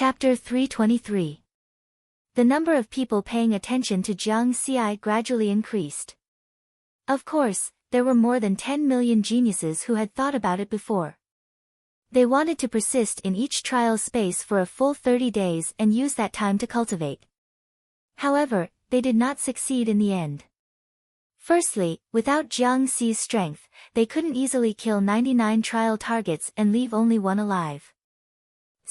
Chapter 323. The number of people paying attention to Jiang Xi gradually increased. Of course, there were more than 10 million geniuses who had thought about it before. They wanted to persist in each trial space for a full 30 days and use that time to cultivate. However, they did not succeed in the end. Firstly, without Jiang Xi's strength, they couldn't easily kill 99 trial targets and leave only one alive.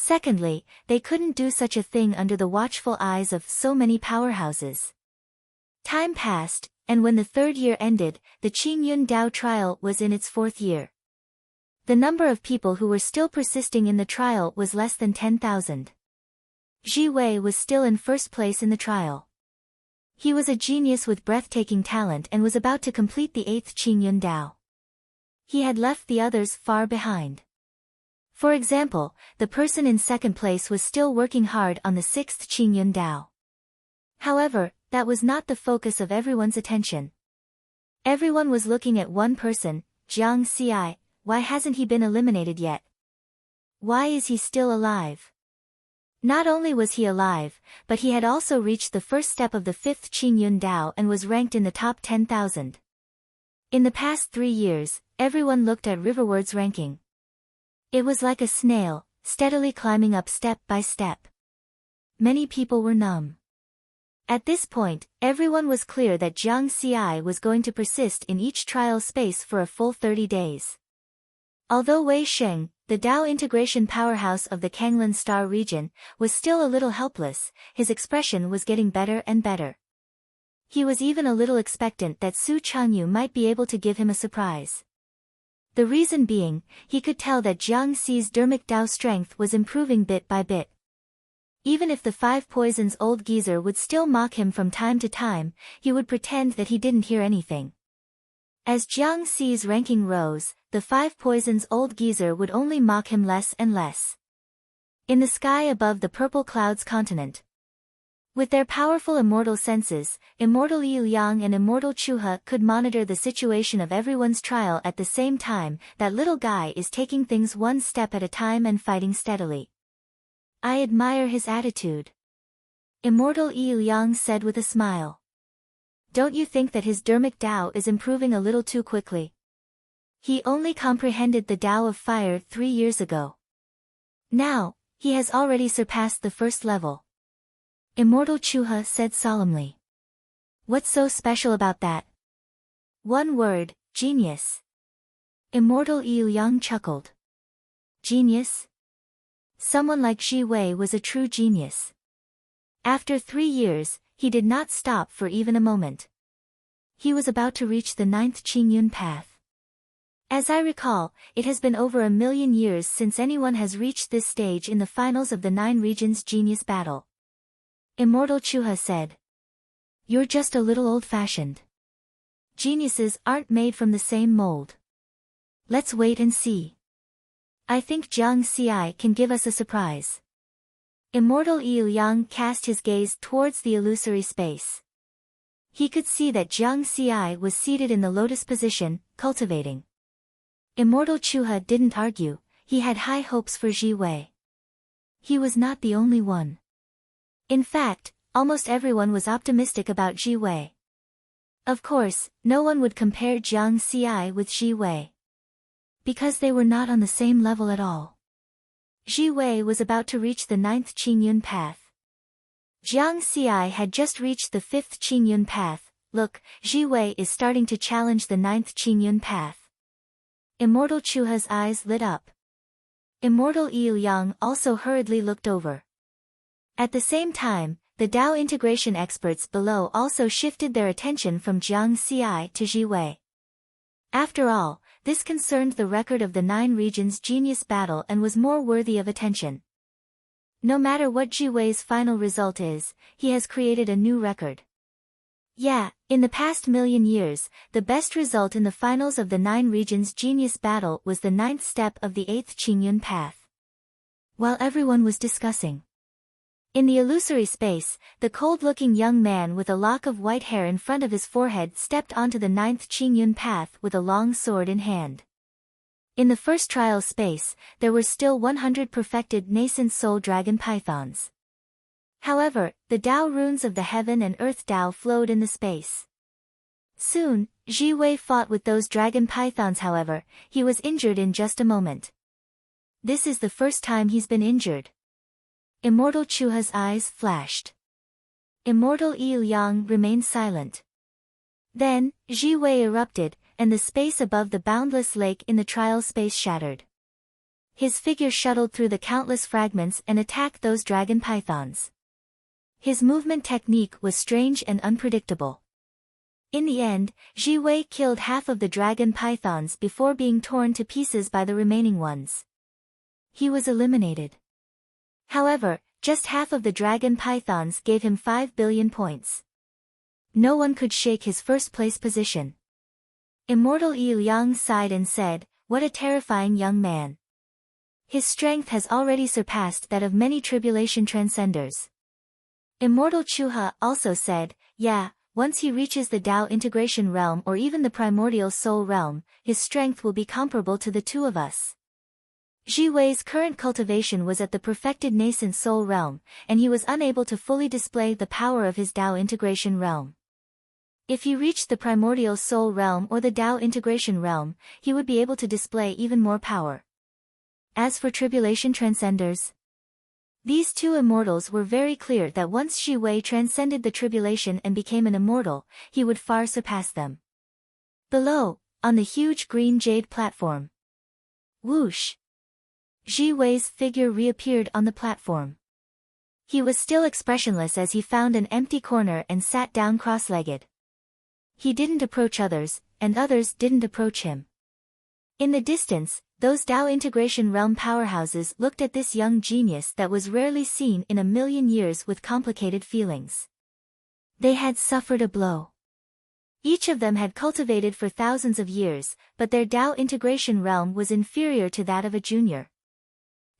Secondly, they couldn't do such a thing under the watchful eyes of so many powerhouses. Time passed, and when the third year ended, the Qingyun Dao trial was in its fourth year. The number of people who were still persisting in the trial was less than 10,000. Zhi Wei was still in first place in the trial. He was a genius with breathtaking talent and was about to complete the 8th Qingyun Dao. He had left the others far behind. For example, the person in second place was still working hard on the 6th Qingyun Dao. However, that was not the focus of everyone's attention. Everyone was looking at one person, Jiang Xi. Why hasn't he been eliminated yet? Why is he still alive? Not only was he alive, but he had also reached the first step of the 5th Qingyun Dao and was ranked in the top 10,000. In the past 3 years, everyone looked at Riverward's ranking. It was like a snail, steadily climbing up step by step. Many people were numb. At this point, everyone was clear that Jiang Xi was going to persist in each trial space for a full 30 days. Although Wei Sheng, the Dao integration powerhouse of the Kanglan Star region, was still a little helpless, his expression was getting better and better. He was even a little expectant that Su Changyu might be able to give him a surprise. The reason being, he could tell that Jiang Xi's dermic Dao strength was improving bit by bit. Even if the 5 Poisons old geezer would still mock him from time to time, he would pretend that he didn't hear anything. As Jiang Xi's ranking rose, the 5 Poisons old geezer would only mock him less and less. In the sky above the purple clouds continent. With their powerful immortal senses, Immortal Yi Liang and Immortal Chuhe could monitor the situation of everyone's trial at the same time. That little guy is taking things one step at a time and fighting steadily. I admire his attitude. Immortal Yi Liang said with a smile. Don't you think that his dermic Dao is improving a little too quickly? He only comprehended the Dao of fire 3 years ago. Now, he has already surpassed the first level. Immortal Chuhe said solemnly. What's so special about that? One word, genius. Immortal Yi Liang chuckled. Genius? Someone like Zhi Wei was a true genius. After 3 years, he did not stop for even a moment. He was about to reach the 9th Qingyun path. As I recall, it has been over 1,000,000 years since anyone has reached this stage in the finals of the 9 regions genius battle. Immortal Chuhe said. You're just a little old-fashioned. Geniuses aren't made from the same mold. Let's wait and see. I think Jiang Xi can give us a surprise. Immortal Yi Liang cast his gaze towards the illusory space. He could see that Jiang Xi was seated in the lotus position, cultivating. Immortal Chuhe didn't argue, he had high hopes for Zhi Wei. He was not the only one. In fact, almost everyone was optimistic about Zhi Wei. Of course, no one would compare Jiang Xi with Zhi Wei. Because they were not on the same level at all. Zhi Wei was about to reach the 9th Qingyun path. Jiang Xi had just reached the 5th Qingyun path. Look, Zhi Wei is starting to challenge the 9th Qingyun path. Immortal Chuhe's eyes lit up. Immortal Yi Liang also hurriedly looked over. At the same time, the Dao integration experts below also shifted their attention from Jiang Xi to Zhi Wei. After all, this concerned the record of the 9 regions genius battle and was more worthy of attention. No matter what Zhi Wei's final result is, he has created a new record. Yeah, in the past 1,000,000 years, the best result in the finals of the 9 regions genius battle was the 9th step of the 8th Qingyun path. While everyone was discussing. In the illusory space, the cold-looking young man with a lock of white hair in front of his forehead stepped onto the 9th Qingyun path with a long sword in hand. In the first trial space, there were still 100 perfected nascent soul dragon pythons. However, the Dao runes of the heaven and earth Dao flowed in the space. Soon, Ji Wei fought with those dragon pythons. However, he was injured in just a moment. This is the first time he's been injured. Immortal Chuha's eyes flashed. Immortal Yi Yang remained silent. Then, Ji Wei erupted, and the space above the boundless lake in the trial space shattered. His figure shuttled through the countless fragments and attacked those dragon pythons. His movement technique was strange and unpredictable. In the end, Ji Wei killed half of the dragon pythons before being torn to pieces by the remaining ones. He was eliminated. However, just half of the dragon pythons gave him 5 billion points. No one could shake his first-place position. Immortal Yi Yang sighed and said, "What a terrifying young man. His strength has already surpassed that of many tribulation transcenders." Immortal Chuha also said, "Yeah, once he reaches the Dao integration realm or even the primordial soul realm, his strength will be comparable to the two of us." Ji Wei's current cultivation was at the perfected nascent soul realm, and he was unable to fully display the power of his Dao integration realm. If he reached the primordial soul realm or the Dao integration realm, he would be able to display even more power. As for tribulation transcenders, these two immortals were very clear that once Ji Wei transcended the tribulation and became an immortal, he would far surpass them. Below, on the huge green jade platform. Whoosh! Ji Wei's figure reappeared on the platform. He was still expressionless as he found an empty corner and sat down cross-legged. He didn't approach others, and others didn't approach him. In the distance, those Dao integration realm powerhouses looked at this young genius that was rarely seen in a million years with complicated feelings. They had suffered a blow. Each of them had cultivated for thousands of years, but their Dao integration realm was inferior to that of a junior.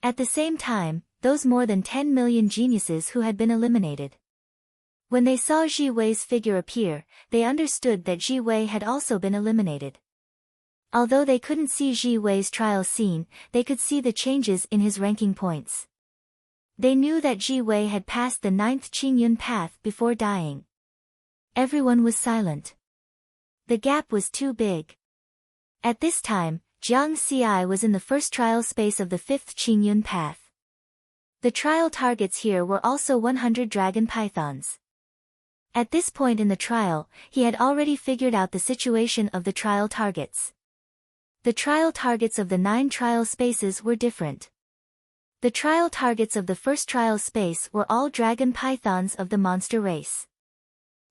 At the same time, those more than 10 million geniuses who had been eliminated. When they saw Ji Wei's figure appear, they understood that Ji Wei had also been eliminated. Although they couldn't see Ji Wei's trial scene, they could see the changes in his ranking points. They knew that Ji Wei had passed the 9th Qingyun path before dying. Everyone was silent. The gap was too big. At this time, Jiang Ci was in the first trial space of the 5th Qingyun path. The trial targets here were also 100 dragon pythons. At this point in the trial, he had already figured out the situation of the trial targets. The trial targets of the 9 trial spaces were different. The trial targets of the first trial space were all dragon pythons of the monster race.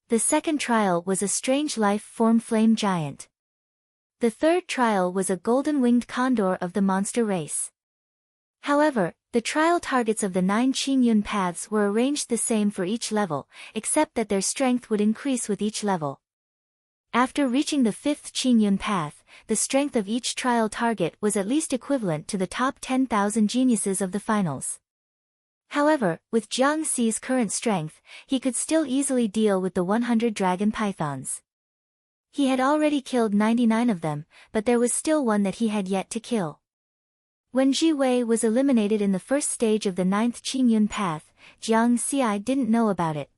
The second trial was a strange life form flame giant. The third trial was a golden-winged condor of the monster race. However, the trial targets of the 9 Qingyun paths were arranged the same for each level, except that their strength would increase with each level. After reaching the 5th Qingyun path, the strength of each trial target was at least equivalent to the top 10,000 geniuses of the finals. However, with Jiang Ci's current strength, he could still easily deal with the 100 dragon pythons. He had already killed 99 of them, but there was still one that he had yet to kill. When Ji Wei was eliminated in the first stage of the 9th Qingyun path, Jiang Ci didn't know about it.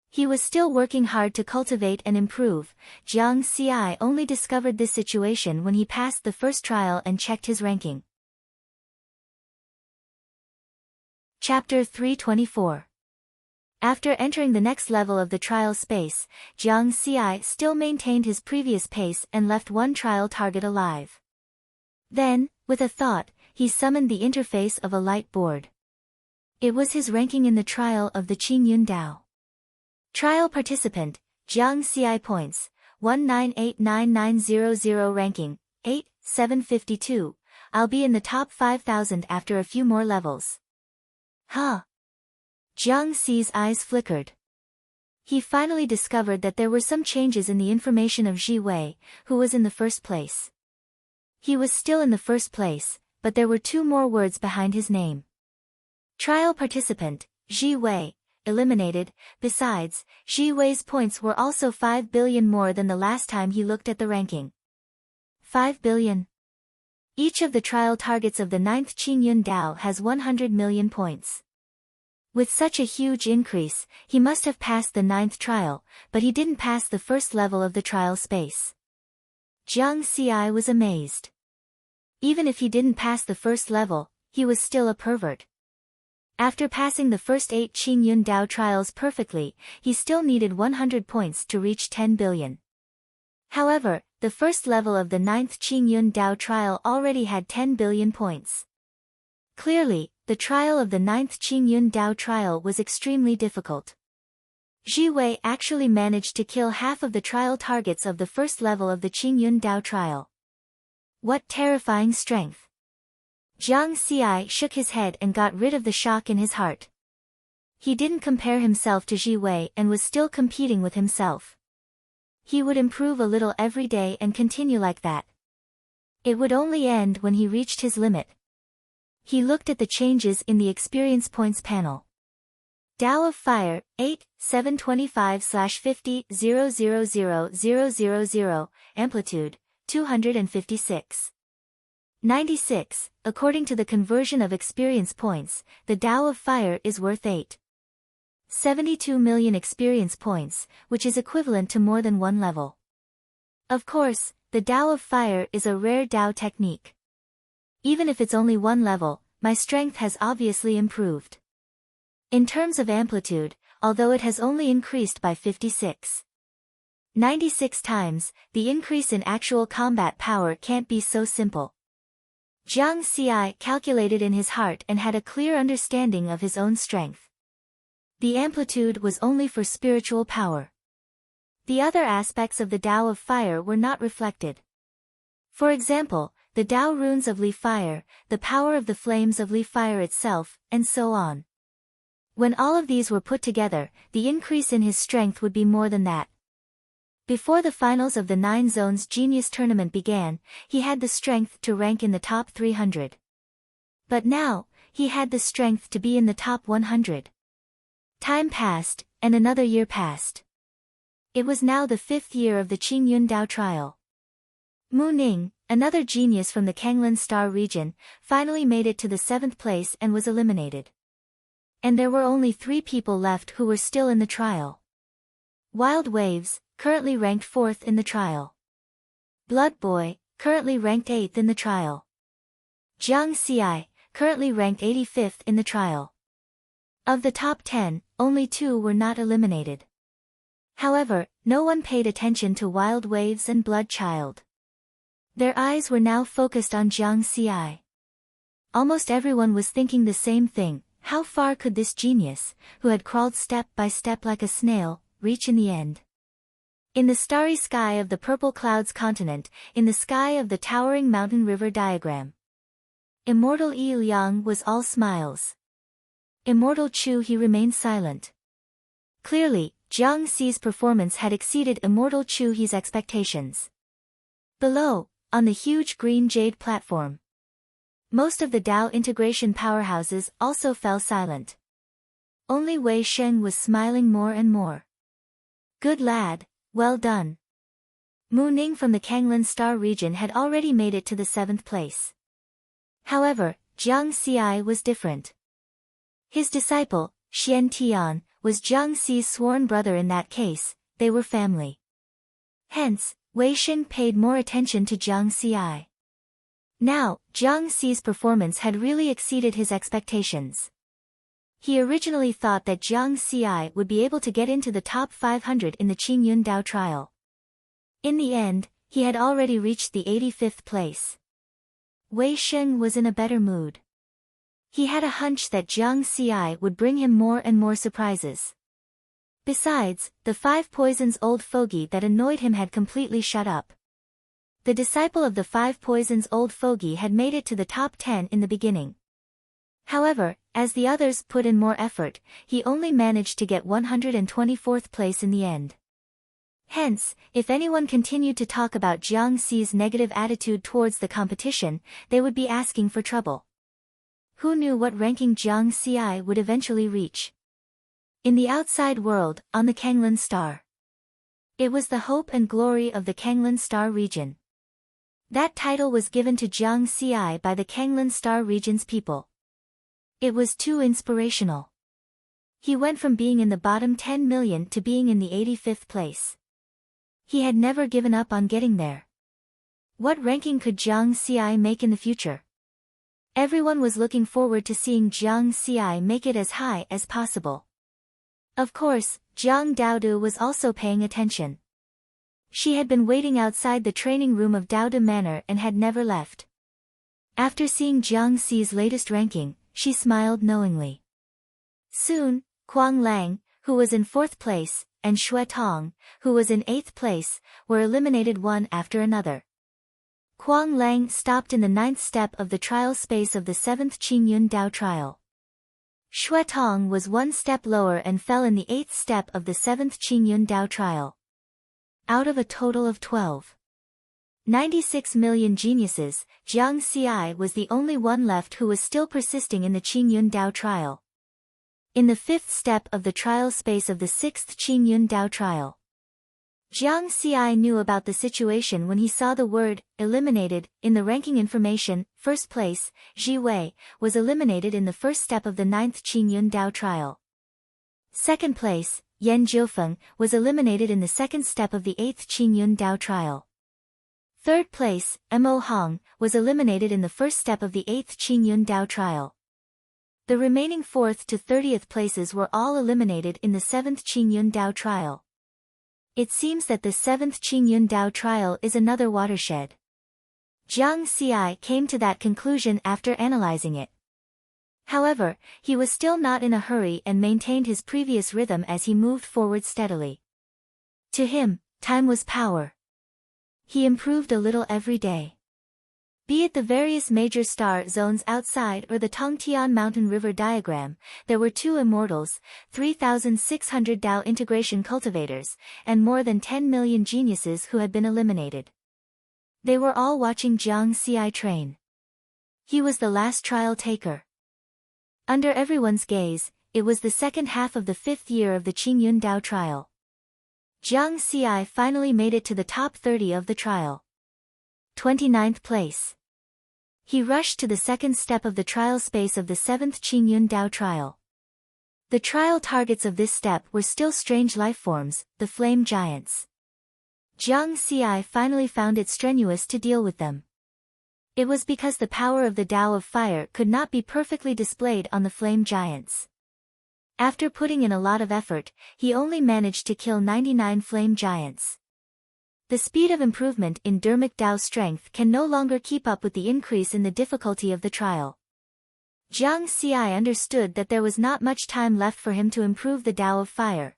He was still working hard to cultivate and improve. Jiang Ci only discovered this situation when he passed the first trial and checked his ranking. Chapter 324. After entering the next level of the trial space, Jiang Ci still maintained his previous pace and left one trial target alive. Then, with a thought, he summoned the interface of a light board. It was his ranking in the trial of the Qingyun Dao. Trial participant, Jiang Ci points, 1989900 ranking, 8,752, I'll be in the top 5,000 after a few more levels. Huh? Jiang Ci's eyes flickered. He finally discovered that there were some changes in the information of Ji Wei, who was in the first place. He was still in the first place, but there were 2 more words behind his name. Trial participant, Ji Wei, eliminated. Besides, Ji Wei's points were also 5 billion more than the last time he looked at the ranking. 5 billion. Each of the trial targets of the 9th Qingyun Dao has 100 million points. With such a huge increase, he must have passed the 9th trial, but he didn't pass the first level of the trial space. Jiang Xi was amazed. Even if he didn't pass the first level, he was still a pervert. After passing the first 8 Qingyun Dao trials perfectly, he still needed 100 points to reach 10 billion. However, the first level of the 9th Qingyun Dao trial already had 10 billion points. Clearly, the trial of the 9th Qingyun Dao trial was extremely difficult. Zhi Wei actually managed to kill half of the trial targets of the first level of the Qingyun Dao trial. What terrifying strength! Jiang Xi shook his head and got rid of the shock in his heart. He didn't compare himself to Zhi Wei and was still competing with himself. He would improve a little every day and continue like that. It would only end when he reached his limit. He looked at the changes in the experience points panel. Dao of Fire, 8, 725/50, 000,000, amplitude, 256. 96, according to the conversion of experience points, the Dao of Fire is worth 8.72 million experience points, which is equivalent to more than one level. Of course, the Dao of Fire is a rare Dao technique. Even if it's only one level, my strength has obviously improved. In terms of amplitude, although it has only increased by 96 times, the increase in actual combat power can't be so simple. Jiang Xi calculated in his heart and had a clear understanding of his own strength. The amplitude was only for spiritual power. The other aspects of the Dao of Fire were not reflected. For example, the Dao runes of Li Fire, the power of the flames of Li Fire itself, and so on. When all of these were put together, the increase in his strength would be more than that. Before the finals of the 9 Zones Genius Tournament began, he had the strength to rank in the top 300. But now, he had the strength to be in the top 100. Time passed, and another year passed. It was now the 5th year of the Qingyun Dao trial. Mu Ning, another genius from the Kanglan Star region, finally made it to the 7th place and was eliminated. And there were only 3 people left who were still in the trial. Wild Waves, currently ranked 4th in the trial. Blood Boy, currently ranked 8th in the trial. Jiang Xi, currently ranked 85th in the trial. Of the top 10, only 2 were not eliminated. However, no one paid attention to Wild Waves and Blood Child. Their eyes were now focused on Jiang Xi. Almost everyone was thinking the same thing: how far could this genius, who had crawled step by step like a snail, reach in the end? In the starry sky of the purple clouds continent, in the sky of the towering mountain river diagram. Immortal Yi Liang was all smiles. Immortal Chu He remained silent. Clearly, Jiang Xi's performance had exceeded Immortal Chu He's expectations. Below, on the huge green jade platform, most of the Dao integration powerhouses also fell silent. Only Wei Sheng was smiling more and more. Good lad, well done. Mu Ning from the Kanglan Star region had already made it to the 7th place. However, Jiang Xi was different. His disciple, Xian Tian, was Jiang Xi's sworn brother. In that case, they were family. Hence, Wei Sheng paid more attention to Jiang Xi. Now, Jiang Xi's performance had really exceeded his expectations. He originally thought that Jiang Xi would be able to get into the top 500 in the Qingyun Dao trial. In the end, he had already reached the 85th place. Wei Sheng was in a better mood. He had a hunch that Jiang Xi would bring him more and more surprises. Besides, the 5 Poisons Old Fogey that annoyed him had completely shut up. The disciple of the 5 Poisons Old Fogey had made it to the top 10 in the beginning. However, as the others put in more effort, he only managed to get 124th place in the end. Hence, if anyone continued to talk about Jiang Xi's negative attitude towards the competition, they would be asking for trouble. Who knew what ranking Jiang Xi would eventually reach? In the outside world, on the Kanglan Star. It was the hope and glory of the Kanglan Star region. That title was given to Jiang Ci by the Kanglan Star region's people. It was too inspirational. He went from being in the bottom 10 million to being in the 85th place. He had never given up on getting there. What ranking could Jiang Ci make in the future? Everyone was looking forward to seeing Jiang Ci make it as high as possible. Of course, Jiang Daodu was also paying attention. She had been waiting outside the training room of Daodu Manor and had never left. After seeing Jiang Ci's latest ranking, she smiled knowingly. Soon, Kuang Lang, who was in 4th place, and Xue Tong, who was in 8th place, were eliminated one after another. Kuang Lang stopped in the 9th step of the trial space of the 7th Qingyun Dao trial. Xue Tong was 1 step lower and fell in the 8th step of the 7th Qingyun Dao trial. Out of a total of 96 million geniuses, Jiang Ci was the only one left who was still persisting in the Qingyun Dao trial. In the 5th step of the trial space of the 6th Qingyun Dao trial, Jiang Ci knew about the situation when he saw the word eliminated in the ranking information. 1st place, Ji Wei, was eliminated in the 1st step of the 9th Qingyun Dao trial. 2nd place, Yan Jiufeng, was eliminated in the 2nd step of the 8th Qingyun Dao trial. 3rd place, Mo Hong, was eliminated in the 1st step of the 8th Qingyun Dao trial. The remaining 4th to 30th places were all eliminated in the 7th Qingyun Dao trial. It seems that the 7th Qingyun Dao trial is another watershed. Jiang Ci came to that conclusion after analyzing it. However, he was still not in a hurry and maintained his previous rhythm as he moved forward steadily. To him, time was power. He improved a little every day. Be it the various major star zones outside or the Tongtian Mountain River diagram, there were 2 immortals, 3,600 Dao integration cultivators, and more than 10 million geniuses who had been eliminated. They were all watching Jiang Ci train. He was the last trial taker. Under everyone's gaze, it was the 2nd half of the 5th year of the Qingyun Dao trial. Jiang Ci finally made it to the top 30 of the trial. 29th place. He rushed to the 2nd step of the trial space of the 7th Qingyun Dao trial. The trial targets of this step were still strange lifeforms, the flame giants. Jiang Ci finally found it strenuous to deal with them. It was because the power of the Tao of Fire could not be perfectly displayed on the flame giants. After putting in a lot of effort, he only managed to kill 99 flame giants. The speed of improvement in dermic Tao strength can no longer keep up with the increase in the difficulty of the trial. Jiang Ci understood that there was not much time left for him to improve the Tao of Fire.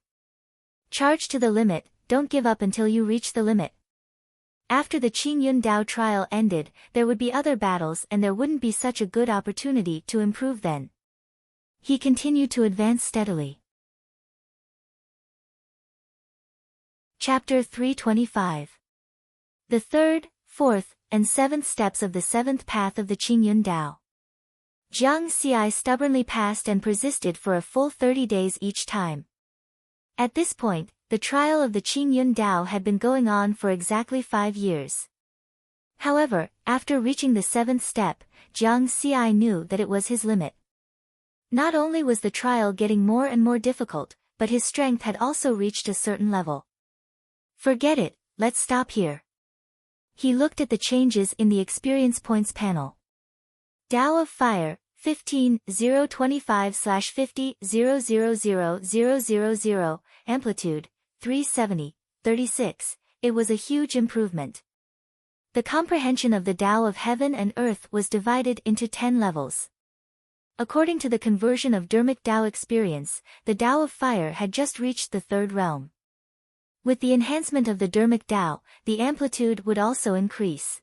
Charge to the limit, don't give up until you reach the limit. After the Qingyun Dao trial ended, there would be other battles and there wouldn't be such a good opportunity to improve then. He continued to advance steadily. Chapter 325. The 3rd, 4th, and 7th steps of the 7th path of the Qingyun Dao. Jiang Ci stubbornly passed and persisted for a full 30 days each time. At this point, the trial of the Qingyun Dao had been going on for exactly 5 years. However, after reaching the 7th step, Jiang Ci knew that it was his limit. Not only was the trial getting more and more difficult, but his strength had also reached a certain level. Forget it, let's stop here. He looked at the changes in the experience points panel. Tao of Fire, 15,025/50,000,000, amplitude, 370, 36, it was a huge improvement. The comprehension of the Tao of Heaven and Earth was divided into 10 levels. According to the conversion of dermic Tao experience, the Tao of Fire had just reached the 3rd realm. With the enhancement of the dermic Tao, the amplitude would also increase.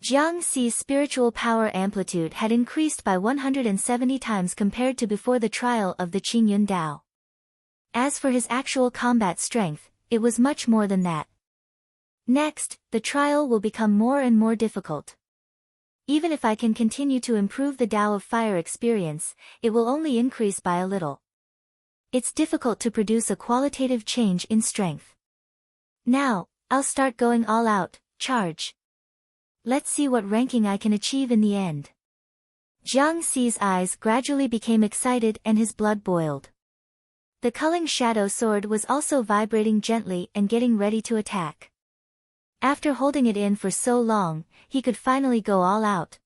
Jiang Ci's spiritual power amplitude had increased by 170 times compared to before the trial of the Qingyun Dao. As for his actual combat strength, it was much more than that. Next, the trial will become more and more difficult. Even if I can continue to improve the Tao of Fire experience, it will only increase by a little. It's difficult to produce a qualitative change in strength. Now, I'll start going all out, charge. Let's see what ranking I can achieve in the end. Jiang Xi's eyes gradually became excited and his blood boiled. The culling shadow sword was also vibrating gently and getting ready to attack. After holding it in for so long, he could finally go all out.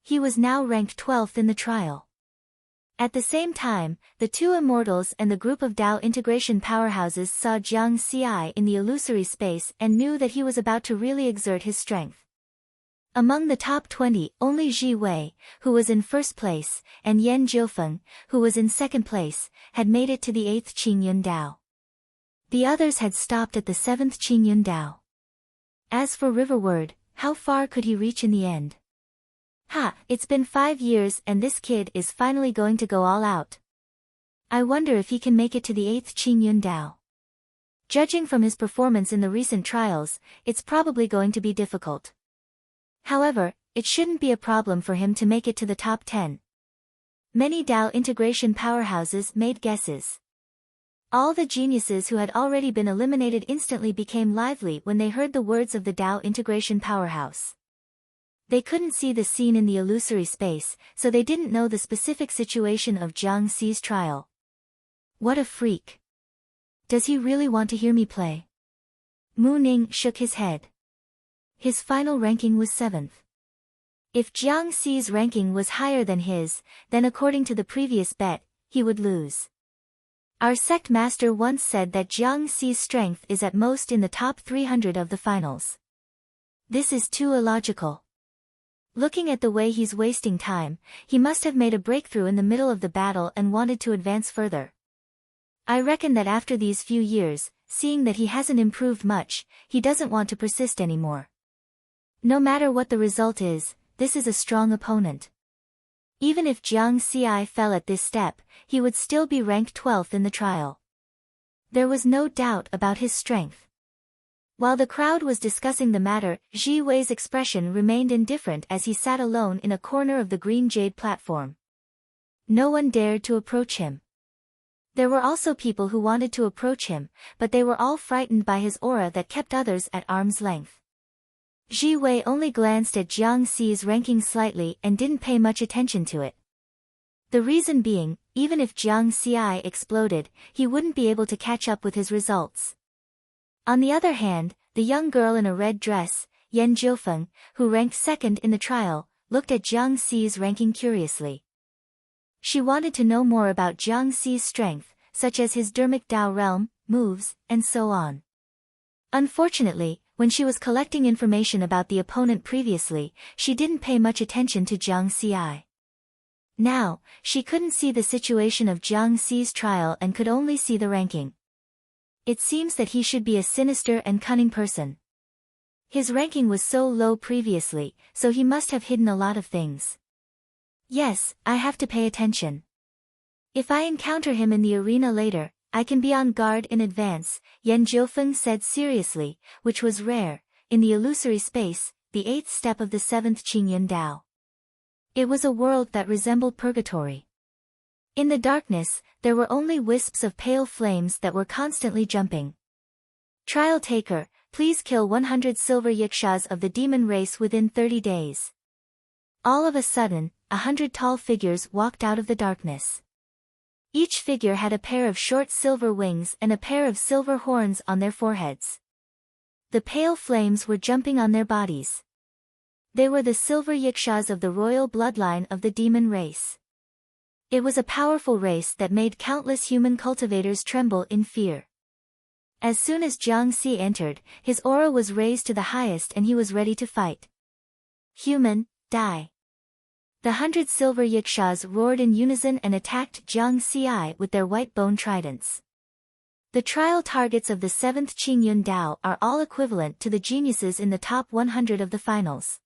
He was now ranked 12th in the trial. At the same time, the two immortals and the group of Dao integration powerhouses saw Jiang Xi in the illusory space and knew that he was about to really exert his strength. Among the top 20, only Ji Wei, who was in first place, and Yan Jiufeng, who was in second place, had made it to the 8th Qingyun Dao. The others had stopped at the 7th Qingyun Dao. As for Riverward, how far could he reach in the end? It's been 5 years and this kid is finally going to go all out. I wonder if he can make it to the 8th Qingyun Dao. Judging from his performance in the recent trials, it's probably going to be difficult. However, it shouldn't be a problem for him to make it to the top 10. Many Dao integration powerhouses made guesses. All the geniuses who had already been eliminated instantly became lively when they heard the words of the Dao integration powerhouse. They couldn't see the scene in the illusory space, so they didn't know the specific situation of Jiang Xi's trial. What a freak. Does he really want to hear me play? Mu Ning shook his head. His final ranking was 7th. If Jiang Xi's ranking was higher than his, then according to the previous bet, he would lose. Our sect master once said that Jiang Xi's strength is at most in the top 300 of the finals. This is too illogical. Looking at the way he's wasting time, he must have made a breakthrough in the middle of the battle and wanted to advance further. I reckon that after these few years, seeing that he hasn't improved much, he doesn't want to persist anymore. No matter what the result is, this is a strong opponent. Even if Jiang Xi fell at this step, he would still be ranked 12th in the trial. There was no doubt about his strength. While the crowd was discussing the matter, Ji Wei's expression remained indifferent as he sat alone in a corner of the green jade platform. No one dared to approach him. There were also people who wanted to approach him, but they were all frightened by his aura that kept others at arm's length. Ji Wei only glanced at Jiang Xi's ranking slightly and didn't pay much attention to it. The reason being, even if Jiang Xi exploded, he wouldn't be able to catch up with his results. On the other hand, the young girl in a red dress, Yan Jiufeng, who ranked 2nd in the trial, looked at Jiang Xi's ranking curiously. She wanted to know more about Jiang Xi's strength, such as his dermic Dao realm, moves, and so on. Unfortunately, when she was collecting information about the opponent previously, she didn't pay much attention to Jiang Xi. Now, she couldn't see the situation of Jiang Xi's trial and could only see the ranking. It seems that he should be a sinister and cunning person. His ranking was so low previously, so he must have hidden a lot of things. Yes, I have to pay attention. If I encounter him in the arena later, I can be on guard in advance, Yan Jiufeng said seriously, which was rare, in the illusory space, the 8th step of the 7th Qingyun Dao. It was a world that resembled purgatory. In the darkness, there were only wisps of pale flames that were constantly jumping. Trial taker, please kill 100 silver yikshas of the demon race within 30 days. All of a sudden, 100 tall figures walked out of the darkness. Each figure had a pair of short silver wings and a pair of silver horns on their foreheads. The pale flames were jumping on their bodies. They were the silver yikshas of the royal bloodline of the demon race. It was a powerful race that made countless human cultivators tremble in fear. As soon as Jiang Xi entered, his aura was raised to the highest and he was ready to fight. Human, die. The 100 silver yikshas roared in unison and attacked Jiang Xi with their white bone tridents. The trial targets of the 7th Qingyun Dao are all equivalent to the geniuses in the top 100 of the finals.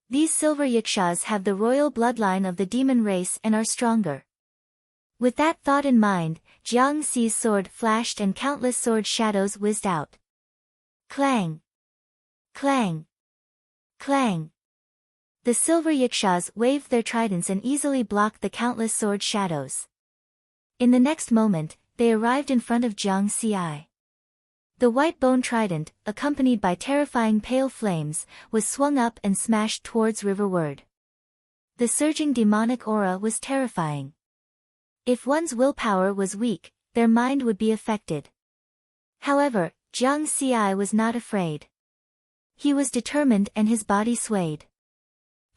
These silver yikshas have the royal bloodline of the demon race and are stronger. With that thought in mind, Jiang Xi's sword flashed and countless sword shadows whizzed out. Clang! Clang! Clang! The silver yikshas waved their tridents and easily blocked the countless sword shadows. In the next moment, they arrived in front of Jiang Xi. The white bone trident, accompanied by terrifying pale flames, was swung up and smashed towards riverward. The surging demonic aura was terrifying. If one's willpower was weak, their mind would be affected. However, Jiang Xi was not afraid. He was determined and his body swayed.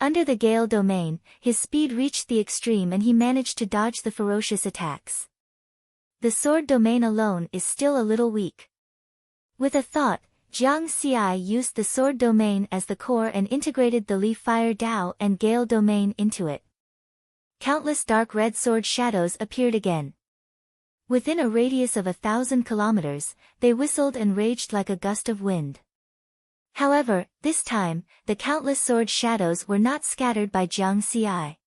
Under the gale domain, his speed reached the extreme and he managed to dodge the ferocious attacks. The sword domain alone is still a little weak. With a thought, Jiang Xi used the sword domain as the core and integrated the Li Fire Dao and gale domain into it. Countless dark red sword shadows appeared again. Within a radius of 1,000 kilometers, they whistled and raged like a gust of wind. However, this time, the countless sword shadows were not scattered by Jiang Xi.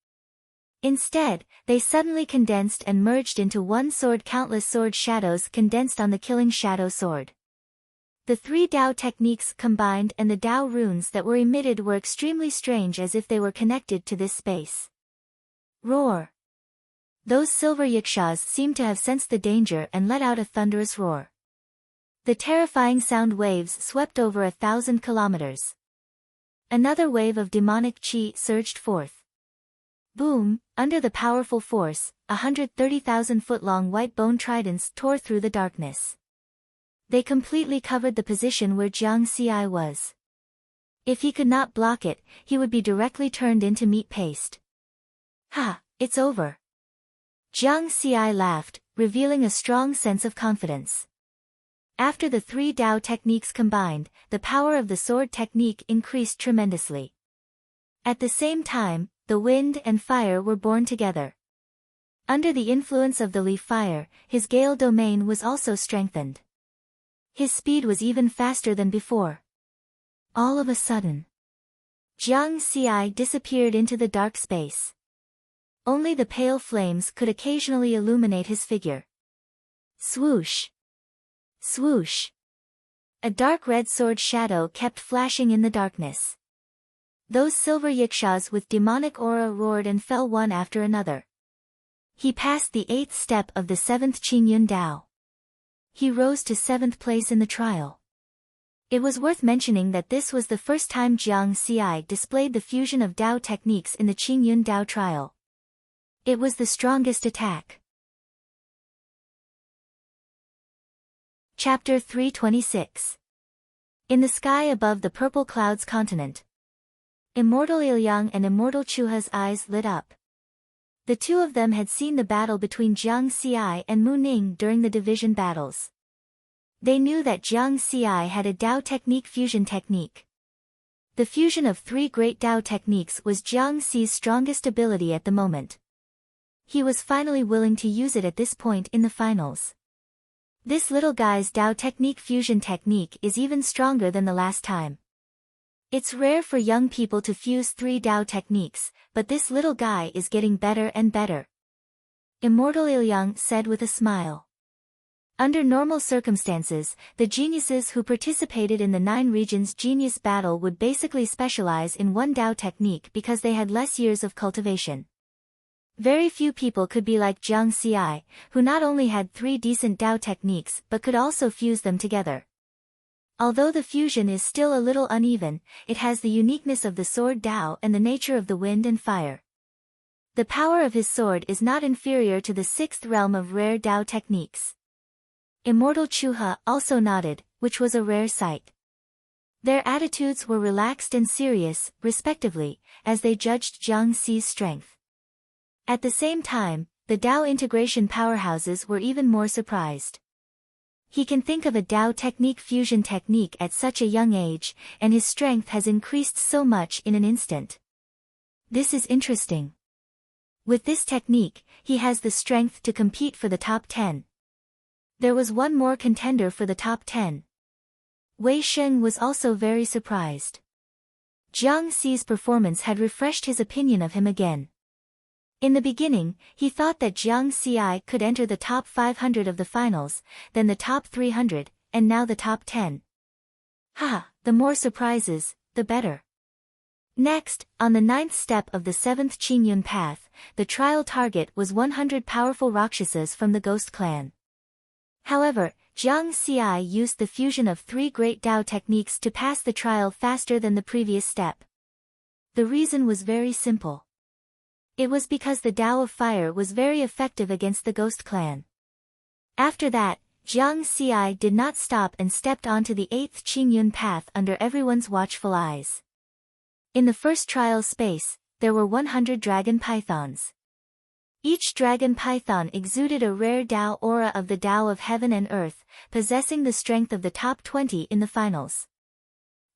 Instead, they suddenly condensed and merged into one sword. Countless sword shadows condensed on the killing shadow sword. The three Dao techniques combined and the Dao runes that were emitted were extremely strange, as if they were connected to this space. Roar! Those silver yikshaws seemed to have sensed the danger and let out a thunderous roar. The terrifying sound waves swept over 1,000 kilometers. Another wave of demonic qi surged forth. Boom! Under the powerful force, 130,000-foot-long white bone tridents tore through the darkness. They completely covered the position where Jiang Xi was. If he could not block it, he would be directly turned into meat paste. Ha! It's over. Jiang Xi laughed, revealing a strong sense of confidence. After the three Dao techniques combined, the power of the sword technique increased tremendously. At the same time, the wind and fire were born together. Under the influence of the Li Fire, his gale domain was also strengthened. His speed was even faster than before. All of a sudden, Jiang Xi disappeared into the dark space. Only the pale flames could occasionally illuminate his figure. Swoosh! Swoosh! A dark red sword shadow kept flashing in the darkness. Those silver yikshaws with demonic aura roared and fell one after another. He passed the 8th step of the 7th Qingyun Dao. He rose to 7th place in the trial. It was worth mentioning that this was the first time Jiang Xi displayed the fusion of Dao techniques in the Qingyun Dao trial. It was the strongest attack. Chapter 326. In the sky above the purple clouds continent. Immortal Ilyang and Immortal Chuha's eyes lit up. The two of them had seen the battle between Jiang Xi and Mu Ning during the division battles. They knew that Jiang Xi had a Dao technique fusion technique. The fusion of three great Dao techniques was Jiang Xi's strongest ability at the moment. He was finally willing to use it at this point in the finals. This little guy's Dao technique fusion technique is even stronger than the last time. It's rare for young people to fuse three Dao techniques, but this little guy is getting better and better. Immortal Ilyang said with a smile. Under normal circumstances, the geniuses who participated in the 9 regions genius battle would basically specialize in one Dao technique because they had less years of cultivation. Very few people could be like Jiang Xi, who not only had 3 decent Dao techniques but could also fuse them together. Although the fusion is still a little uneven, it has the uniqueness of the sword Dao and the nature of the wind and fire. The power of his sword is not inferior to the 6th realm of rare Dao techniques. Immortal Chuha also nodded, which was a rare sight. Their attitudes were relaxed and serious, respectively, as they judged Jiang Xi's strength. At the same time, the Dao integration powerhouses were even more surprised. He can think of a Dao technique fusion technique at such a young age, and his strength has increased so much in an instant. This is interesting. With this technique, he has the strength to compete for the top 10. There was one more contender for the top 10. Wei Sheng was also very surprised. Jiang Xi's performance had refreshed his opinion of him again. In the beginning, he thought that Jiang Xi could enter the top 500 of the finals, then the top 300, and now the top 10. The more surprises, the better. Next, on the 9th step of the 7th Qingyun path, the trial target was 100 powerful Rakshasas from the Ghost clan. However, Jiang Xi used the fusion of three great Dao techniques to pass the trial faster than the previous step. The reason was very simple. It was because the Dao of Fire was very effective against the Ghost Clan. After that, Jiang Xi did not stop and stepped onto the 8th Qingyun path under everyone's watchful eyes. In the first trial space, there were 100 dragon pythons. Each dragon python exuded a rare Dao aura of the Dao of Heaven and Earth, possessing the strength of the top 20 in the finals.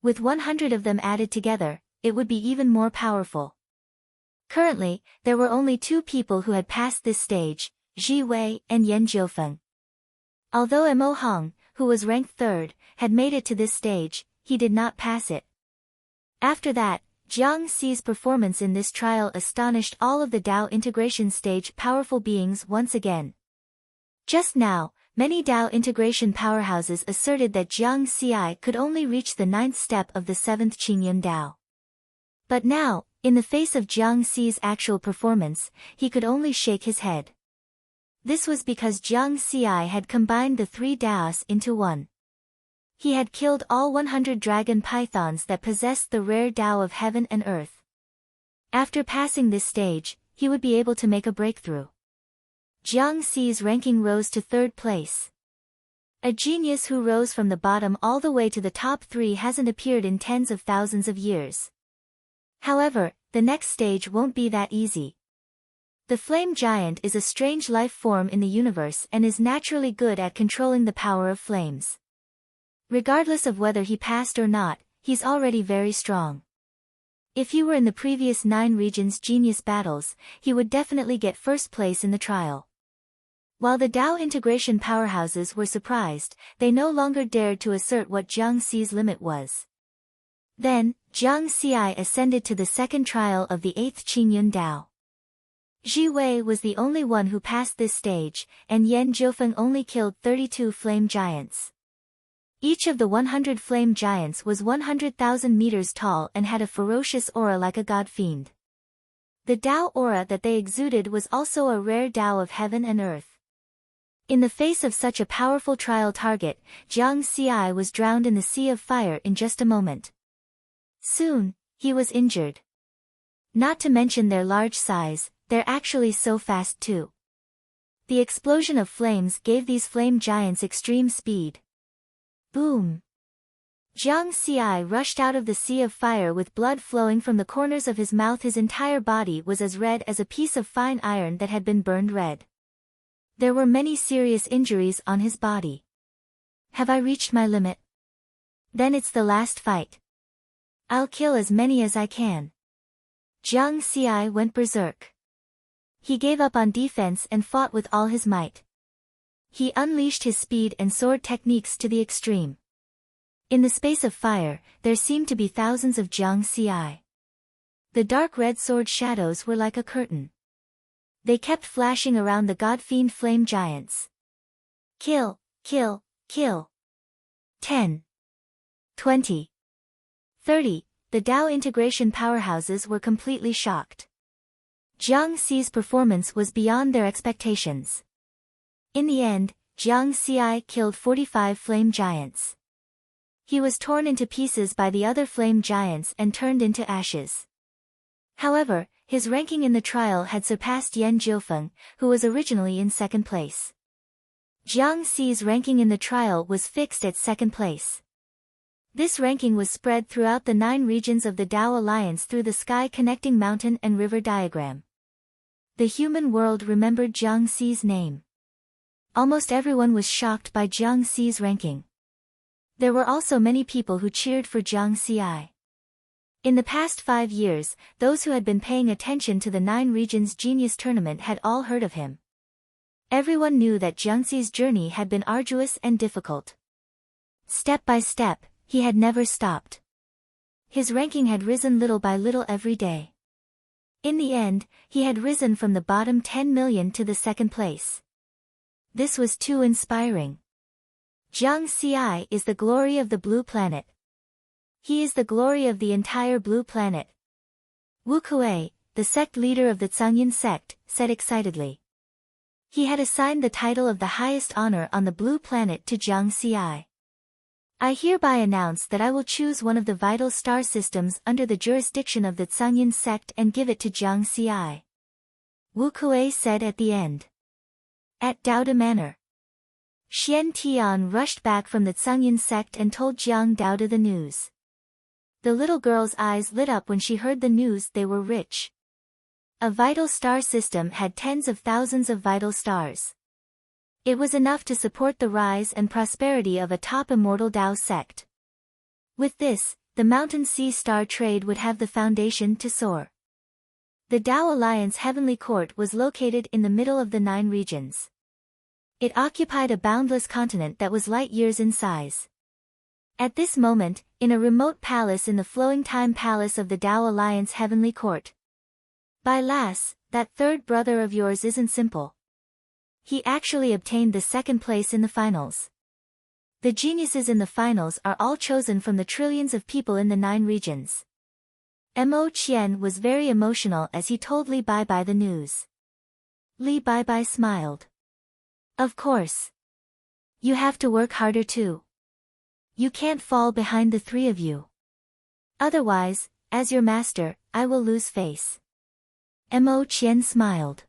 With 100 of them added together, it would be even more powerful. Currently, there were only 2 people who had passed this stage, Zhi Wei and Yan Jiufeng. Although Mo Hong, who was ranked 3rd, had made it to this stage, he did not pass it. After that, Jiang Xi's performance in this trial astonished all of the Dao integration stage powerful beings once again. Just now, many Dao integration powerhouses asserted that Jiang Xi could only reach the 9th step of the 7th Qingyun Dao. But now, in the face of Jiang Xi's actual performance, he could only shake his head. This was because Jiang Xi had combined the 3 Daos into one. He had killed all 100 dragon pythons that possessed the rare Dao of Heaven and Earth. After passing this stage, he would be able to make a breakthrough. Jiang Xi's ranking rose to 3rd place. A genius who rose from the bottom all the way to the top 3 hasn't appeared in tens of thousands of years. However, the next stage won't be that easy. The Flame Giant is a strange life form in the universe and is naturally good at controlling the power of flames. Regardless of whether he passed or not, he's already very strong. If he were in the previous 9 regions' genius battles, he would definitely get 1st place in the trial. While the Dao integration powerhouses were surprised, they no longer dared to assert what Jiang Xi's limit was. Then, Jiang Xi ascended to the 2nd trial of the 8th Qingyun Dao. Zhi Wei was the only one who passed this stage, and Yan Jiufeng only killed 32 flame giants. Each of the 100 flame giants was 100,000 meters tall and had a ferocious aura like a god fiend. The Dao aura that they exuded was also a rare Dao of Heaven and Earth. In the face of such a powerful trial target, Jiang Xi was drowned in the sea of fire in just a moment. Soon, he was injured. Not to mention their large size, they're actually so fast too. The explosion of flames gave these flame giants extreme speed. Boom! Jiang Xi rushed out of the sea of fire with blood flowing from the corners of his mouth. His entire body was as red as a piece of fine iron that had been burned red. There were many serious injuries on his body. Have I reached my limit? Then it's the last fight. I'll kill as many as I can. Jiang Xi went berserk. He gave up on defense and fought with all his might. He unleashed his speed and sword techniques to the extreme. In the space of fire, there seemed to be thousands of Jiang Xi. The dark red sword shadows were like a curtain. They kept flashing around the god-fiend flame giants. Kill, kill, kill. 10. 20. 30. The Dao integration powerhouses were completely shocked. Jiang Xi's performance was beyond their expectations. In the end, Jiang Xi killed 45 flame giants. He was torn into pieces by the other flame giants and turned into ashes. However, his ranking in the trial had surpassed Yan Jiufeng, who was originally in 2nd place. Jiang Xi's ranking in the trial was fixed at 2nd place. This ranking was spread throughout the 9 regions of the Dao Alliance through the sky connecting mountain and river diagram. The human world remembered Jiang Xi's name. Almost everyone was shocked by Jiang Xi's ranking. There were also many people who cheered for Jiang Xi. In the past 5 years, those who had been paying attention to the 9 regions genius tournament had all heard of him. Everyone knew that Jiang Xi's journey had been arduous and difficult. Step by step, he had never stopped. His ranking had risen little by little every day. In the end, he had risen from the bottom 10 million to the 2nd place. This was too inspiring. Jiang Xi is the glory of the blue planet. He is the glory of the entire blue planet. Wu Kuei, the sect leader of the Zhangyan sect, said excitedly. He had assigned the title of the highest honor on the blue planet to Jiang Xi. I hereby announce that I will choose one of the vital star systems under the jurisdiction of the Zhangyin sect and give it to Jiang Xi. Wu Kuei said at the end. At Daoda Manor. Xian Tian rushed back from the Zhangyin sect and told Jiang Daoda the news. The little girl's eyes lit up when she heard the news. They were rich. A vital star system had tens of thousands of vital stars. It was enough to support the rise and prosperity of a top immortal Dao sect. With this, the Mountain Sea Star trade would have the foundation to soar. The Dao Alliance Heavenly Court was located in the middle of the 9 regions. It occupied a boundless continent that was light years in size. At this moment, in a remote palace in the flowing time palace of the Dao Alliance Heavenly Court. By Lass, that third brother of yours isn't simple. He actually obtained the second place in the finals. The geniuses in the finals are all chosen from the trillions of people in the 9 regions. Mo Qian was very emotional as he told Li Baibai the news. Li Baibai smiled. Of course. You have to work harder too. You can't fall behind the 3 of you. Otherwise, as your master, I will lose face. Mo Qian smiled.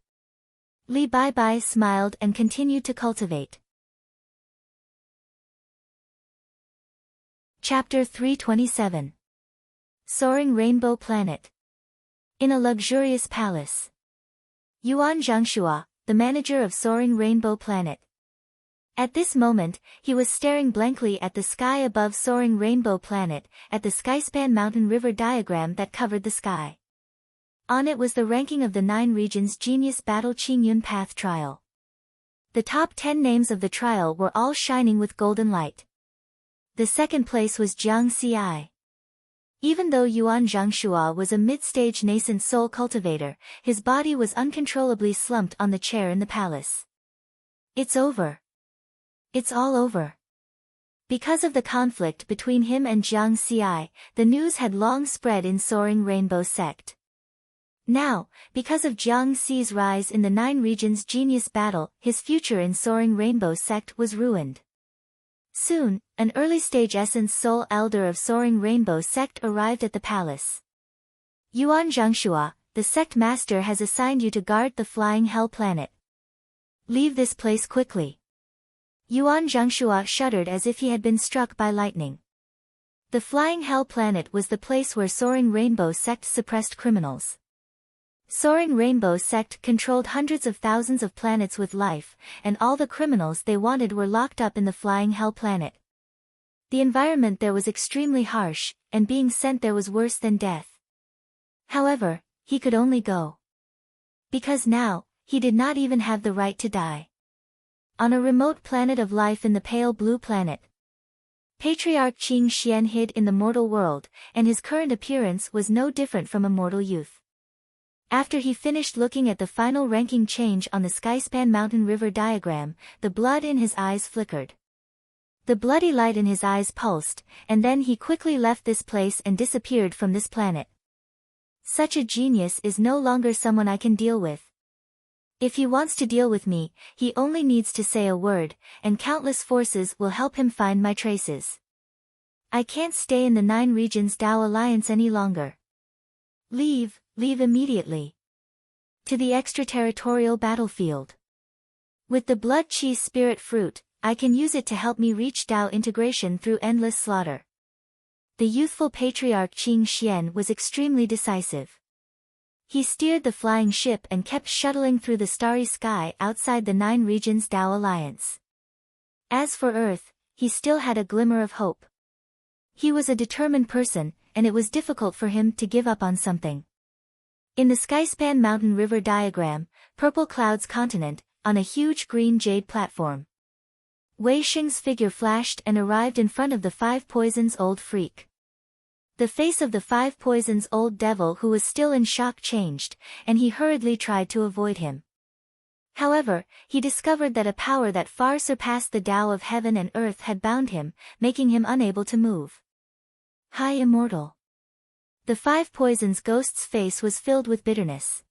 Li Baibai smiled and continued to cultivate. Chapter 327. Soaring Rainbow Planet. In a luxurious palace. Yuan Zhangshua, the manager of Soaring Rainbow Planet. At this moment, he was staring blankly at the sky above Soaring Rainbow Planet, at the skyspan mountain river diagram that covered the sky. On it was the ranking of the 9 regions Genius Battle Qingyun Path Trial. The top 10 names of the trial were all shining with golden light. The second place was Jiang Xi. Even though Yuan Zhangshua was a mid-stage nascent soul cultivator, his body was uncontrollably slumped on the chair in the palace. It's over. It's all over. Because of the conflict between him and Jiang Xi, the news had long spread in Soaring Rainbow sect. Now, because of Jiang Xi's rise in the 9 regions genius battle, his future in Soaring Rainbow sect was ruined. Soon, an early-stage essence soul elder of Soaring Rainbow sect arrived at the palace. Yuan Zhangshua, the sect master has assigned you to guard the flying hell planet. Leave this place quickly. Yuan Zhangshua shuddered as if he had been struck by lightning. The flying hell planet was the place where Soaring Rainbow sect suppressed criminals. Soaring Rainbow sect controlled hundreds of thousands of planets with life, and all the criminals they wanted were locked up in the flying hell planet. The environment there was extremely harsh, and being sent there was worse than death. However, he could only go. Because now, he did not even have the right to die. On a remote planet of life in the pale blue planet, Patriarch Qing Xian hid in the mortal world, and his current appearance was no different from a mortal youth. After he finished looking at the final ranking change on the skyspan mountain river diagram, the blood in his eyes flickered. The bloody light in his eyes pulsed, and then he quickly left this place and disappeared from this planet. Such a genius is no longer someone I can deal with. If he wants to deal with me, he only needs to say a word, and countless forces will help him find my traces. I can't stay in the 9 regions Dao Alliance any longer. Leave immediately. To the extraterritorial battlefield. With the blood chi spirit fruit, I can use it to help me reach Dao integration through endless slaughter. The youthful patriarch Qing Xian was extremely decisive. He steered the flying ship and kept shuttling through the starry sky outside the 9 regions Dao Alliance. As for Earth, he still had a glimmer of hope. He was a determined person, and it was difficult for him to give up on something. In the skyspan mountain river diagram, Purple Cloud's continent, on a huge green jade platform. Wei Xing's figure flashed and arrived in front of the 5 Poisons old freak. The face of the 5 Poisons old devil who was still in shock changed, and he hurriedly tried to avoid him. However, he discovered that a power that far surpassed the Tao of heaven and earth had bound him, making him unable to move. High Immortal. The 5 Poisons ghost's face was filled with bitterness.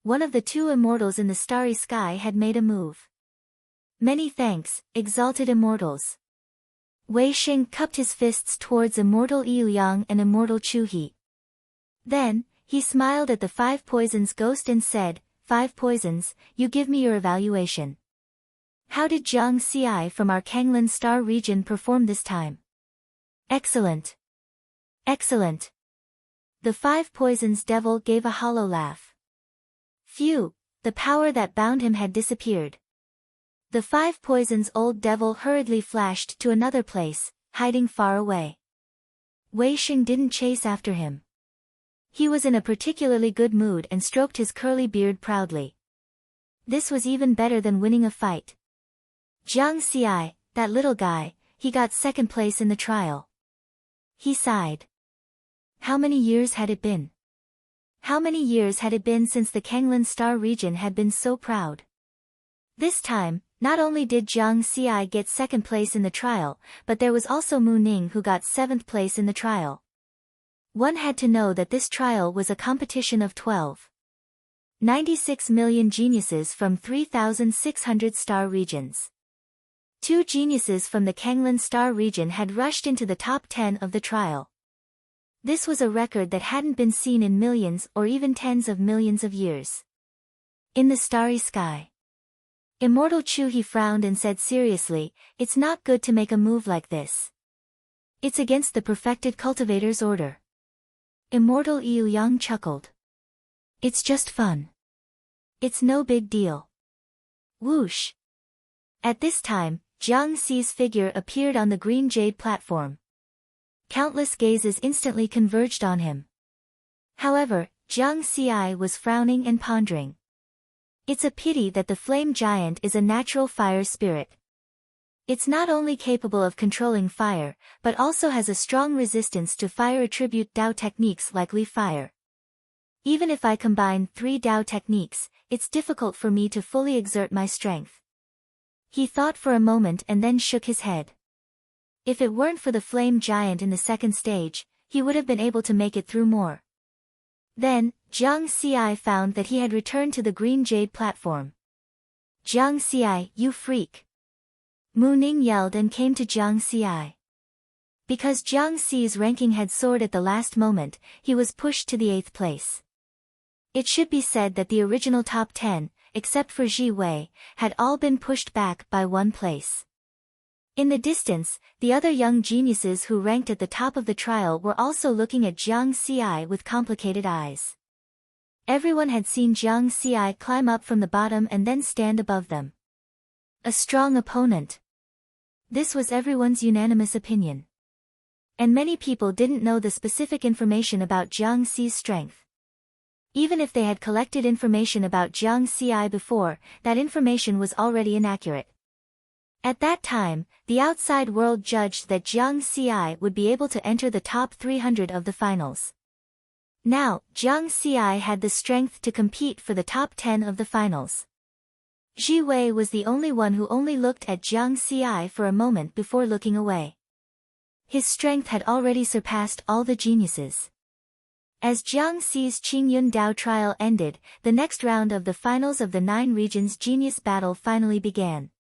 one of the two immortals in the starry sky had made a move. Many thanks, exalted immortals. Wei Xing cupped his fists towards immortal Yu Yang and immortal Chu He. Then, he smiled at the 5 Poisons ghost and said, 5 Poisons, you give me your evaluation. How did Jiang Ci from our Kanglan star region perform this time? Excellent. Excellent. The 5 Poisons devil gave a hollow laugh. Phew, the power that bound him had disappeared. The 5 Poisons old devil hurriedly flashed to another place, hiding far away. Wei Xing didn't chase after him. He was in a particularly good mood and stroked his curly beard proudly. This was even better than winning a fight. Jiang Ci, that little guy, he got second place in the trial. He sighed. How many years had it been? How many years had it been since the Kanglan star region had been so proud? This time, not only did Jiang Ci get second place in the trial, but there was also Mu Ning who got 7th place in the trial. One had to know that this trial was a competition of 96 million geniuses from 3,600 star regions. 2 geniuses from the Kanglan star region had rushed into the top 10 of the trial. This was a record that hadn't been seen in millions or even tens of millions of years. In the starry sky. Immortal Chu He frowned and said seriously, it's not good to make a move like this. It's against the perfected cultivator's order. Immortal Yu Yang chuckled. It's just fun. It's no big deal. Whoosh. At this time, Jiang Ci's figure appeared on the green jade platform. Countless gazes instantly converged on him. However, Jiang Ci was frowning and pondering. It's a pity that the flame giant is a natural fire spirit. It's not only capable of controlling fire, but also has a strong resistance to fire attribute Dao techniques like Li Fire. Even if I combine 3 Dao techniques, it's difficult for me to fully exert my strength. He thought for a moment and then shook his head. If it weren't for the flame giant in the second stage, he would have been able to make it through more. Then, Jiang Ci found that he had returned to the green jade platform. Jiang Ci, you freak! Mu Ning yelled and came to Jiang Ci. Because Jiang Ci's ranking had soared at the last moment, he was pushed to the 8th place. It should be said that the original top 10, except for Ji Wei, had all been pushed back by 1 place. In the distance, the other young geniuses who ranked at the top of the trial were also looking at Jiang Ci with complicated eyes. Everyone had seen Jiang Ci climb up from the bottom and then stand above them. A strong opponent. This was everyone's unanimous opinion. And many people didn't know the specific information about Jiang Ci's strength. Even if they had collected information about Jiang Ci before, that information was already inaccurate. At that time, the outside world judged that Jiang Ci would be able to enter the top 300 of the finals. Now, Jiang Ci had the strength to compete for the top 10 of the finals. Ji Wei was the only one who only looked at Jiang Ci for a moment before looking away. His strength had already surpassed all the geniuses. As Jiang Ci's Qingyun Dao trial ended, the next round of the finals of the 9 regions genius battle finally began.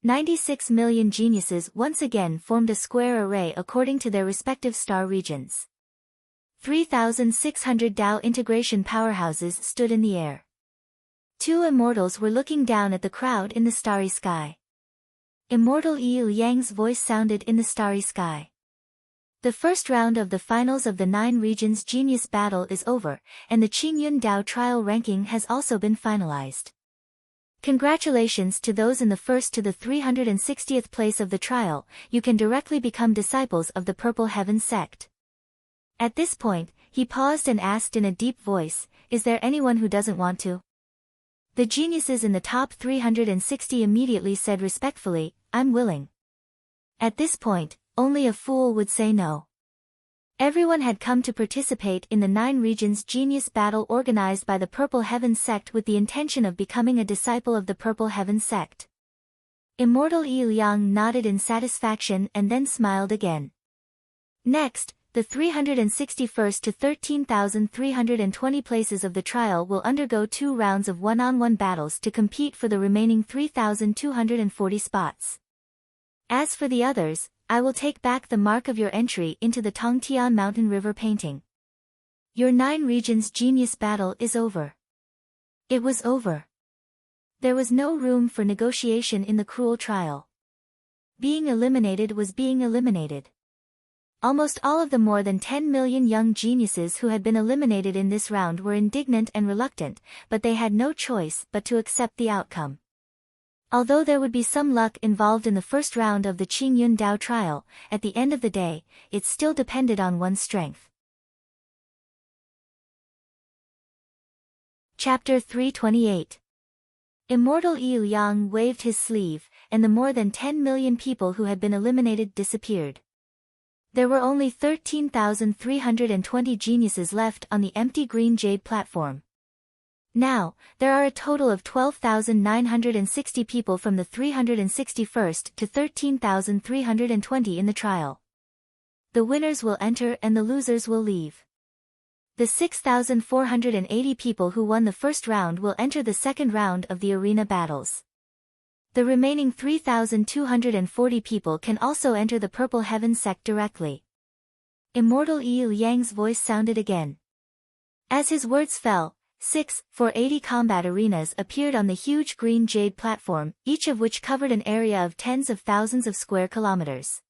96 million geniuses once again formed a square array according to their respective star regions. 3,600 Dao integration powerhouses stood in the air. 2 immortals were looking down at the crowd in the starry sky. Immortal Yu Yang's voice sounded in the starry sky. The first round of the finals of the 9 regions genius battle is over, and the Qingyun Dao trial ranking has also been finalized. Congratulations to those in the first to the 360th place of the trial, you can directly become disciples of the Purple Heaven sect. At this point, he paused and asked in a deep voice, is there anyone who doesn't want to? The geniuses in the top 360 immediately said respectfully, I'm willing. At this point, only a fool would say no. Everyone had come to participate in the 9 regions genius battle organized by the Purple Heaven sect with the intention of becoming a disciple of the Purple Heaven sect. Immortal Yi Liang nodded in satisfaction and then smiled again. Next, the 361st to 13,320 places of the trial will undergo 2 rounds of one-on-one battles to compete for the remaining 3,240 spots. As for the others, I will take back the mark of your entry into the Tongtian Mountain River painting. Your 9 regions genius battle is over. It was over. There was no room for negotiation in the cruel trial. Being eliminated was being eliminated. Almost all of the more than 10 million young geniuses who had been eliminated in this round were indignant and reluctant, but they had no choice but to accept the outcome. Although there would be some luck involved in the first round of the Qingyun Dao trial, at the end of the day, it still depended on one's strength. Chapter 328. Immortal Yu Yang waved his sleeve, and the more than 10 million people who had been eliminated disappeared. There were only 13,320 geniuses left on the empty green jade platform. Now, there are a total of 12,960 people from the 361st to 13,320 in the trial. The winners will enter and the losers will leave. The 6,480 people who won the first round will enter the second round of the arena battles. The remaining 3,240 people can also enter the Purple Heaven sect directly. Immortal Yu Yang's voice sounded again. As his words fell, 6,480 combat arenas appeared on the huge green jade platform, each of which covered an area of tens of thousands of square kilometers.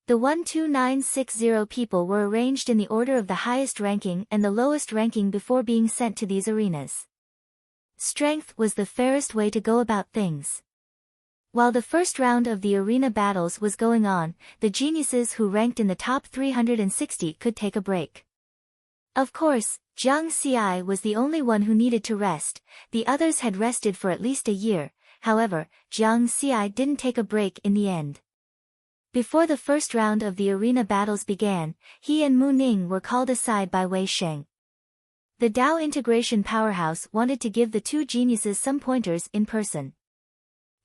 The 12960 people were arranged in the order of the highest ranking and the lowest ranking before being sent to these arenas. Strength was the fairest way to go about things. While the first round of the arena battles was going on, the geniuses who ranked in the top 360 could take a break. Of course, Jiang Xi was the only one who needed to rest. The others had rested for at least a year. However, Jiang Xi didn't take a break in the end. Before the first round of the arena battles began, he and Mu Ning were called aside by Wei Sheng. The Dao integration powerhouse wanted to give the two geniuses some pointers in person.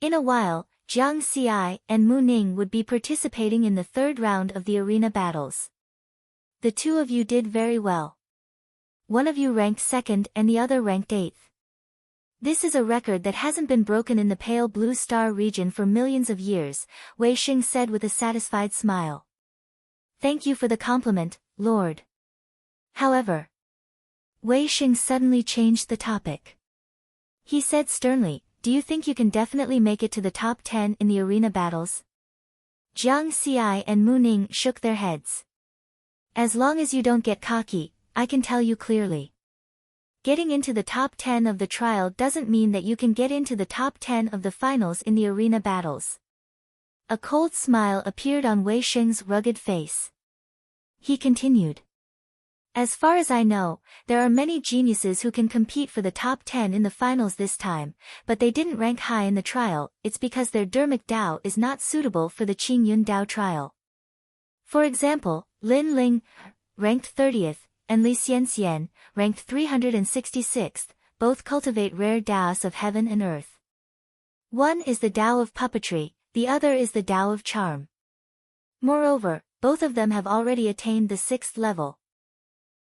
In a while, Jiang Xi and Mu Ning would be participating in the third round of the arena battles. The two of you did very well. One of you ranked 2nd and the other ranked 8th. This is a record that hasn't been broken in the Pale Blue Star region for millions of years, Wei Sheng said with a satisfied smile. Thank you for the compliment, Lord. However, Wei Sheng suddenly changed the topic. He said sternly, do you think you can definitely make it to the top 10 in the arena battles? Jiang Xi and Mu Ning shook their heads. As long as you don't get cocky, I can tell you clearly. Getting into the top 10 of the trial doesn't mean that you can get into the top 10 of the finals in the arena battles. A cold smile appeared on Wei Sheng's rugged face. He continued. As far as I know, there are many geniuses who can compete for the top 10 in the finals this time, but they didn't rank high in the trial. It's because their Dermic Dao is not suitable for the Qingyun Dao trial. For example, Lin Ling, ranked 30th, and Li Xianxian, ranked 366th, both cultivate rare Daos of heaven and earth. One is the Dao of puppetry, the other is the Dao of charm. Moreover, both of them have already attained the 6th level.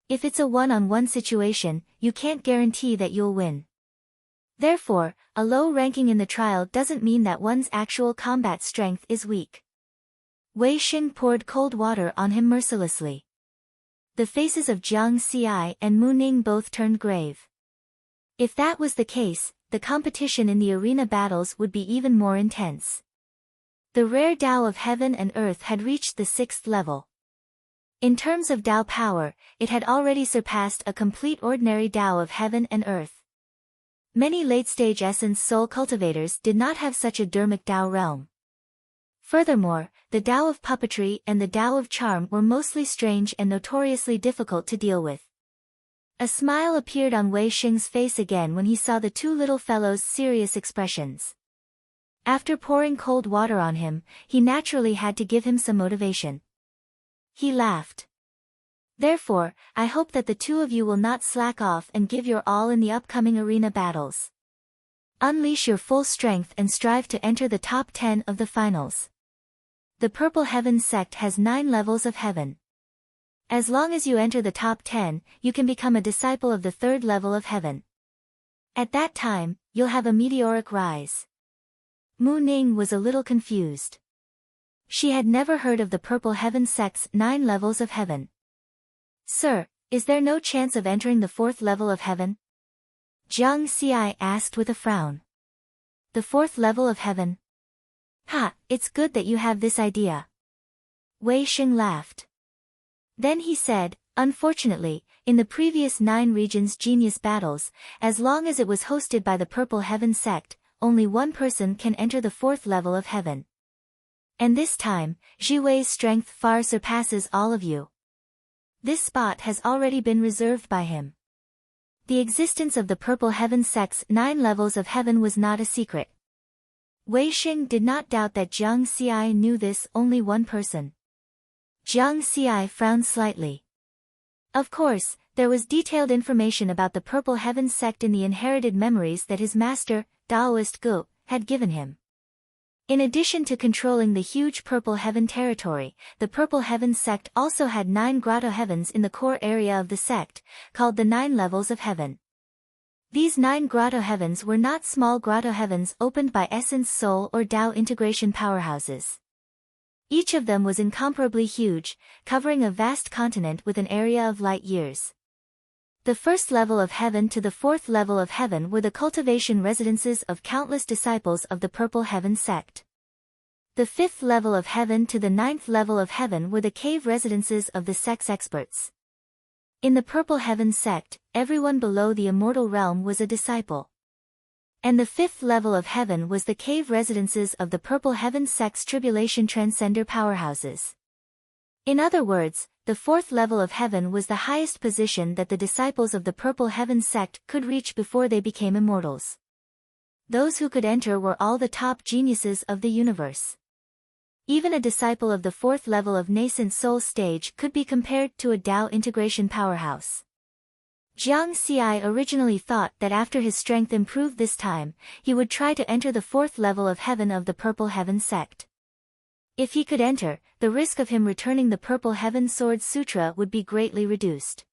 If it's a one-on-one situation, you can't guarantee that you'll win. Therefore, a low ranking in the trial doesn't mean that one's actual combat strength is weak. Wei Sheng poured cold water on him mercilessly. The faces of Jiang Xi and Mu Ning both turned grave. If that was the case, the competition in the arena battles would be even more intense. The rare Dao of heaven and earth had reached the 6th level. In terms of Dao power, it had already surpassed a complete ordinary Dao of heaven and earth. Many late-stage essence soul cultivators did not have such a Dermic Dao realm. Furthermore, the Dao of puppetry and the Dao of charm were mostly strange and notoriously difficult to deal with. A smile appeared on Wei Sheng's face again when he saw the two little fellows' serious expressions. After pouring cold water on him, he naturally had to give him some motivation. He laughed. Therefore, I hope that the two of you will not slack off and give your all in the upcoming arena battles. Unleash your full strength and strive to enter the top 10 of the finals. The Purple Heaven sect has 9 levels of heaven. As long as you enter the top 10, you can become a disciple of the third level of heaven. At that time, you'll have a meteoric rise. Mu Ning was a little confused. She had never heard of the Purple Heaven sect's 9 levels of heaven. Sir, is there no chance of entering the 4th level of heaven? Jiang Xi asked with a frown. The 4th level of heaven? Ha, it's good that you have this idea. Wei Xing laughed. Then he said, unfortunately, in the previous 9 regions' genius battles, as long as it was hosted by the Purple Heaven sect, only one person can enter the 4th level of heaven. And this time, Zhi Wei's strength far surpasses all of you. This spot has already been reserved by him. The existence of the Purple Heaven sect's 9 levels of heaven was not a secret. Wei Xing did not doubt that Jiang Xi knew this, only one person. Jiang Xi frowned slightly. Of course, there was detailed information about the Purple Heaven sect in the inherited memories that his master, Taoist Gu, had given him. In addition to controlling the huge Purple Heaven territory, the Purple Heaven sect also had 9 grotto heavens in the core area of the sect, called the 9 levels of heaven. These 9 grotto heavens were not small grotto heavens opened by essence soul or Tao integration powerhouses. Each of them was incomparably huge, covering a vast continent with an area of light years. The 1st level of heaven to the 4th level of heaven were the cultivation residences of countless disciples of the Purple Heaven sect. The 5th level of heaven to the 9th level of heaven were the cave residences of the sect's experts. In the Purple Heaven sect, everyone below the immortal realm was a disciple. And the 5th level of heaven was the cave residences of the Purple Heaven sect's tribulation transcender powerhouses. In other words, the 4th level of heaven was the highest position that the disciples of the Purple Heaven sect could reach before they became immortals. Those who could enter were all the top geniuses of the universe. Even a disciple of the 4th level of nascent soul stage could be compared to a Tao integration powerhouse. Jiang Xi originally thought that after his strength improved this time, he would try to enter the 4th level of heaven of the Purple Heaven sect. If he could enter, the risk of him returning the Purple Heaven Sword Sutra would be greatly reduced.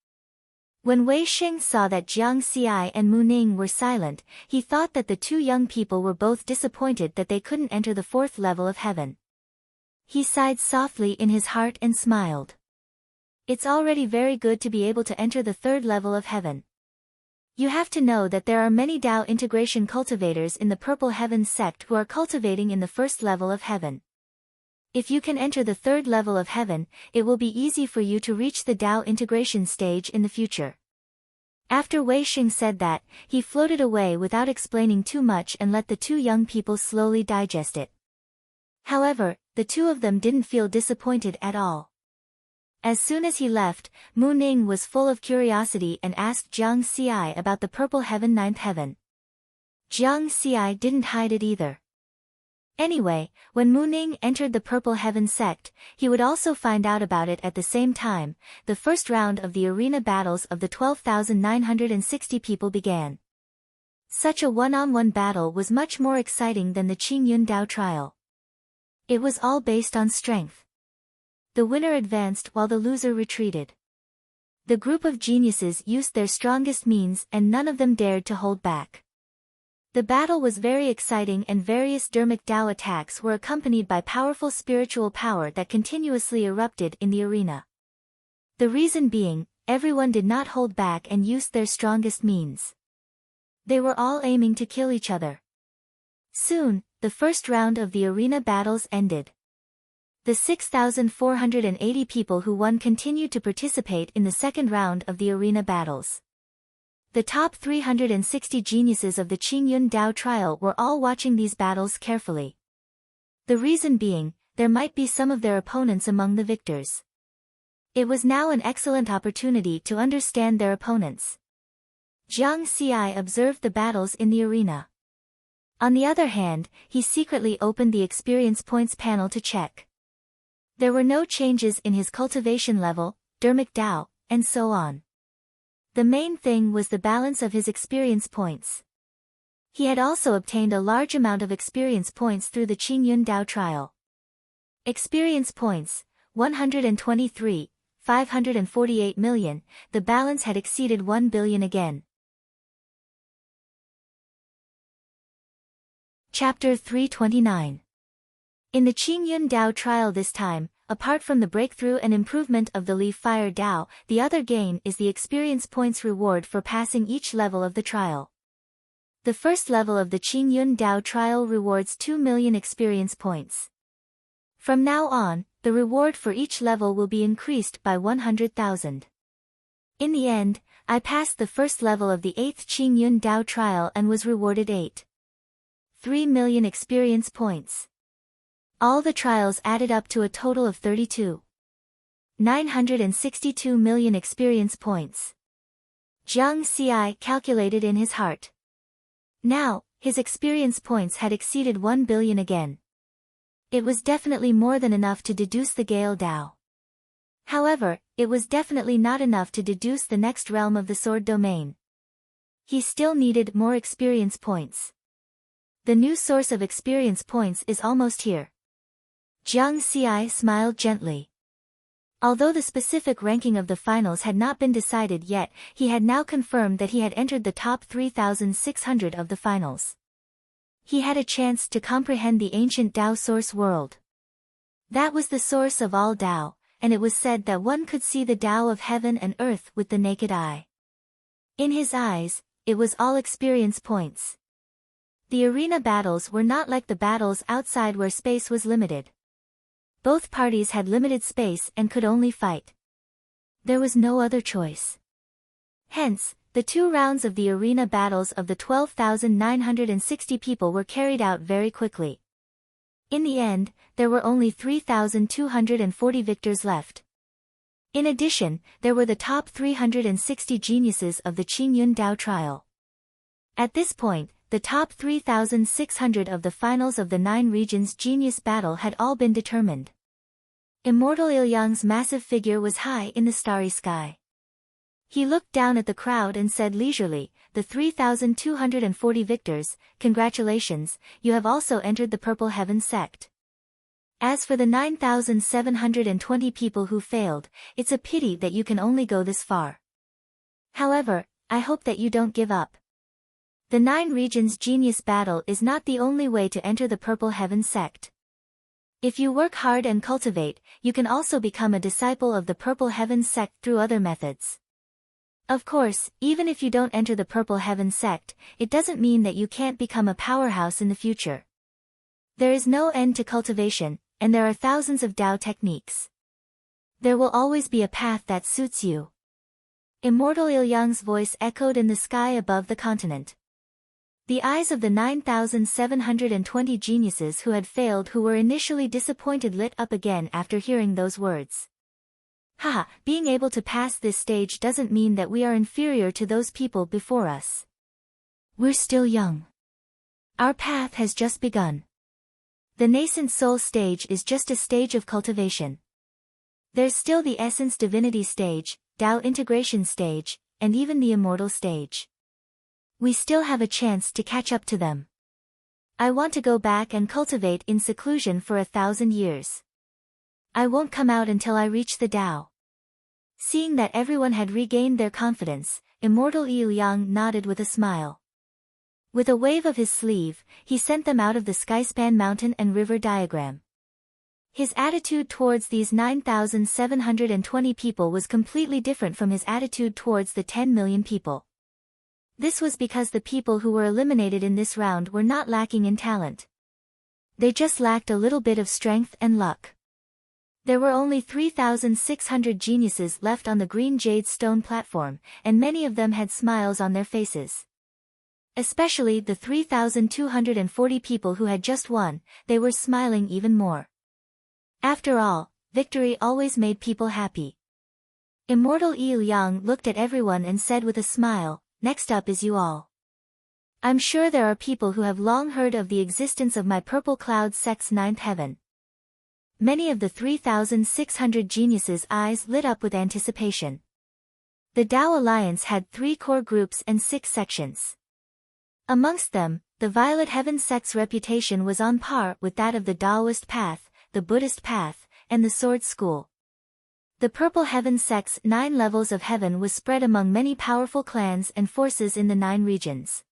When Wei Xing saw that Jiang Xi and Mu Ning were silent, he thought that the 2 young people were both disappointed that they couldn't enter the 4th level of heaven. He sighed softly in his heart and smiled. It's already very good to be able to enter the 3rd level of heaven. You have to know that there are many Tao integration cultivators in the Purple Heaven sect who are cultivating in the 1st level of heaven. If you can enter the 3rd level of heaven, it will be easy for you to reach the Tao integration stage in the future. After Wei Xing said that, he floated away without explaining too much and let the 2 young people slowly digest it. However, the 2 of them didn't feel disappointed at all. As soon as he left, Mu Ning was full of curiosity and asked Jiang Xi about the Purple Heaven 9th heaven. Jiang Xi didn't hide it either. Anyway, when Mu Ning entered the Purple Heaven sect, he would also find out about it at the same time. The first round of the arena battles of the 12,960 people began. Such a one-on-one battle was much more exciting than the Qingyun Dao trial. It was all based on strength. The winner advanced while the loser retreated. The group of geniuses used their strongest means and none of them dared to hold back. The battle was very exciting and various Dermic Dao attacks were accompanied by powerful spiritual power that continuously erupted in the arena. The reason being, everyone did not hold back and used their strongest means. They were all aiming to kill each other. Soon, the first round of the arena battles ended. The 6,480 people who won continued to participate in the second round of the arena battles. The top 360 geniuses of the Qingyun Dao trial were all watching these battles carefully. The reason being, there might be some of their opponents among the victors. It was now an excellent opportunity to understand their opponents. Jiang Xi observed the battles in the arena. On the other hand, he secretly opened the experience points panel to check. There were no changes in his cultivation level, Dermic Dao, and so on. The main thing was the balance of his experience points. He had also obtained a large amount of experience points through the Qingyun Dao trial. Experience points, 123, 548 million, the balance had exceeded 1 billion again. Chapter 329. In the Qingyun Dao trial this time, apart from the breakthrough and improvement of the Leaf Fire Dao, the other gain is the experience points reward for passing each level of the trial. The first level of the Qingyun Dao trial rewards 2 million experience points. From now on, the reward for each level will be increased by 100,000. In the end, I passed the first level of the 8th Qingyun Dao trial and was rewarded 3 million experience points. All the trials added up to a total of 962 million experience points. Zhang Xi calculated in his heart. Now, his experience points had exceeded 1 billion again. It was definitely more than enough to deduce the Gale Dao. However, it was definitely not enough to deduce the next realm of the sword domain. He still needed more experience points. The new source of experience points is almost here. Zhang Xi smiled gently. Although the specific ranking of the finals had not been decided yet, he had now confirmed that he had entered the top 3,600 of the finals. He had a chance to comprehend the ancient Dao source world. That was the source of all Dao, and it was said that one could see the Dao of heaven and earth with the naked eye. In his eyes, it was all experience points. The arena battles were not like the battles outside where space was limited. Both parties had limited space and could only fight. There was no other choice. Hence, the 2 rounds of the arena battles of the 12,960 people were carried out very quickly. In the end, there were only 3,240 victors left. In addition, there were the top 360 geniuses of the Qingyun Dao trial. At this point, the top 3,600 of the finals of the 9 regions genius battle had all been determined. Immortal Ilyang's massive figure was high in the starry sky. He looked down at the crowd and said leisurely, "The 3,240 victors, congratulations, you have also entered the Purple Heaven sect. As for the 9,720 people who failed, it's a pity that you can only go this far. However, I hope that you don't give up. The 9 regions genius battle is not the only way to enter the Purple Heaven sect. If you work hard and cultivate, you can also become a disciple of the Purple Heaven sect through other methods. Of course, even if you don't enter the Purple Heaven sect, it doesn't mean that you can't become a powerhouse in the future. There is no end to cultivation, and there are thousands of Dao techniques. There will always be a path that suits you." Immortal Ilyang's voice echoed in the sky above the continent. The eyes of the 9,720 geniuses who had failed, who were initially disappointed, lit up again after hearing those words. Haha, being able to pass this stage doesn't mean that we are inferior to those people before us. We're still young. Our path has just begun. The nascent soul stage is just a stage of cultivation. There's still the essence divinity stage, Dao integration stage, and even the immortal stage. We still have a chance to catch up to them. I want to go back and cultivate in seclusion for 1,000 years. I won't come out until I reach the Dao." Seeing that everyone had regained their confidence, Immortal Ilyang nodded with a smile. With a wave of his sleeve, he sent them out of the skyspan mountain and river diagram. His attitude towards these 9,720 people was completely different from his attitude towards the 10 million people. This was because the people who were eliminated in this round were not lacking in talent. They just lacked a little bit of strength and luck. There were only 3,600 geniuses left on the green jade stone platform, and many of them had smiles on their faces. Especially the 3,240 people who had just won, they were smiling even more. After all, victory always made people happy. Immortal Ilyang looked at everyone and said with a smile, "Next up is you all. I'm sure there are people who have long heard of the existence of my Purple Cloud sect's 9th heaven." Many of the 3,600 geniuses' eyes lit up with anticipation. The Dao Alliance had 3 core groups and 6 sections. Amongst them, the Violet Heaven sect's reputation was on par with that of the Taoist path, the Buddhist path, and the Sword School. The Purple Heaven sect's 9 levels of heaven was spread among many powerful clans and forces in the 9 regions.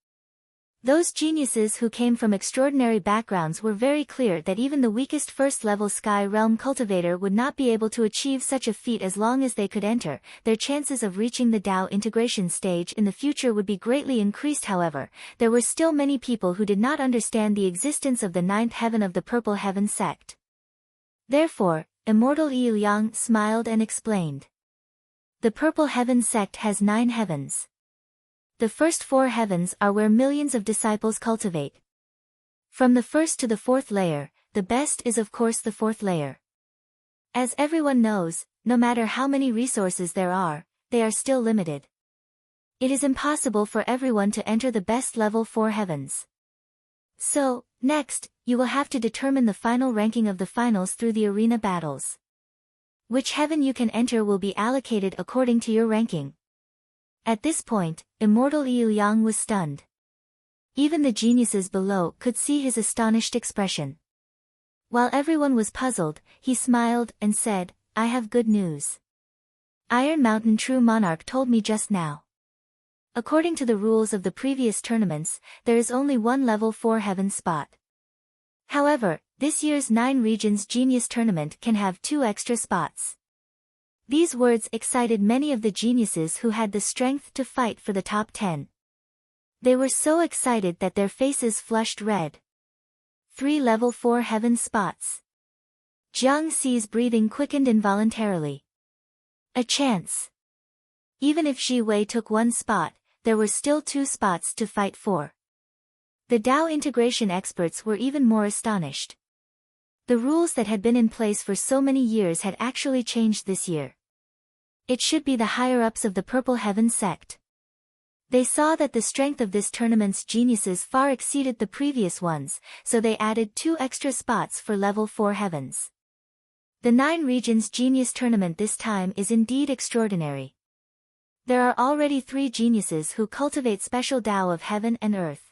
Those geniuses who came from extraordinary backgrounds were very clear that even the weakest first-level Sky Realm cultivator would not be able to achieve such a feat as long as they could enter. Their chances of reaching the Tao integration stage in the future would be greatly increased. However, there were still many people who did not understand the existence of the 9th heaven of the Purple Heaven sect. Therefore, Immortal Yu Yang smiled and explained. The Purple Heaven sect has 9 heavens. The first 4 heavens are where millions of disciples cultivate. From the first to the 4th layer, the best is of course the 4th layer. As everyone knows, no matter how many resources there are, they are still limited. It is impossible for everyone to enter the best level 4 heavens. So, next, you will have to determine the final ranking of the finals through the arena battles. Which heaven you can enter will be allocated according to your ranking. At this point, Immortal Yu Yang was stunned. Even the geniuses below could see his astonished expression. While everyone was puzzled, he smiled and said, I have good news. Iron Mountain True Monarch told me just now. According to the rules of the previous tournaments, there is only one level 4 heaven spot. However, this year's 9 regions genius tournament can have 2 extra spots. These words excited many of the geniuses who had the strength to fight for the top 10. They were so excited that their faces flushed red. 3 level 4 heaven spots. Jiang Xi's breathing quickened involuntarily. A chance. Even if Xi Wei took 1 spot, there were still 2 spots to fight for. The Tao integration experts were even more astonished. The rules that had been in place for so many years had actually changed this year. It should be the higher-ups of the Purple Heaven sect. They saw that the strength of this tournament's geniuses far exceeded the previous ones, so they added 2 extra spots for level 4 heavens. The 9 regions genius tournament this time is indeed extraordinary. There are already 3 geniuses who cultivate special Tao of heaven and earth.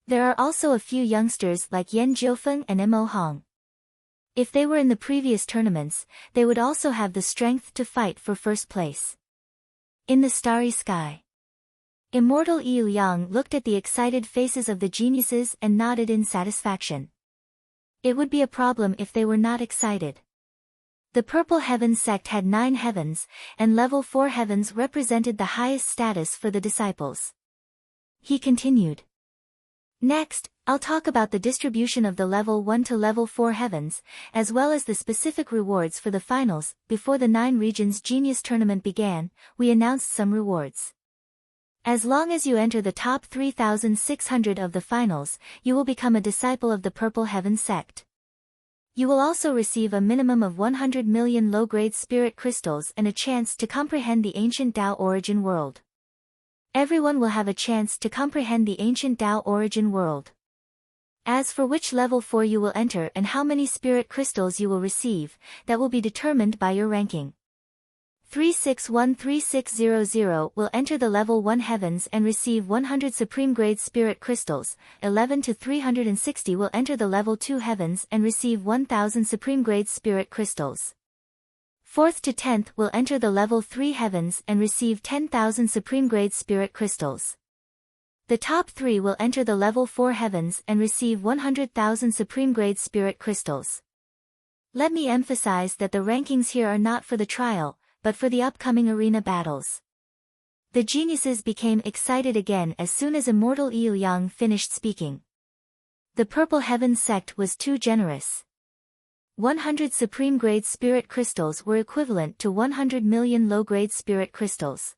There are also a few youngsters like Yan Jiufeng and Mo Hong. If they were in the previous tournaments, they would also have the strength to fight for first place. In the starry sky. Immortal Yu Yang looked at the excited faces of the geniuses and nodded in satisfaction. It would be a problem if they were not excited. The Purple Heaven sect had 9 heavens, and level 4 heavens represented the highest status for the disciples. He continued. Next, I'll talk about the distribution of the level 1 to level 4 heavens, as well as the specific rewards for the finals. Before the 9 regions genius tournament began, we announced some rewards. As long as you enter the top 3,600 of the finals, you will become a disciple of the Purple Heaven sect. You will also receive a minimum of 100 million low-grade spirit crystals and a chance to comprehend the ancient Tao origin world. Everyone will have a chance to comprehend the ancient Tao origin world. As for which level 4 you will enter and how many spirit crystals you will receive, that will be determined by your ranking. 36136000 will enter the level 1 heavens and receive 100 supreme grade spirit crystals, 11 to 360 will enter the level 2 heavens and receive 1000 supreme grade spirit crystals. 4th to 10th will enter the level 3 heavens and receive 10,000 supreme grade spirit crystals. The top 3 will enter the level 4 heavens and receive 100,000 supreme grade spirit crystals. Let me emphasize that the rankings here are not for the trial, but for the upcoming arena battles. The geniuses became excited again as soon as Immortal Yu Yang finished speaking. The Purple Heaven sect was too generous. 100 supreme grade spirit crystals were equivalent to 100 million low-grade spirit crystals.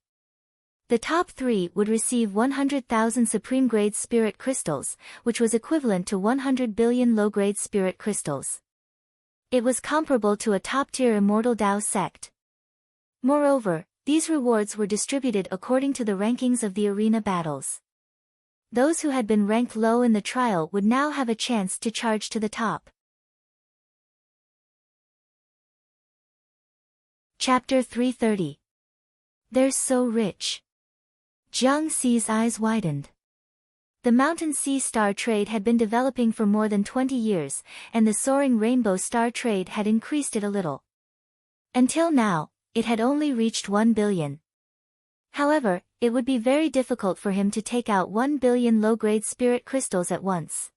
The top 3 would receive 100,000 supreme grade spirit crystals, which was equivalent to 100 billion low-grade spirit crystals. It was comparable to a top-tier Immortal Tao sect. Moreover, these rewards were distributed according to the rankings of the arena battles. Those who had been ranked low in the trial would now have a chance to charge to the top. Chapter 330. They're so rich. Jiang Xi's eyes widened. The Mountain Sea Star trade had been developing for more than 20 years, and the soaring Rainbow Star trade had increased it a little. Until now, it had only reached 1 billion. However, it would be very difficult for him to take out 1 billion low-grade spirit crystals at once.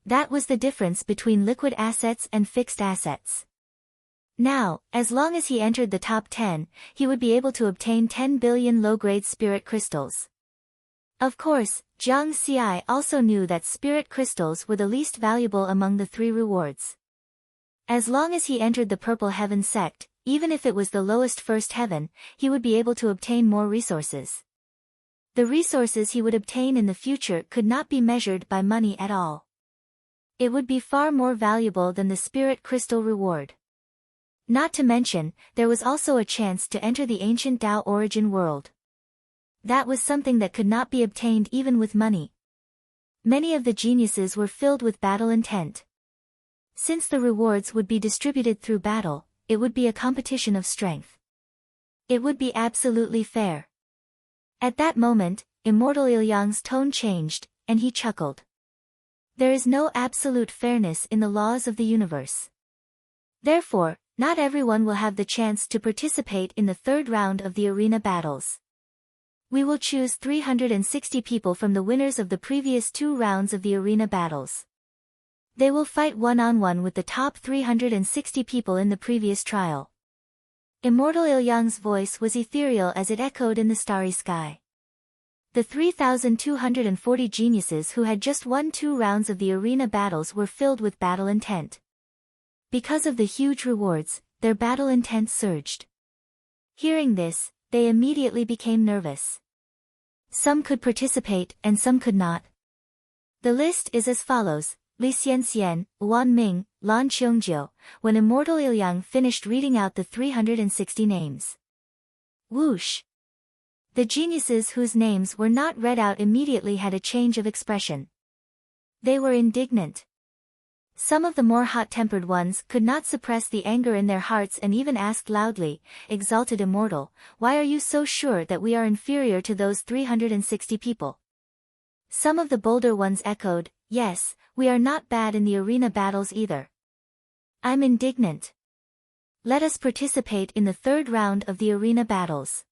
That was the difference between liquid assets and fixed assets. Now, as long as he entered the top 10, he would be able to obtain 10 billion low-grade spirit crystals. Of course, Jiang Xi also knew that spirit crystals were the least valuable among the three rewards. As long as he entered the Purple Heaven sect, even if it was the lowest first heaven, he would be able to obtain more resources. The resources he would obtain in the future could not be measured by money at all. It would be far more valuable than the spirit crystal reward. Not to mention, there was also a chance to enter the ancient Tao origin world. That was something that could not be obtained even with money. Many of the geniuses were filled with battle intent. Since the rewards would be distributed through battle, it would be a competition of strength. It would be absolutely fair. At that moment, Immortal Ilyang's tone changed, and he chuckled. There is no absolute fairness in the laws of the universe. Therefore, not everyone will have the chance to participate in the third round of the arena battles. We will choose 360 people from the winners of the previous 2 rounds of the arena battles. They will fight one-on-one with the top 360 people in the previous trial. Immortal Ilyang's voice was ethereal as it echoed in the starry sky. The 3,240 geniuses who had just won 2 rounds of the arena battles were filled with battle intent. Because of the huge rewards, their battle intent surged. Hearing this, they immediately became nervous. Some could participate and some could not. The list is as follows: Li Xianxian, Wan Ming, Lan Qiongjiu, when Immortal Ilyang finished reading out the 360 names. Whoosh! The geniuses whose names were not read out immediately had a change of expression. They were indignant. Some of the more hot-tempered ones could not suppress the anger in their hearts and even asked loudly, "Exalted Immortal, why are you so sure that we are inferior to those 360 people?" Some of the bolder ones echoed, "Yes, we are not bad in the arena battles either. I'm indignant. Let us participate in the third round of the arena battles.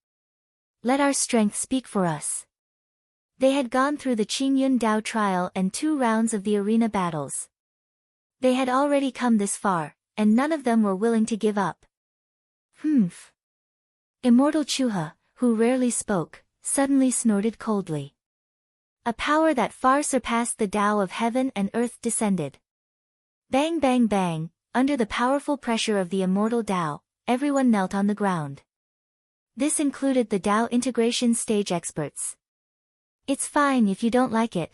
Let our strength speak for us." They had gone through the Qingyun Dao trial and 2 rounds of the arena battles. They had already come this far, and none of them were willing to give up. Humph. Immortal Chuha, who rarely spoke, suddenly snorted coldly. A power that far surpassed the Tao of heaven and earth descended. Bang bang bang, under the powerful pressure of the immortal Tao, everyone knelt on the ground. This included the Tao integration stage experts. "It's fine if you don't like it.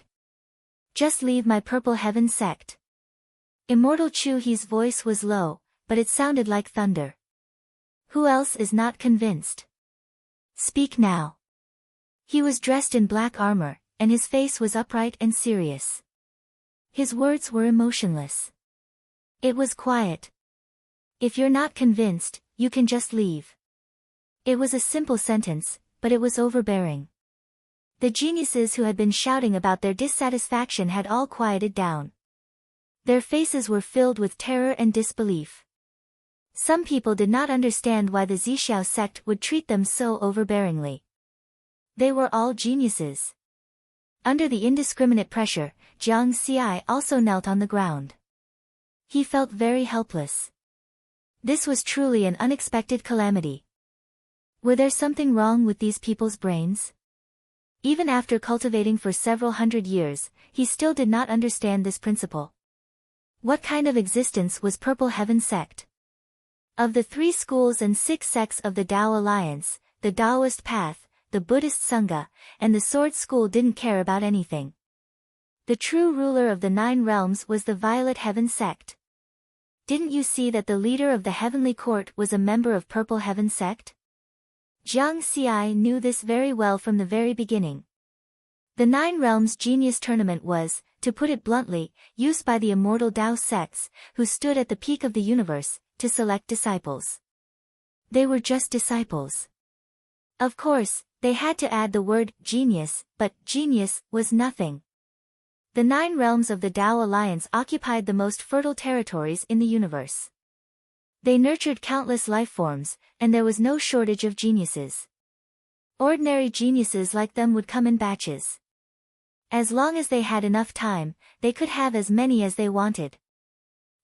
Just leave my Purple Heaven sect." Immortal Chu-he's voice was low, but it sounded like thunder. "Who else is not convinced? Speak now." He was dressed in black armor, and his face was upright and serious. His words were emotionless. It was quiet. "If you're not convinced, you can just leave." It was a simple sentence, but it was overbearing. The geniuses who had been shouting about their dissatisfaction had all quieted down. Their faces were filled with terror and disbelief. Some people did not understand why the Zixiao sect would treat them so overbearingly. They were all geniuses. Under the indiscriminate pressure, Jiang Xi also knelt on the ground. He felt very helpless. This was truly an unexpected calamity. Were there something wrong with these people's brains? Even after cultivating for several hundred years, he still did not understand this principle. What kind of existence was Purple Heaven sect? Of the 3 schools and 6 sects of the Tao Alliance, the Taoist path, the Buddhist Sangha, and the Sword School didn't care about anything. The true ruler of the 9 realms was the Violet Heaven sect. Didn't you see that the leader of the Heavenly Court was a member of Purple Heaven sect? Jiang Xi knew this very well from the very beginning. The 9 Realms Genius Tournament was, to put it bluntly, used by the immortal Tao sects, who stood at the peak of the universe, to select disciples. They were just disciples. Of course, they had to add the word genius, but genius was nothing. The 9 realms of the Tao Alliance occupied the most fertile territories in the universe. They nurtured countless lifeforms, and there was no shortage of geniuses. Ordinary geniuses like them would come in batches. As long as they had enough time, they could have as many as they wanted.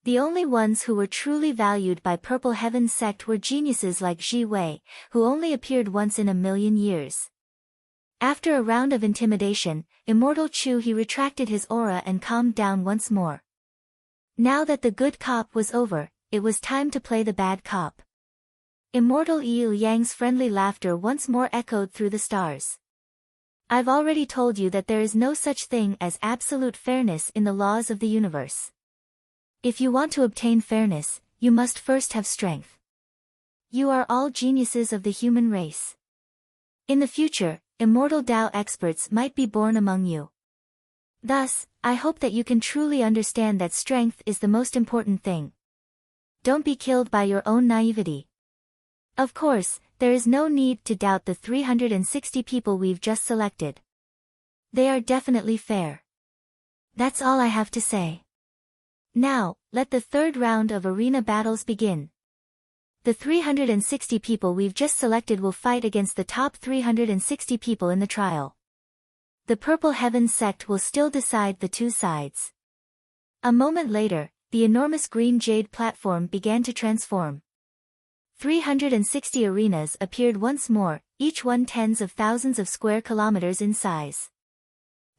The only ones who were truly valued by Purple Heaven's sect were geniuses like Ji Wei, who only appeared once in a million years. After a round of intimidation, Immortal Chu he retracted his aura and calmed down once more. Now that the good cop was over, it was time to play the bad cop. Immortal Yi Yang's friendly laughter once more echoed through the stars. I've already told you that there is no such thing as absolute fairness in the laws of the universe. If you want to obtain fairness, you must first have strength. You are all geniuses of the human race. In the future, immortal Tao experts might be born among you. Thus, I hope that you can truly understand that strength is the most important thing. Don't be killed by your own naivety. Of course, there is no need to doubt the 360 people we've just selected. They are definitely fair. That's all I have to say. Now, let the third round of arena battles begin. The 360 people we've just selected will fight against the top 360 people in the trial. The Purple Heaven sect will still decide the two sides. A moment later, the enormous green jade platform began to transform. 360 arenas appeared once more, each one tens of thousands of square kilometers in size.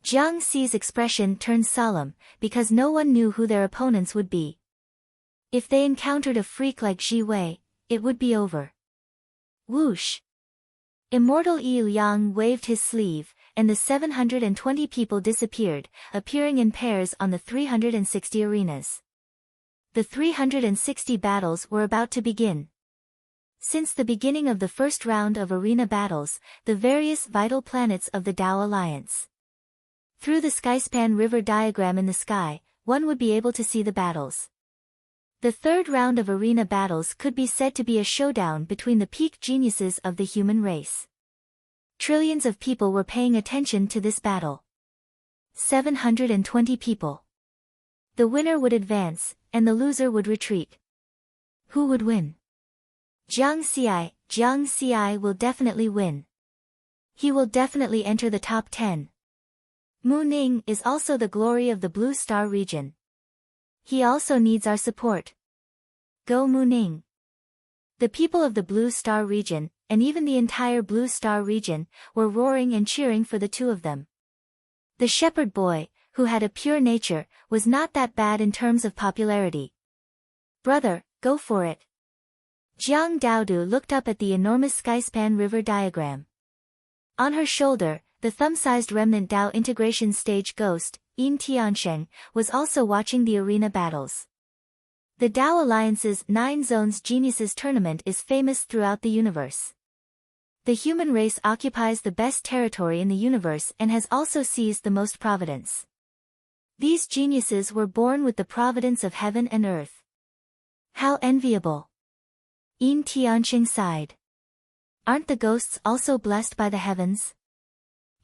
Jiang Xi's expression turned solemn, because no one knew who their opponents would be. If they encountered a freak like Ji Wei, it would be over. Whoosh! Immortal Yi Yang waved his sleeve, and the 720 people disappeared, appearing in pairs on the 360 arenas. The 360 battles were about to begin. Since the beginning of the first round of arena battles, the various vital planets of the Tao Alliance. Through the Skyspan River diagram in the sky, one would be able to see the battles. The third round of arena battles could be said to be a showdown between the peak geniuses of the human race. Trillions of people were paying attention to this battle. 720 people. The winner would advance, and the loser would retreat. Who would win? Jiang Xi will definitely win. He will definitely enter the top 10. Mu Ning is also the glory of the Blue Star region. He also needs our support. Go Mu Ning. The people of the Blue Star region, and even the entire Blue Star region, were roaring and cheering for the two of them. The shepherd boy, who had a pure nature, was not that bad in terms of popularity. Brother, go for it. Jiang Daodu looked up at the enormous Skyspan River diagram. On her shoulder, the thumb-sized remnant Tao integration stage ghost, Yin Tiansheng, was also watching the arena battles. The Tao Alliance's 9 Zones Geniuses tournament is famous throughout the universe. The human race occupies the best territory in the universe and has also seized the most providence. These geniuses were born with the providence of heaven and earth. How enviable! Yin Tiansheng sighed. Aren't the ghosts also blessed by the heavens?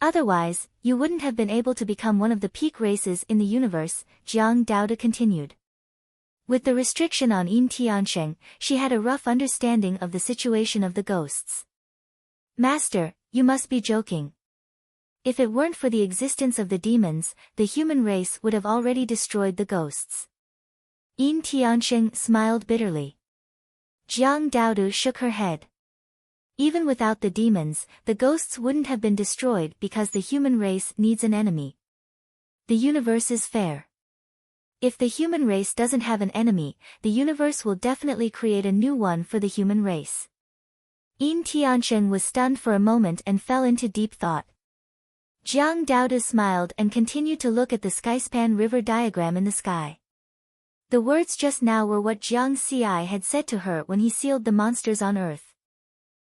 Otherwise, you wouldn't have been able to become one of the peak races in the universe, Jiang Daoda continued. With the restriction on Yin Tiansheng, she had a rough understanding of the situation of the ghosts. Master, you must be joking. If it weren't for the existence of the demons, the human race would have already destroyed the ghosts. Yin Tiansheng smiled bitterly. Jiang Daodu shook her head. Even without the demons, the ghosts wouldn't have been destroyed because the human race needs an enemy. The universe is fair. If the human race doesn't have an enemy, the universe will definitely create a new one for the human race. Yin Tiansheng was stunned for a moment and fell into deep thought. Jiang Daodu smiled and continued to look at the Skyspan River diagram in the sky. The words just now were what Jiang Xi had said to her when he sealed the monsters on Earth.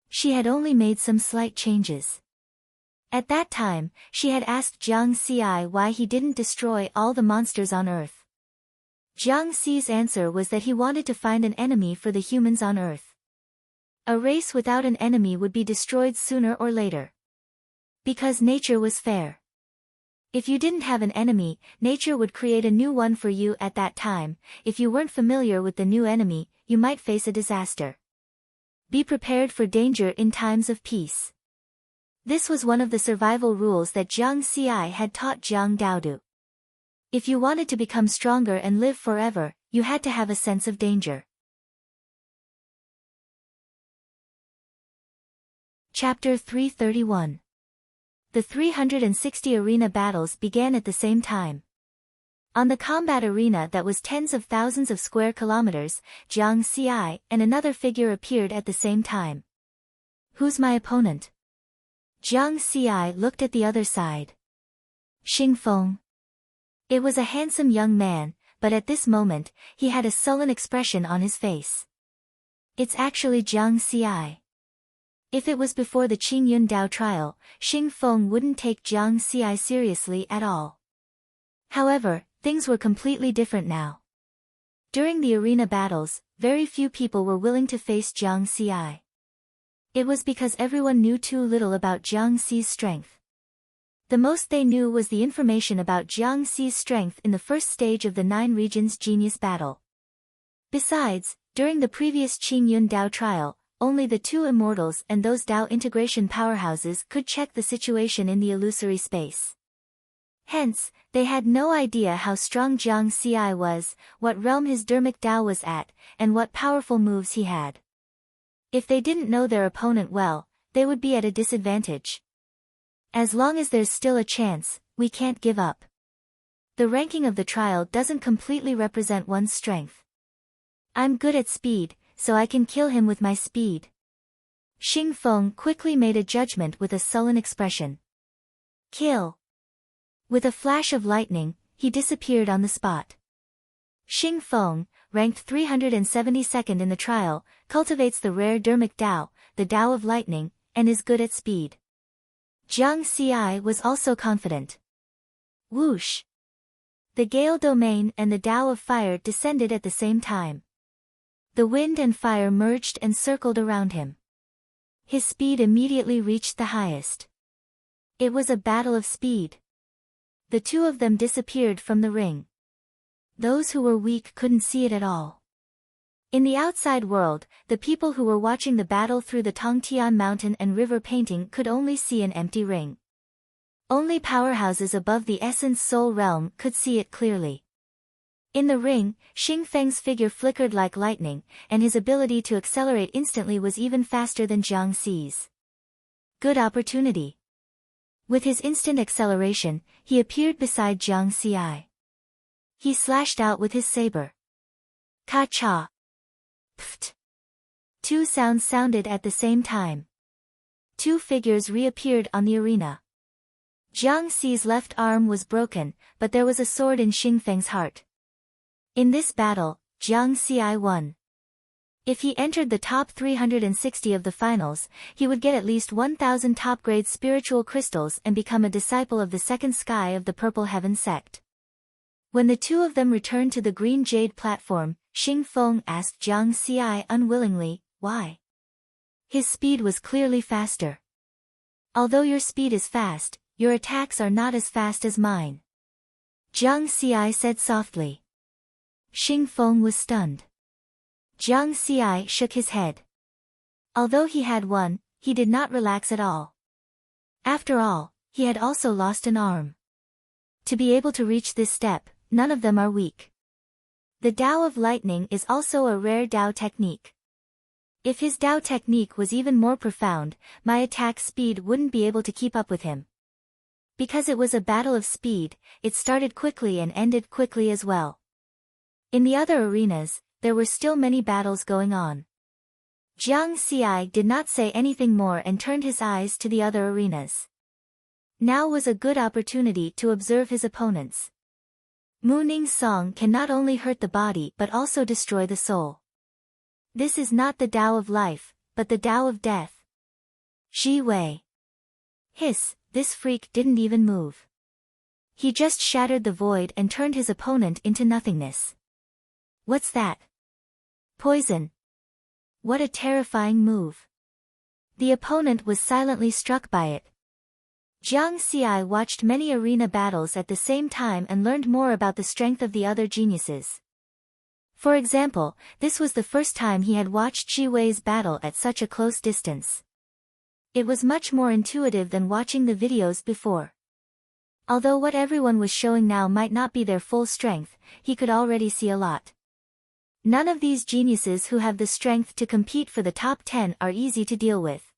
She had only made some slight changes. At that time, she had asked Jiang Xi why he didn't destroy all the monsters on Earth. Jiang Xi's answer was that he wanted to find an enemy for the humans on Earth. A race without an enemy would be destroyed sooner or later. Because nature was fair. If you didn't have an enemy, nature would create a new one for you at that time. If you weren't familiar with the new enemy, you might face a disaster. Be prepared for danger in times of peace. This was one of the survival rules that Zhang Xi had taught Zhang Daodu. If you wanted to become stronger and live forever, you had to have a sense of danger. Chapter 331. The 360 arena battles began at the same time. On the combat arena that was tens of thousands of square kilometers, Zhang Xi and another figure appeared at the same time. Who's my opponent? Zhang Xi looked at the other side. Xing Feng. It was a handsome young man, but at this moment, he had a sullen expression on his face. It's actually Zhang Xi. If it was before the Qingyun Dao trial, Xing Feng wouldn't take Zhang Xi seriously at all. However, things were completely different now. During the arena battles, very few people were willing to face Zhang Xi. It was because everyone knew too little about Zhang Xi's strength. The most they knew was the information about Zhang Xi's strength in the first stage of the 9 Regions Genius Battle. Besides, during the previous Qingyun Dao trial, only the 2 immortals and those Dao integration powerhouses could check the situation in the illusory space. Hence, they had no idea how strong Zhang Xi was, what realm his dermic Dao was at, and what powerful moves he had. If they didn't know their opponent well, they would be at a disadvantage. As long as there's still a chance, we can't give up. The ranking of the trial doesn't completely represent one's strength. I'm good at speed, so I can kill him with my speed. Xing Feng quickly made a judgment with a sullen expression. Kill. With a flash of lightning, he disappeared on the spot. Xing Feng, ranked 372nd in the trial, cultivates the rare dermic Dao, the Dao of lightning, and is good at speed. Zhang Xi was also confident. Whoosh! The Gale domain and the Dao of fire descended at the same time. The wind and fire merged and circled around him. His speed immediately reached the highest. It was a battle of speed. The 2 of them disappeared from the ring. Those who were weak couldn't see it at all. In the outside world, the people who were watching the battle through the Tongtian mountain and river painting could only see an empty ring. Only powerhouses above the Essence Soul realm could see it clearly. In the ring, Xing Feng's figure flickered like lightning, and his ability to accelerate instantly was even faster than Zhang Xi's. Good opportunity. With his instant acceleration, he appeared beside Zhang Xi. He slashed out with his saber. Ka-cha. Pft. 2 sounds sounded at the same time. 2 figures reappeared on the arena. Zhang Xi's left arm was broken, but there was a sword in Xing Feng's heart. In this battle, Zhang Xi won. If he entered the top 360 of the finals, he would get at least 1,000 top-grade spiritual crystals and become a disciple of the second sky of the Purple Heaven sect. When the 2 of them returned to the green jade platform, Xing Feng asked Zhang Xi unwillingly, why? His speed was clearly faster. Although your speed is fast, your attacks are not as fast as mine. Zhang Xi said softly. Xing Feng was stunned. Zhang Xi shook his head. Although he had won, he did not relax at all. After all, he had also lost an arm. To be able to reach this step, none of them are weak. The Dao of lightning is also a rare Dao technique. If his Dao technique was even more profound, my attack speed wouldn't be able to keep up with him. Because it was a battle of speed, it started quickly and ended quickly as well. In the other arenas, there were still many battles going on. Zhang Xi did not say anything more and turned his eyes to the other arenas. Now was a good opportunity to observe his opponents. Mu Ning's song can not only hurt the body but also destroy the soul. This is not the Dao of life, but the Dao of death. Ji Wei. Hiss, this freak didn't even move. He just shattered the void and turned his opponent into nothingness. What's that? Poison. What a terrifying move. The opponent was silently struck by it. Jiang Xi watched many arena battles at the same time and learned more about the strength of the other geniuses. For example, this was the first time he had watched Ji Wei's battle at such a close distance. It was much more intuitive than watching the videos before. Although what everyone was showing now might not be their full strength, he could already see a lot. None of these geniuses who have the strength to compete for the top 10 are easy to deal with.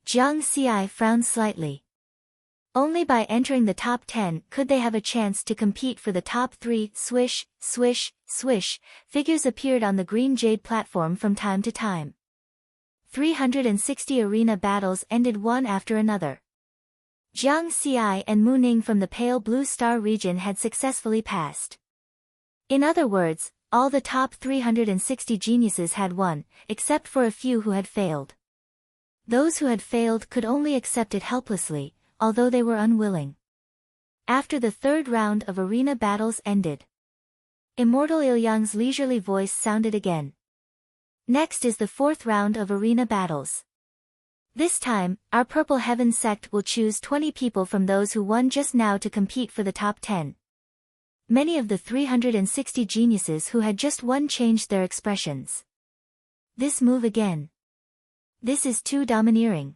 Jiang Xi frowned slightly. Only by entering the top 10 could they have a chance to compete for the top 3. Swish, swish, swish, figures appeared on the green jade platform from time to time. 360 arena battles ended one after another. Jiang Xi and Mu Ning from the pale blue star region had successfully passed. In other words, all the top 360 geniuses had won, except for a few who had failed. Those who had failed could only accept it helplessly, although they were unwilling. After the third round of arena battles ended, Immortal Ilyang's leisurely voice sounded again. Next is the fourth round of arena battles. This time, our Purple Heaven sect will choose 20 people from those who won just now to compete for the top 10. Many of the 360 geniuses who had just won changed their expressions. This move again. This is too domineering.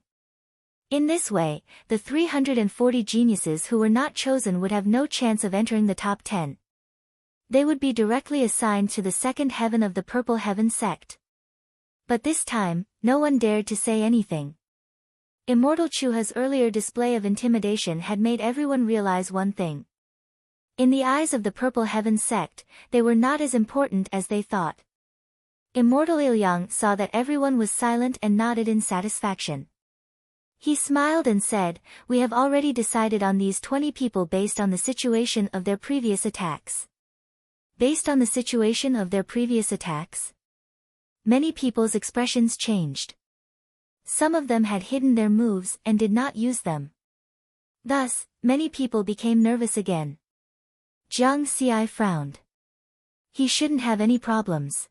In this way, the 340 geniuses who were not chosen would have no chance of entering the top 10. They would be directly assigned to the second heaven of the Purple Heaven sect. But this time, no one dared to say anything. Immortal Chuha's earlier display of intimidation had made everyone realize one thing. In the eyes of the Purple Heaven sect, they were not as important as they thought. Immortal Ilyang saw that everyone was silent and nodded in satisfaction. He smiled and said, "We have already decided on these 20 people based on the situation of their previous attacks." Based on the situation of their previous attacks? Many people's expressions changed. Some of them had hidden their moves and did not use them. Thus, many people became nervous again. Jiang Xi frowned. He shouldn't have any problems.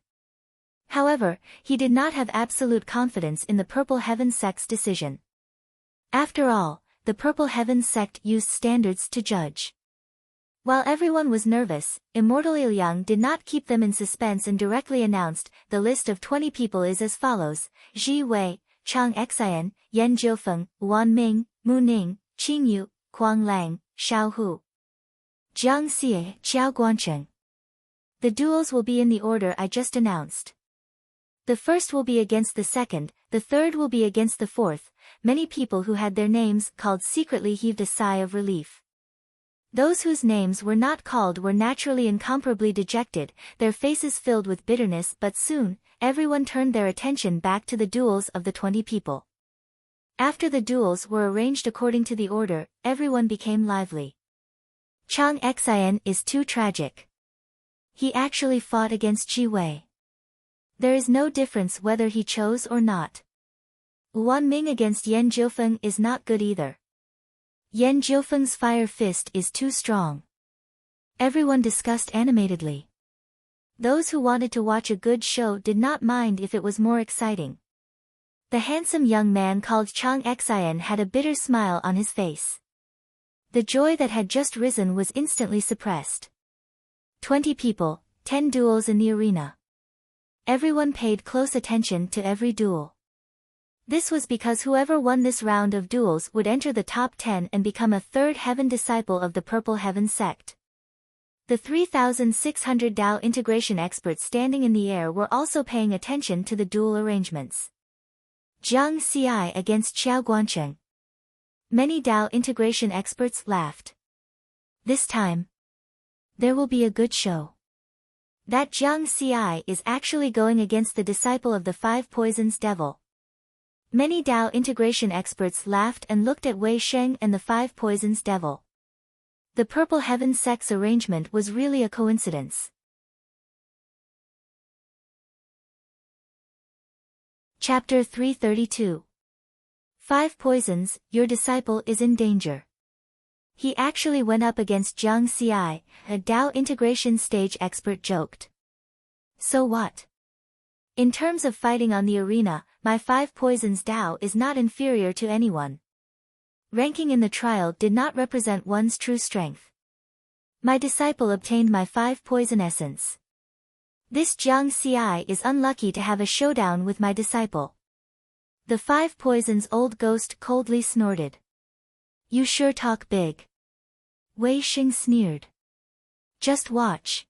However, he did not have absolute confidence in the Purple Heaven sect's decision. After all, the Purple Heaven sect used standards to judge. While everyone was nervous, Immortal Ilyang did not keep them in suspense and directly announced, "The list of 20 people is as follows: Ji Wei, Chang Xian, Yan Jiufeng, Wan Ming, Mu Ning, Qing Yu, Huang Lang, Xiao Hu, Jiang Xi, Xiao Guancheng. The duels will be in the order I just announced. The first will be against the second, the third will be against the fourth." Many people who had their names called secretly heaved a sigh of relief. Those whose names were not called were naturally incomparably dejected, their faces filled with bitterness, but soon, everyone turned their attention back to the duels of the 20 people. After the duels were arranged according to the order, everyone became lively. Chang Xian is too tragic. He actually fought against Ji Wei. There is no difference whether he chose or not. Wan Ming against Yan Jiufeng is not good either. Yan Jiufeng's fire fist is too strong. Everyone discussed animatedly. Those who wanted to watch a good show did not mind if it was more exciting. The handsome young man called Chang Xian had a bitter smile on his face. The joy that had just risen was instantly suppressed. 20 people, 10 duels in the arena. Everyone paid close attention to every duel. This was because whoever won this round of duels would enter the top 10 and become a third heaven disciple of the Purple Heaven sect. The 3,600 Dao integration experts standing in the air were also paying attention to the duel arrangements. Jiang Xi against Xiao Guancheng. Many Dao integration experts laughed. This time, there will be a good show. That Jiang Xi is actually going against the disciple of the Five Poisons Devil. Many Dao integration experts laughed and looked at Wei Sheng and the Five Poisons Devil. The Purple Heaven sect's arrangement was really a coincidence. Chapter 332. Five Poisons, your disciple is in danger. He actually went up against Jiang Xi, a Dao integration stage expert joked. So what? In terms of fighting on the arena, my Five Poisons Dao is not inferior to anyone. Ranking in the trial did not represent one's true strength. My disciple obtained my 5 poison essence. This Jiang Ci is unlucky to have a showdown with my disciple. The 5 poisons old ghost coldly snorted. You sure talk big. Wei Xing sneered. Just watch.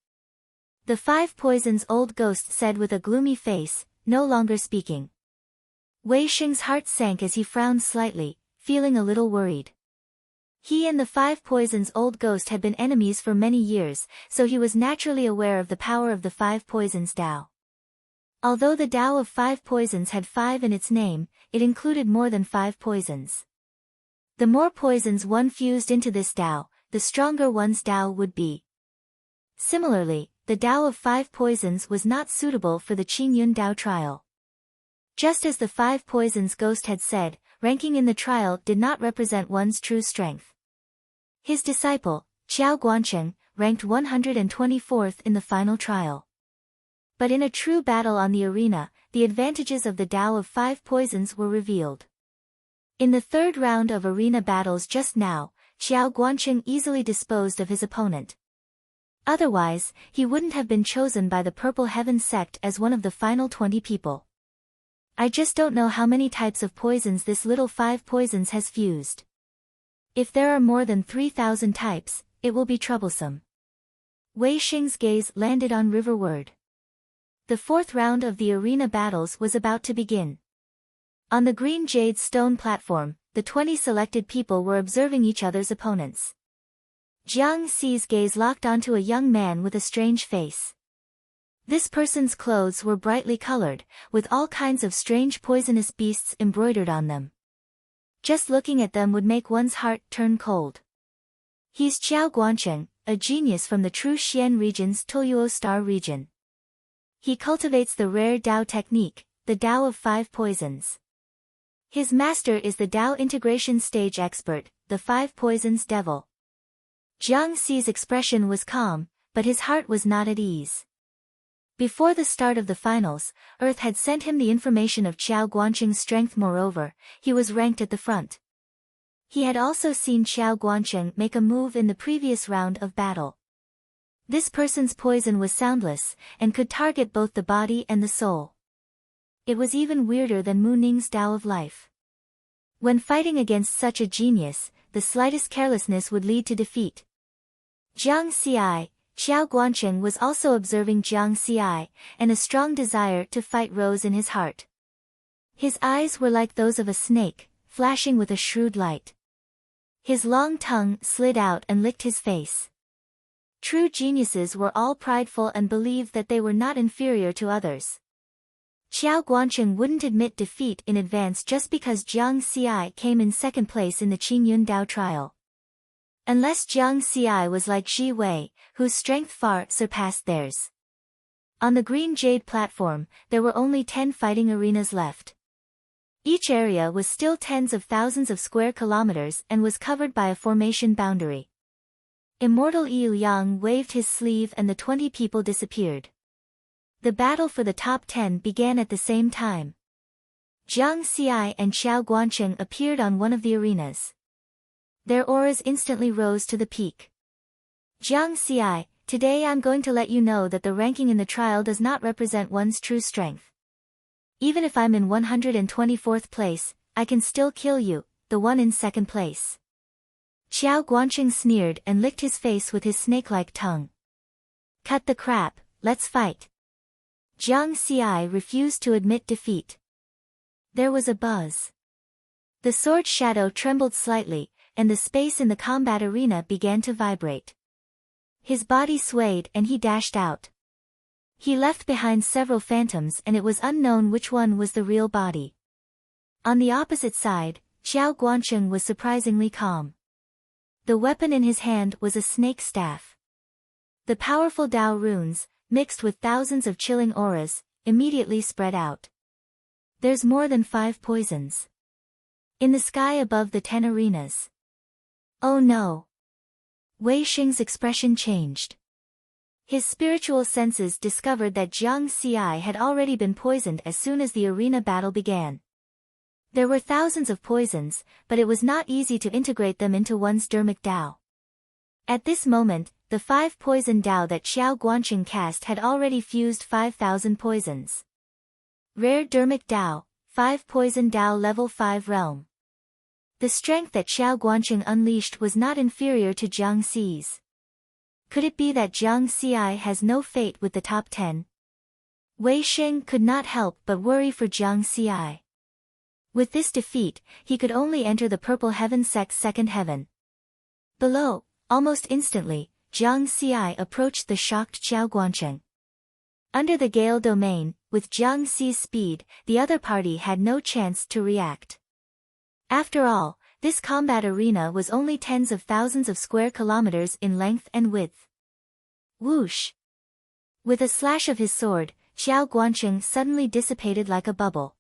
The 5 poisons old ghost said with a gloomy face, no longer speaking. Wei Xing's heart sank as he frowned slightly, feeling a little worried. He and the 5 poisons old ghost had been enemies for many years, so he was naturally aware of the power of the 5 poisons Tao. Although the Tao of 5 poisons had 5 in its name, it included more than 5 poisons. The more poisons one fused into this Tao, the stronger one's Tao would be. Similarly, the Tao of 5 poisons was not suitable for the Qingyun Tao trial. Just as the 5 poisons ghost had said, ranking in the trial did not represent one's true strength. His disciple, Qiao Guancheng, ranked 124th in the final trial. But in a true battle on the arena, the advantages of the Tao of 5 poisons were revealed. In the 3rd round of arena battles just now, Qiao Guancheng easily disposed of his opponent. Otherwise, he wouldn't have been chosen by the Purple Heaven sect as one of the final 20 people. I just don't know how many types of poisons this little 5 poisons has fused. If there are more than 3,000 types, it will be troublesome. Wei Xing's gaze landed on riverward. The 4th round of the arena battles was about to begin. On the green jade stone platform, the 20 selected people were observing each other's opponents. Jiang Ci's gaze locked onto a young man with a strange face. This person's clothes were brightly colored, with all kinds of strange poisonous beasts embroidered on them. Just looking at them would make one's heart turn cold. He's Qiao Guancheng, a genius from the true Xian region's Tuyuo Star region. He cultivates the rare Dao technique, the Dao of 5 poisons. His master is the Dao integration stage expert, the 5 poisons devil. Jiang Ci's expression was calm, but his heart was not at ease. Before the start of the finals, Earth had sent him the information of Qiao Guancheng's strength. Moreover, he was ranked at the front. He had also seen Qiao Guancheng make a move in the previous round of battle. This person's poison was soundless, and could target both the body and the soul. It was even weirder than Mu Ning's Tao of Life. When fighting against such a genius, the slightest carelessness would lead to defeat. Jiang Ci, Qiao Guancheng was also observing Jiang Ci, and a strong desire to fight rose in his heart. His eyes were like those of a snake, flashing with a shrewd light. His long tongue slid out and licked his face. True geniuses were all prideful and believed that they were not inferior to others. Qiao Guancheng wouldn't admit defeat in advance just because Jiang Ci came in 2nd place in the Qingyun Dao trial. Unless Jiang Ci was like Zhi Wei, whose strength far surpassed theirs. On the green jade platform, there were only 10 fighting arenas left. Each area was still tens of thousands of square kilometers and was covered by a formation boundary. Immortal Yu Yang waved his sleeve and the 20 people disappeared. The battle for the top 10 began at the same time. Jiang Ci and Qiao Guancheng appeared on one of the arenas. Their auras instantly rose to the peak. Jiang Ci, today I'm going to let you know that the ranking in the trial does not represent one's true strength. Even if I'm in 124th place, I can still kill you, the one in 2nd place. Qiao Guancheng sneered and licked his face with his snake-like tongue. Cut the crap, let's fight. Jiang Ci refused to admit defeat. There was a buzz. The sword shadow trembled slightly, and the space in the combat arena began to vibrate. His body swayed and he dashed out. He left behind several phantoms and it was unknown which one was the real body. On the opposite side, Qiao Guancheng was surprisingly calm. The weapon in his hand was a snake staff. The powerful Dao runes, mixed with thousands of chilling auras, immediately spread out. There's more than 5 poisons in the sky above the 10 arenas. Oh no! Wei Xing's expression changed. His spiritual senses discovered that Jiang Ci had already been poisoned as soon as the arena battle began. There were thousands of poisons, but it was not easy to integrate them into one's dermic Dao. At this moment, the 5 poison Dao that Xiao Guanqing cast had already fused 5,000 poisons. Rare dermic Dao, 5 poison Dao level 5 realm. The strength that Xiao Guanqing unleashed was not inferior to Jiang Xi's. Could it be that Jiang Xi has no fate with the top 10? Wei Xing could not help but worry for Jiang Xi. With this defeat, he could only enter the Purple Heaven sect's second heaven. Below, almost instantly, Jiang Xi approached the shocked Xiao Guanqing. Under the Gale domain, with Jiang Xi's speed, the other party had no chance to react. After all, this combat arena was only tens of thousands of square kilometers in length and width. Whoosh! With a slash of his sword, Xiao Guanqing suddenly dissipated like a bubble.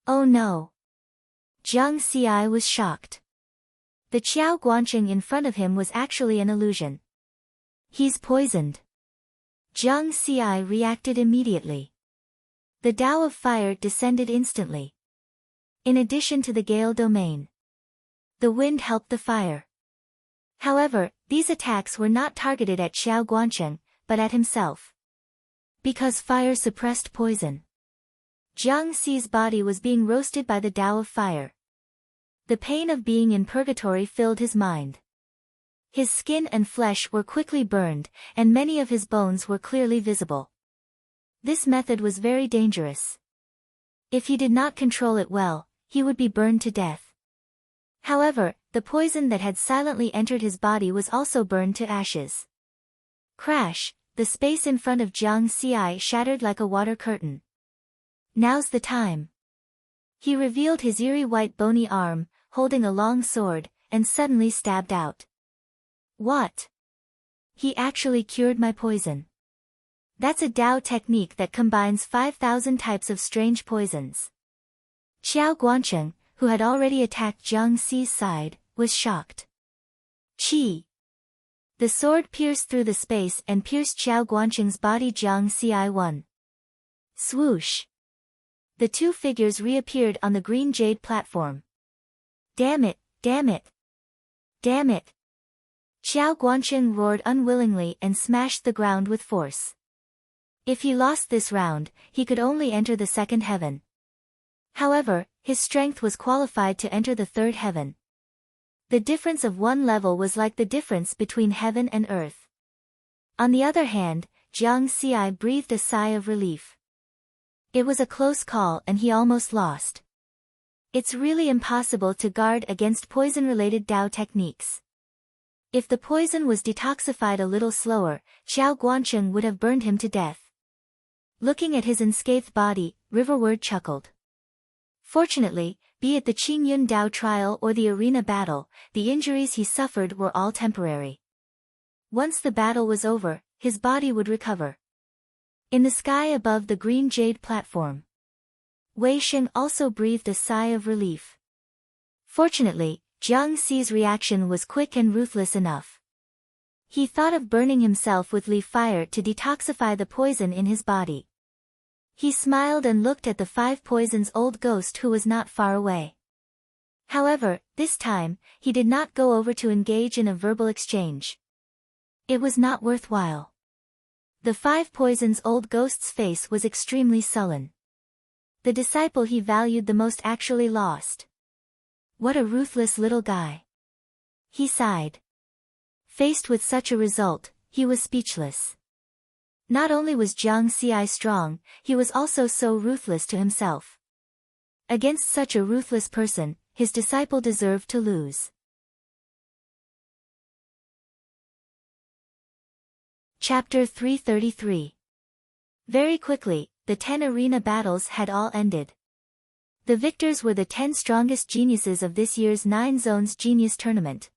Oh no! Jiang Xi was shocked. The Xiao Guanqing in front of him was actually an illusion. He's poisoned. Jiang Xi reacted immediately. The Tao of Fire descended instantly. In addition to the Gale domain, the wind helped the fire. However, these attacks were not targeted at Xiao Guanqing, but at himself. Because fire suppressed poison. Jiang Xi's body was being roasted by the Tao of Fire. The pain of being in purgatory filled his mind. His skin and flesh were quickly burned, and many of his bones were clearly visible. This method was very dangerous. If he did not control it well, he would be burned to death. However, the poison that had silently entered his body was also burned to ashes. Crash! The space in front of Jiang Xi shattered like a water curtain. Now's the time. He revealed his eerie white bony arm, holding a long sword, and suddenly stabbed out. What? He actually cured my poison. That's a Dao technique that combines 5,000 types of strange poisons. Xiao Guanqing, who had already attacked Jiang Xi's side, was shocked. Chi! The sword pierced through the space and pierced Xiao Guanqing's body. Jiang Xi won. Swoosh! The two figures reappeared on the green jade platform. Damn it, damn it! Damn it! Xiao Guanqing roared unwillingly and smashed the ground with force. If he lost this round, he could only enter the second heaven. However, his strength was qualified to enter the third heaven. The difference of one level was like the difference between heaven and earth. On the other hand, Jiang Xi breathed a sigh of relief. It was a close call and he almost lost. It's really impossible to guard against poison-related Dao techniques. If the poison was detoxified a little slower, Xiao Guanqing would have burned him to death. Looking at his unscathed body, Riverward chuckled. Fortunately, be it the Qingyun Dao trial or the arena battle, the injuries he suffered were all temporary. Once the battle was over, his body would recover. In the sky above the green jade platform, Wei Xing also breathed a sigh of relief. Fortunately, Jiang Xi's reaction was quick and ruthless enough. He thought of burning himself with leaf fire to detoxify the poison in his body. He smiled and looked at the 5 poisons old ghost who was not far away. However, this time, he did not go over to engage in a verbal exchange. It was not worthwhile. The 5 poisons old ghost's face was extremely sullen. The disciple he valued the most actually lost. What a ruthless little guy. He sighed. Faced with such a result, he was speechless. Not only was Jiang Xi strong, he was also so ruthless to himself. Against such a ruthless person, his disciple deserved to lose. Chapter 333. Very quickly, the 10 arena battles had all ended. The victors were the 10 strongest geniuses of this year's 9 Zones Genius Tournament.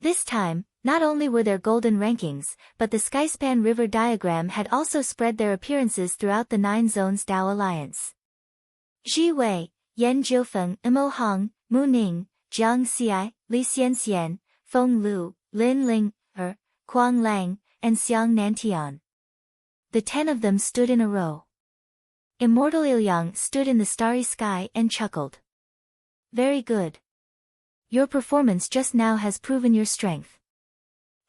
This time, not only were there golden rankings, but the Skyspan River diagram had also spread their appearances throughout the 9 Zones Dao Alliance. Zhi Wei, Yan Jiufeng, Imo Hong, Mu Ning, Jiang Xi, Li Xianxian, Feng Lu, Lin Ling, Kuang Lang, and Xiang Nantian. The 10 of them stood in a row. Immortal Ilyang stood in the starry sky and chuckled. Very good. Your performance just now has proven your strength.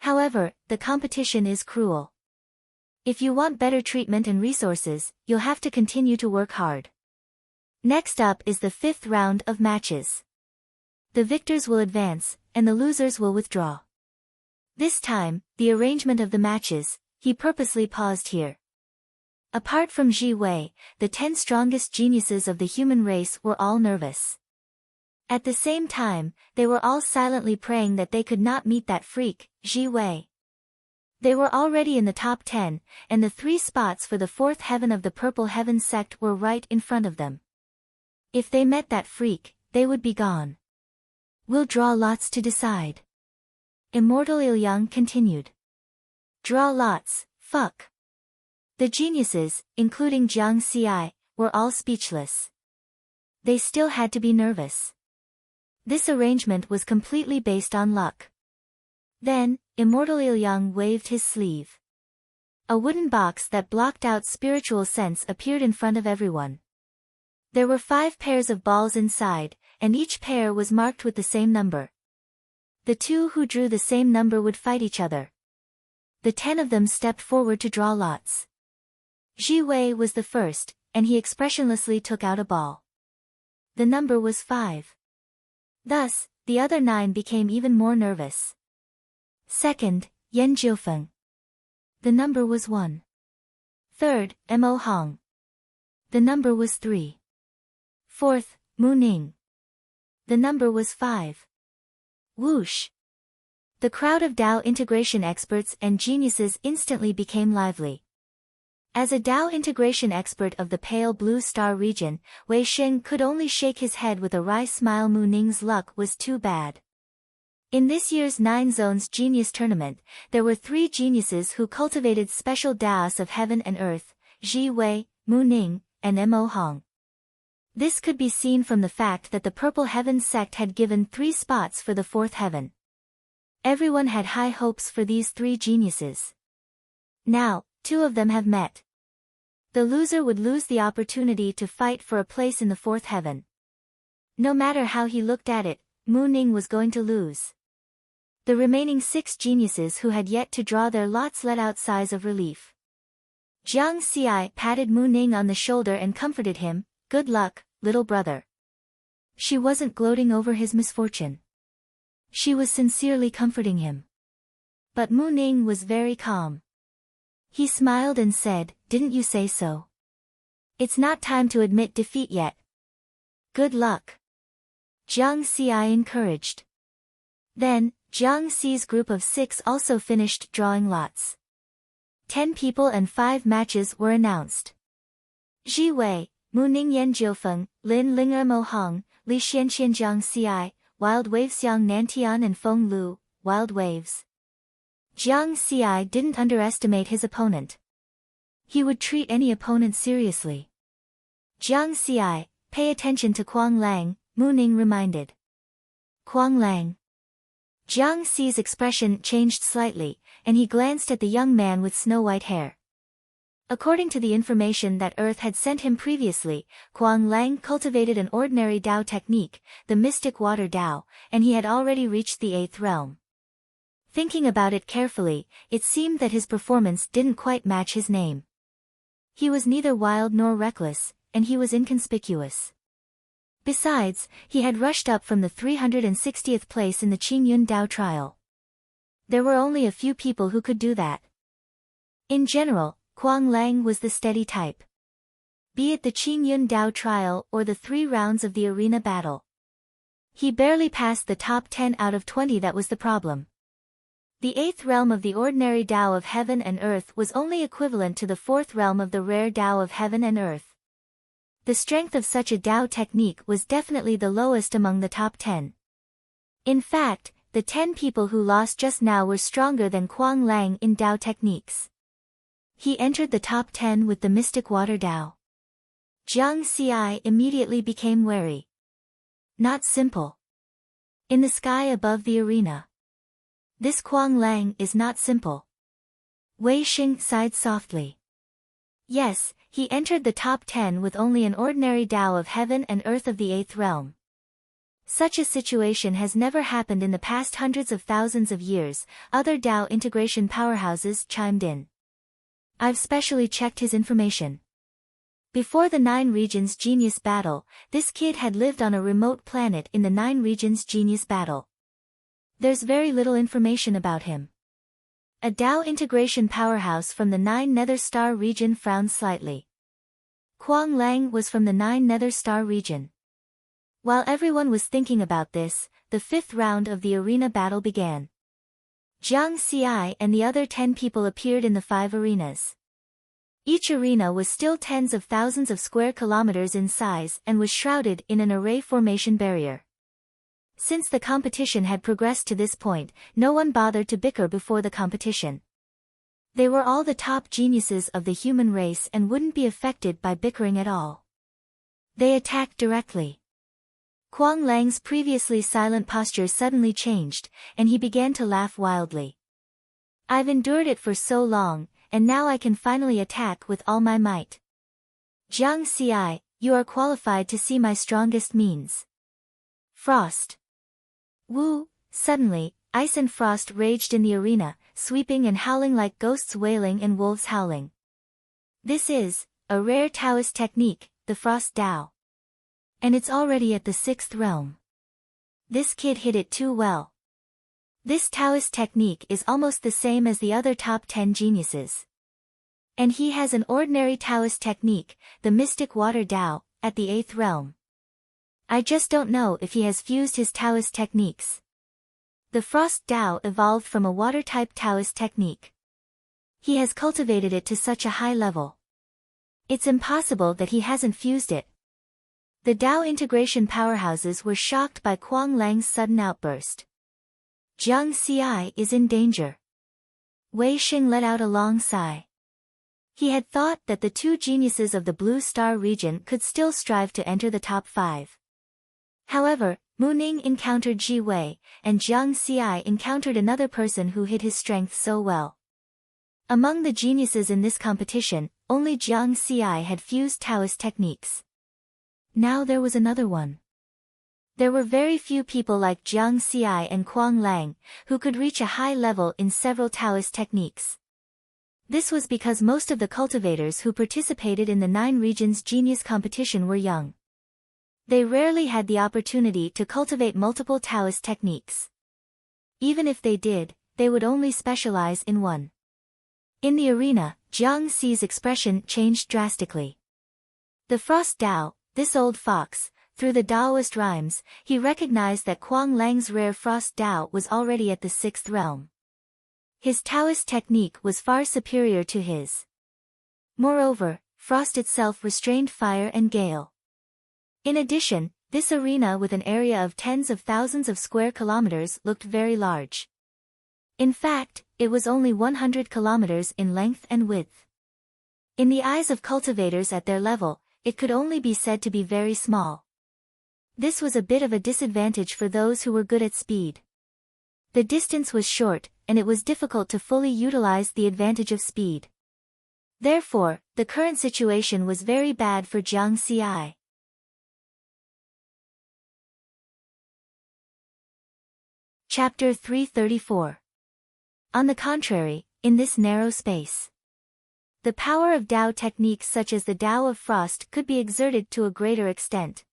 However, the competition is cruel. If you want better treatment and resources, you'll have to continue to work hard. Next up is the 5th round of matches. The victors will advance, and the losers will withdraw. This time, the arrangement of the matches, he purposely paused here. Apart from Ji Wei, the 10 strongest geniuses of the human race were all nervous. At the same time, they were all silently praying that they could not meet that freak, Ji Wei. They were already in the top 10, and the 3 spots for the 4th heaven of the Purple Heaven sect were right in front of them. If they met that freak, they would be gone. We'll draw lots to decide. Immortal Il-yang continued. Draw lots, fuck. The geniuses, including Jiang Xi, were all speechless. They still had to be nervous. This arrangement was completely based on luck. Then, Immortal Il-yang waved his sleeve. A wooden box that blocked out spiritual sense appeared in front of everyone. There were 5 pairs of balls inside, and each pair was marked with the same number. The 2 who drew the same number would fight each other. The 10 of them stepped forward to draw lots. Ji Wei was the first, and he expressionlessly took out a ball. The number was 5. Thus, the other 9 became even more nervous. Second, Yan Jiufeng. The number was 1. Third, Mo Hong. The number was 3. Fourth, Mu Ning. The number was 5. Whoosh! The crowd of Dao integration experts and geniuses instantly became lively. As a Dao integration expert of the Pale Blue Star region, Wei Xing could only shake his head with a wry smile. Mu Ning's luck was too bad. In this year's 9 Zones Genius Tournament, there were 3 geniuses who cultivated special Daos of heaven and earth, Ji Wei, Mu Ning, and Mo Hong. This could be seen from the fact that the Purple Heaven sect had given 3 spots for the 4th heaven. Everyone had high hopes for these 3 geniuses. Now, 2 of them have met. The loser would lose the opportunity to fight for a place in the 4th heaven. No matter how he looked at it, Mu Ning was going to lose. The remaining 6 geniuses who had yet to draw their lots let out sighs of relief. Jiang Xi patted Mu Ning on the shoulder and comforted him. Good luck, little brother. She wasn't gloating over his misfortune. She was sincerely comforting him. But Mu Ning was very calm. He smiled and said, "Didn't you say so? It's not time to admit defeat yet. Good luck." Jiang Xi encouraged. Then, Jiang Xi's group of 6 also finished drawing lots. 10 people and 5 matches were announced. Ji Wei, Mu Ning Yan Jiufeng, Lin Ling Mo Hong, Li Xianxian Jiang Xi, Wild Waves Xiang Nantian and Feng Lu, Wild Waves. Jiang Xi didn't underestimate his opponent. He would treat any opponent seriously. Jiang Xi, pay attention to Kuang Lang, Mu Ning reminded. Kuang Lang. Jiang Xi's expression changed slightly, and he glanced at the young man with snow-white hair. According to the information that Earth had sent him previously, Kuang Lang cultivated an ordinary Dao technique, the mystic water Dao, and he had already reached the 8th realm. Thinking about it carefully, it seemed that his performance didn't quite match his name. He was neither wild nor reckless, and he was inconspicuous. Besides, he had rushed up from the 360th place in the Qingyun Dao trial. There were only a few people who could do that. In general, Kuang Lang was the steady type. Be it the Qingyun Dao trial or the 3 rounds of the arena battle. He barely passed the top 10 out of 20. That was the problem. The 8th realm of the ordinary Dao of heaven and earth was only equivalent to the 4th realm of the rare Dao of heaven and earth. The strength of such a Dao technique was definitely the lowest among the top 10. In fact, the 10 people who lost just now were stronger than Kuang Lang in Dao techniques. He entered the top 10 with the mystic water Dao. Jiang Xi immediately became wary. Not simple. In the sky above the arena. This Kuang Lang is not simple. Wei Xing sighed softly. Yes, he entered the top 10 with only an ordinary Dao of heaven and earth of the 8th realm. Such a situation has never happened in the past hundreds of thousands of years, other Tao integration powerhouses chimed in. I've specially checked his information. Before the Nine Regions Genius Battle, this kid had lived on a remote planet in the Nine Regions Genius Battle. There's very little information about him. A Tao integration powerhouse from the Nine Nether Star region frowned slightly. Kuang Lang was from the Nine Nether Star region. While everyone was thinking about this, the fifth round of the arena battle began. Jiang Xi and the other 10 people appeared in the 5 arenas. Each arena was still tens of thousands of square kilometers in size and was shrouded in an array formation barrier. Since the competition had progressed to this point, no one bothered to bicker before the competition. They were all the top geniuses of the human race and wouldn't be affected by bickering at all. They attacked directly. Kuang Lang's previously silent posture suddenly changed, and he began to laugh wildly. I've endured it for so long, and now I can finally attack with all my might. Jiang Xi, you are qualified to see my strongest means. Frost. Woo! Suddenly, ice and frost raged in the arena, sweeping and howling like ghosts wailing and wolves howling. This is a rare Taoist technique, the Frost Tao. And it's already at the 6th realm. This kid hit it too well. This Taoist technique is almost the same as the other top 10 geniuses. And he has an ordinary Taoist technique, the Mystic Water Tao, at the 8th realm. I just don't know if he has fused his Taoist techniques. The Frost Tao evolved from a water-type Taoist technique. He has cultivated it to such a high level. It's impossible that he hasn't fused it. The Tao integration powerhouses were shocked by Kuang Lang's sudden outburst. Jiang Xi is in danger. Wei Xing let out a long sigh. He had thought that the 2 geniuses of the Blue Star region could still strive to enter the top 5. However, Mu Ning encountered Ji Wei, and Jiang Xi encountered another person who hid his strength so well. Among the geniuses in this competition, only Jiang Xi had fused Taoist techniques. Now there was another one. There were very few people like Jiang Xi and Kuang Lang, who could reach a high level in several Taoist techniques. This was because most of the cultivators who participated in the 9 Regions Genius competition were young. They rarely had the opportunity to cultivate multiple Taoist techniques. Even if they did, they would only specialize in one. In the arena, Jiang Xi's expression changed drastically. The Frost Tao, this old fox, through the Taoist rhymes, he recognized that Kuang Lang's rare Frost Tao was already at the 6th realm. His Taoist technique was far superior to his. Moreover, frost itself restrained fire and gale. In addition, this arena with an area of tens of thousands of square kilometers looked very large. In fact, it was only 100 kilometers in length and width. In the eyes of cultivators at their level, it could only be said to be very small. This was a bit of a disadvantage for those who were good at speed. The distance was short, and it was difficult to fully utilize the advantage of speed. Therefore, the current situation was very bad for Jiang Xi. Chapter 334. On the contrary, in this narrow space, the power of Tao techniques such as the Tao of Frost could be exerted to a greater extent.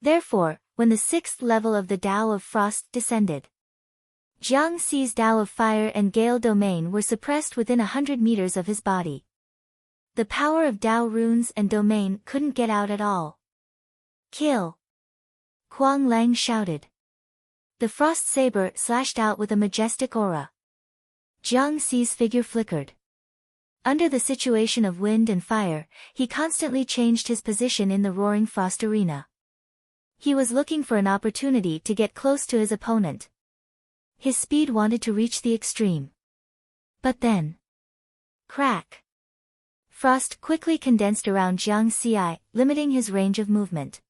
Therefore, when the 6th level of the Tao of Frost descended, Jiang Xi's Tao of Fire and Gale domain were suppressed within 100 meters of his body. The power of Tao runes and domain couldn't get out at all. Kill! Kuang Lang shouted. The frost saber slashed out with a majestic aura. Jiang Xi's figure flickered. Under the situation of wind and fire, he constantly changed his position in the roaring frost arena. He was looking for an opportunity to get close to his opponent. His speed wanted to reach the extreme. But then... crack! Frost quickly condensed around Jiang Xi, limiting his range of movement.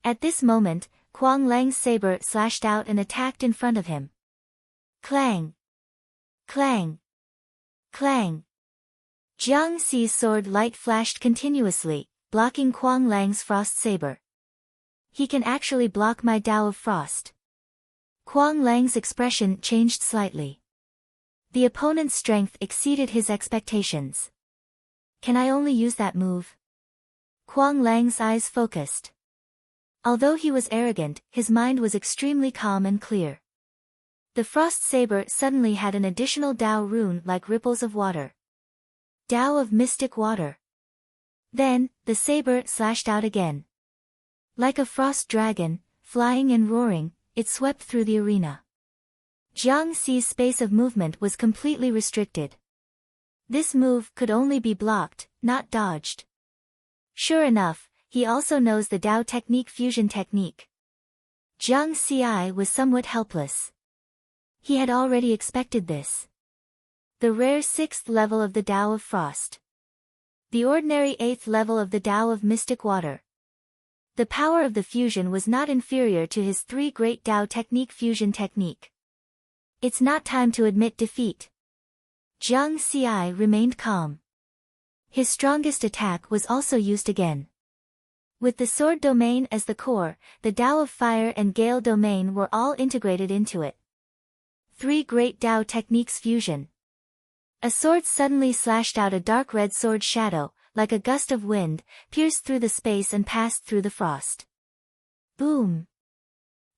At this moment, Kuang Lang's saber slashed out and attacked in front of him. Clang! Clang! Clang! Jiang Xi's sword light flashed continuously, blocking Kuang Lang's frost saber. He can actually block my Tao of Frost. Kuang Lang's expression changed slightly. The opponent's strength exceeded his expectations. Can I only use that move? Kuang Lang's eyes focused. Although he was arrogant, his mind was extremely calm and clear. The frost saber suddenly had an additional Tao rune like ripples of water. Tao of mystic water. Then, the saber slashed out again. Like a frost dragon, flying and roaring, it swept through the arena. Jiang Xi's space of movement was completely restricted. This move could only be blocked, not dodged. Sure enough, he also knows the Tao technique fusion technique. Jiang Xi was somewhat helpless. He had already expected this. The rare 6th level of the Tao of Frost. The ordinary 8th level of the Tao of Mystic Water. The power of the fusion was not inferior to his 3 great Tao technique fusion technique. It's not time to admit defeat. Jiang Xi remained calm. His strongest attack was also used again. With the sword domain as the core, the Tao of Fire and Gale domain were all integrated into it. 3 great Tao techniques fusion. A sword suddenly slashed out a dark red sword shadow, like a gust of wind, pierced through the space and passed through the frost. Boom!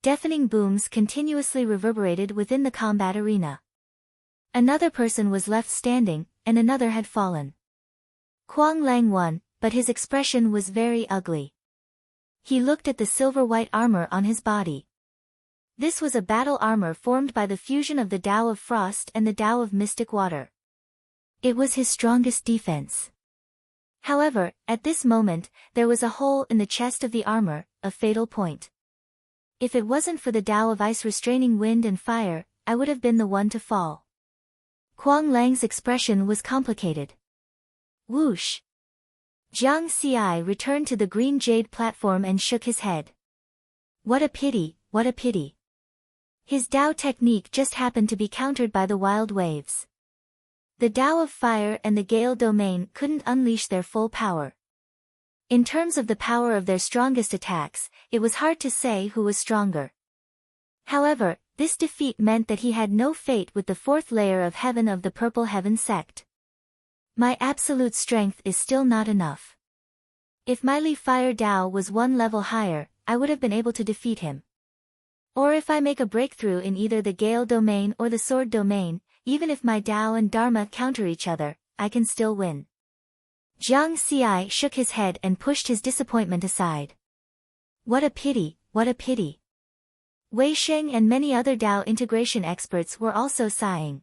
Deafening booms continuously reverberated within the combat arena. Another person was left standing, and another had fallen. Kuang Lang won, but his expression was very ugly. He looked at the silver-white armor on his body. This was a battle armor formed by the fusion of the Tao of Frost and the Tao of Mystic Water. It was his strongest defense. However, at this moment, there was a hole in the chest of the armor, a fatal point. If it wasn't for the Tao of Ice restraining wind and fire, I would have been the one to fall. Kuang Lang's expression was complicated. Whoosh! Jiang Xi returned to the green jade platform and shook his head. What a pity, what a pity. His Tao technique just happened to be countered by the wild waves. The Tao of Fire and the Gale domain couldn't unleash their full power. In terms of the power of their strongest attacks, it was hard to say who was stronger. However, this defeat meant that he had no fate with the 4th layer of heaven of the Purple Heaven sect. My absolute strength is still not enough. If my Li Fire Tao was 1 level higher, I would have been able to defeat him. Or if I make a breakthrough in either the Gale domain or the Sword domain, even if my Tao and Dharma counter each other, I can still win. Jiang Xi shook his head and pushed his disappointment aside. What a pity, what a pity. Wei Sheng and many other Tao integration experts were also sighing.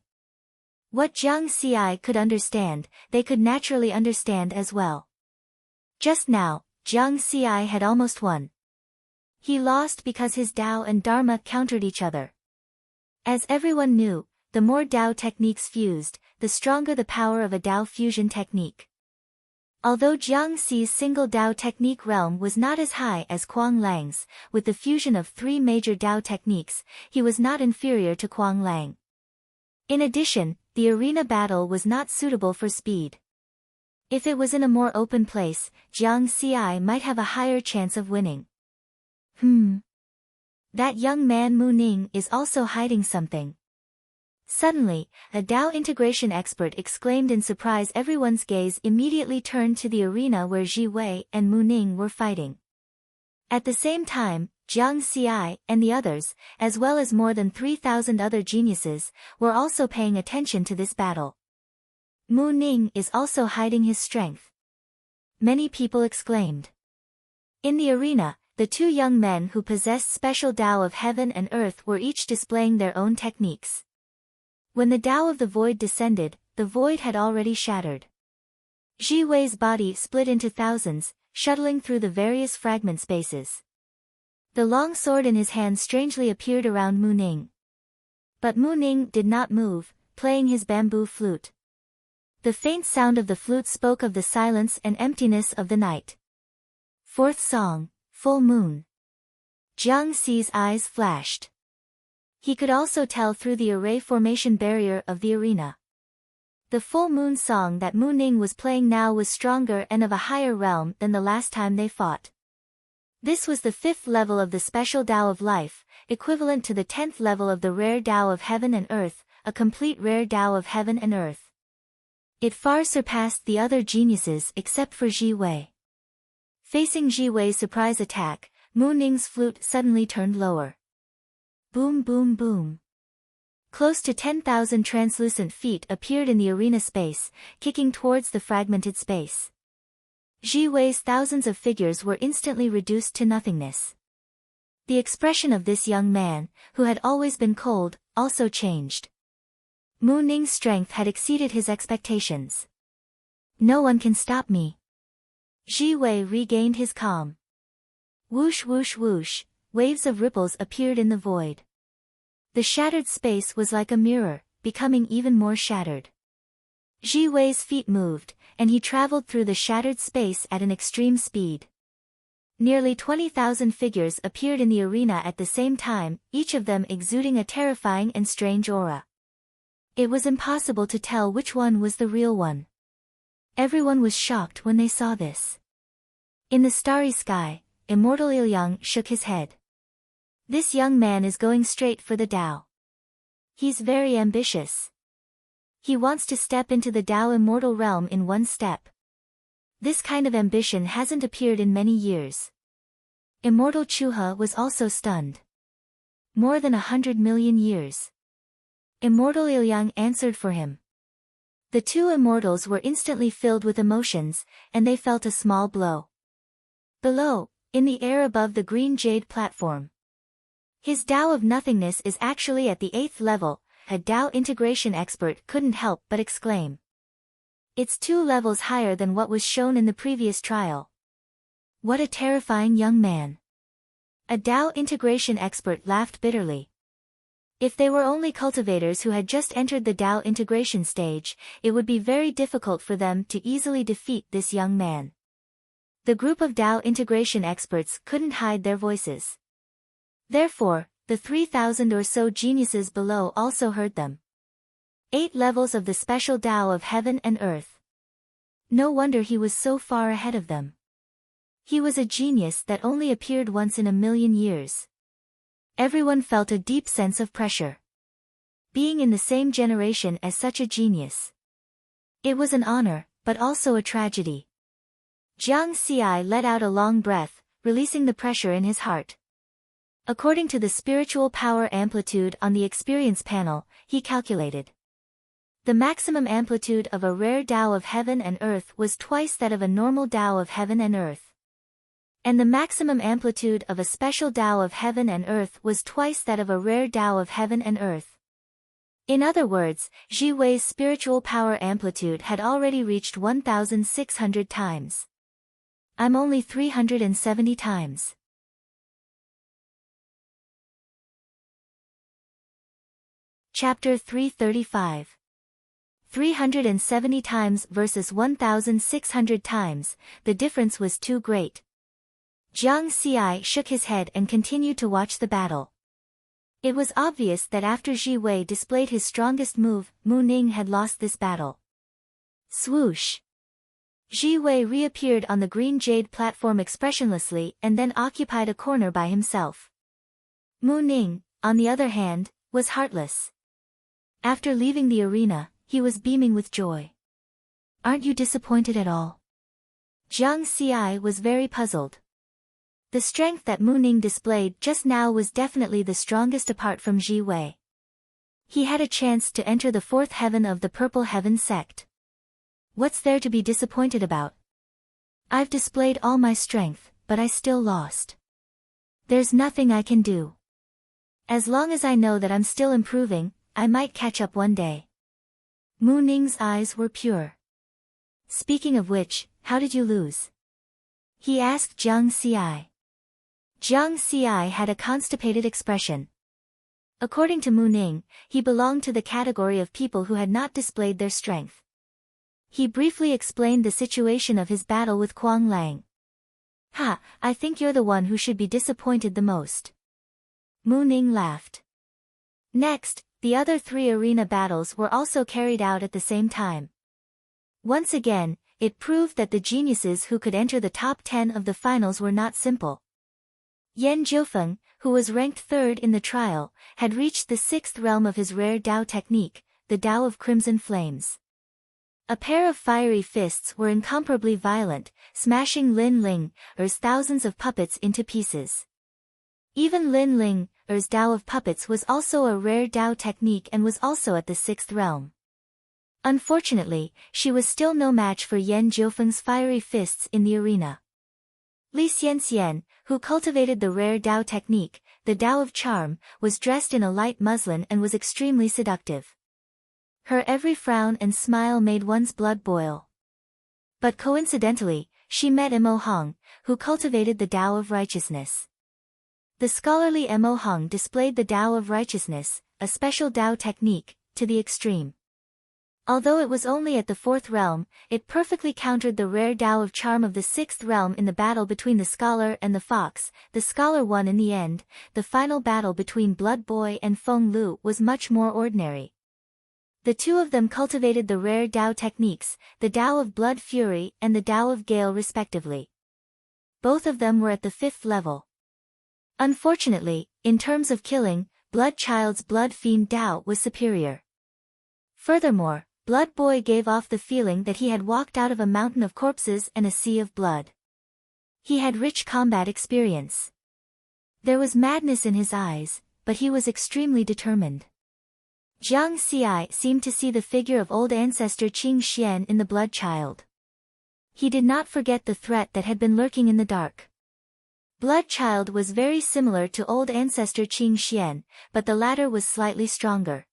What Jiang Xi could understand, they could naturally understand as well. Just now, Jiang Xi had almost won. He lost because his Tao and Dharma countered each other. As everyone knew, the more Tao techniques fused, the stronger the power of a Tao fusion technique. Although Jiang Xi's single Tao technique realm was not as high as Kuang Lang's, with the fusion of 3 major Tao techniques, he was not inferior to Kuang Lang. In addition, the arena battle was not suitable for speed. If it was in a more open place, Jiang Xi might have a higher chance of winning. That young man Mu Ning is also hiding something. Suddenly, a Tao integration expert exclaimed in surprise. Everyone's gaze immediately turned to the arena where Ji Wei and Mu Ning were fighting. At the same time, Jiang Xi and the others, as well as more than 3,000 other geniuses, were also paying attention to this battle. Mu Ning is also hiding his strength. Many people exclaimed. In the arena, the 2 young men who possessed special Tao of heaven and earth were each displaying their own techniques. When the Tao of the void descended, the void had already shattered. Ji Wei's body split into thousands, shuttling through the various fragment spaces. The long sword in his hand strangely appeared around Mu Ning. But Mu Ning did not move, playing his bamboo flute. The faint sound of the flute spoke of the silence and emptiness of the night. 4th song, Full Moon. Jiang Xi's eyes flashed. He could also tell through the array formation barrier of the arena. The full moon song that Mu Ning was playing now was stronger and of a higher realm than the last time they fought. This was the 5th level of the special Tao of life, equivalent to the 10th level of the rare Tao of heaven and earth, a complete rare Tao of heaven and earth. It far surpassed the other geniuses except for Ji Wei. Facing Ji Wei's surprise attack, Mu Ning's flute suddenly turned lower. Boom boom boom. Close to 10,000 translucent feet appeared in the arena space, kicking towards the fragmented space. Ji Wei's thousands of figures were instantly reduced to nothingness. The expression of this young man, who had always been cold, also changed. Mu Ning's strength had exceeded his expectations. No one can stop me. Ji Wei regained his calm. Whoosh whoosh whoosh, waves of ripples appeared in the void. The shattered space was like a mirror, becoming even more shattered. Ji Wei's feet moved, and he traveled through the shattered space at an extreme speed. Nearly 20,000 figures appeared in the arena at the same time, each of them exuding a terrifying and strange aura. It was impossible to tell which one was the real one. Everyone was shocked when they saw this. In the starry sky, Immortal Ilyang shook his head. This young man is going straight for the Tao. He's very ambitious. He wants to step into the Tao immortal realm in one step. This kind of ambition hasn't appeared in many years. Immortal Chuha was also stunned. More than 100 million years. Immortal Ilyang answered for him. The two immortals were instantly filled with emotions, and they felt a small blow. Below, in the air above the green jade platform. His Tao of nothingness is actually at the 8th level, a Tao integration expert couldn't help but exclaim. It's 2 levels higher than what was shown in the previous trial. What a terrifying young man. A Tao integration expert laughed bitterly. If they were only cultivators who had just entered the Tao integration stage, it would be very difficult for them to easily defeat this young man. The group of Tao integration experts couldn't hide their voices. Therefore, the 3,000 or so geniuses below also heard them. 8 levels of the special Tao of heaven and earth. No wonder he was so far ahead of them. He was a genius that only appeared once in a million years. Everyone felt a deep sense of pressure. Being in the same generation as such a genius. It was an honor, but also a tragedy. Jiang Xi let out a long breath, releasing the pressure in his heart. According to the spiritual power amplitude on the experience panel, he calculated. The maximum amplitude of a rare Tao of heaven and earth was twice that of a normal Tao of heaven and earth. And the maximum amplitude of a special Tao of heaven and earth was twice that of a rare Tao of heaven and earth. In other words, Ji Wei's spiritual power amplitude had already reached 1,600 times. I'm only 370 times. Chapter 335. 370 times versus 1,600 times, the difference was too great. Jiang Xi shook his head and continued to watch the battle. It was obvious that after Ji Wei displayed his strongest move, Mu Ning had lost this battle. Swoosh! Ji Wei reappeared on the green jade platform expressionlessly and then occupied a corner by himself. Mu Ning, on the other hand, was heartless. After leaving the arena, he was beaming with joy. Aren't you disappointed at all? Jiang Xi was very puzzled. The strength that Mu Ning displayed just now was definitely the strongest apart from Ji Wei. He had a chance to enter the 4th heaven of the Purple Heaven sect. What's there to be disappointed about? I've displayed all my strength, but I still lost. There's nothing I can do. As long as I know that I'm still improving, I might catch up one day. Mu Ning's eyes were pure. Speaking of which, how did you lose? He asked Jiang Xi. Jiang Xi had a constipated expression. According to Mu Ning, he belonged to the category of people who had not displayed their strength. He briefly explained the situation of his battle with Kuang Lang. Ha, I think you're the one who should be disappointed the most. Mu Ning laughed. Next, the other 3 arena battles were also carried out at the same time. Once again, it proved that the geniuses who could enter the top 10 of the finals were not simple. Yan Jiufeng, who was ranked third in the trial, had reached the sixth realm of his rare Dao technique, the Dao of Crimson Flames. A pair of fiery fists were incomparably violent, smashing Lin Ling's thousands of puppets into pieces. Even Lin Ling's Dao of Puppets was also a rare Dao technique and was also at the sixth realm. Unfortunately, she was still no match for Yan Jiufeng's fiery fists in the arena. Li Xianxian, who cultivated the rare Dao technique, the Dao of Charm, was dressed in a light muslin and was extremely seductive. Her every frown and smile made one's blood boil. But coincidentally, she met Mo Hong, who cultivated the Dao of Righteousness. The scholarly Mo Hong displayed the Dao of Righteousness, a special Dao technique, to the extreme. Although it was only at the fourth realm, it perfectly countered the rare Dao of Charm of the sixth realm in the battle between the scholar and the fox. The scholar won in the end. The final battle between Blood Boy and Feng Lu was much more ordinary. The two of them cultivated the rare Dao techniques, the Dao of Blood Fury and the Dao of Gale respectively. Both of them were at the fifth level. Unfortunately, in terms of killing, Blood Child's Blood Fiend Dao was superior. Furthermore, Blood Boy gave off the feeling that he had walked out of a mountain of corpses and a sea of blood. He had rich combat experience. There was madness in his eyes, but he was extremely determined. Jiang Xi seemed to see the figure of old ancestor Qing Xian in the Blood Child. He did not forget the threat that had been lurking in the dark. Blood Child was very similar to old ancestor Qing Xian, but the latter was slightly stronger.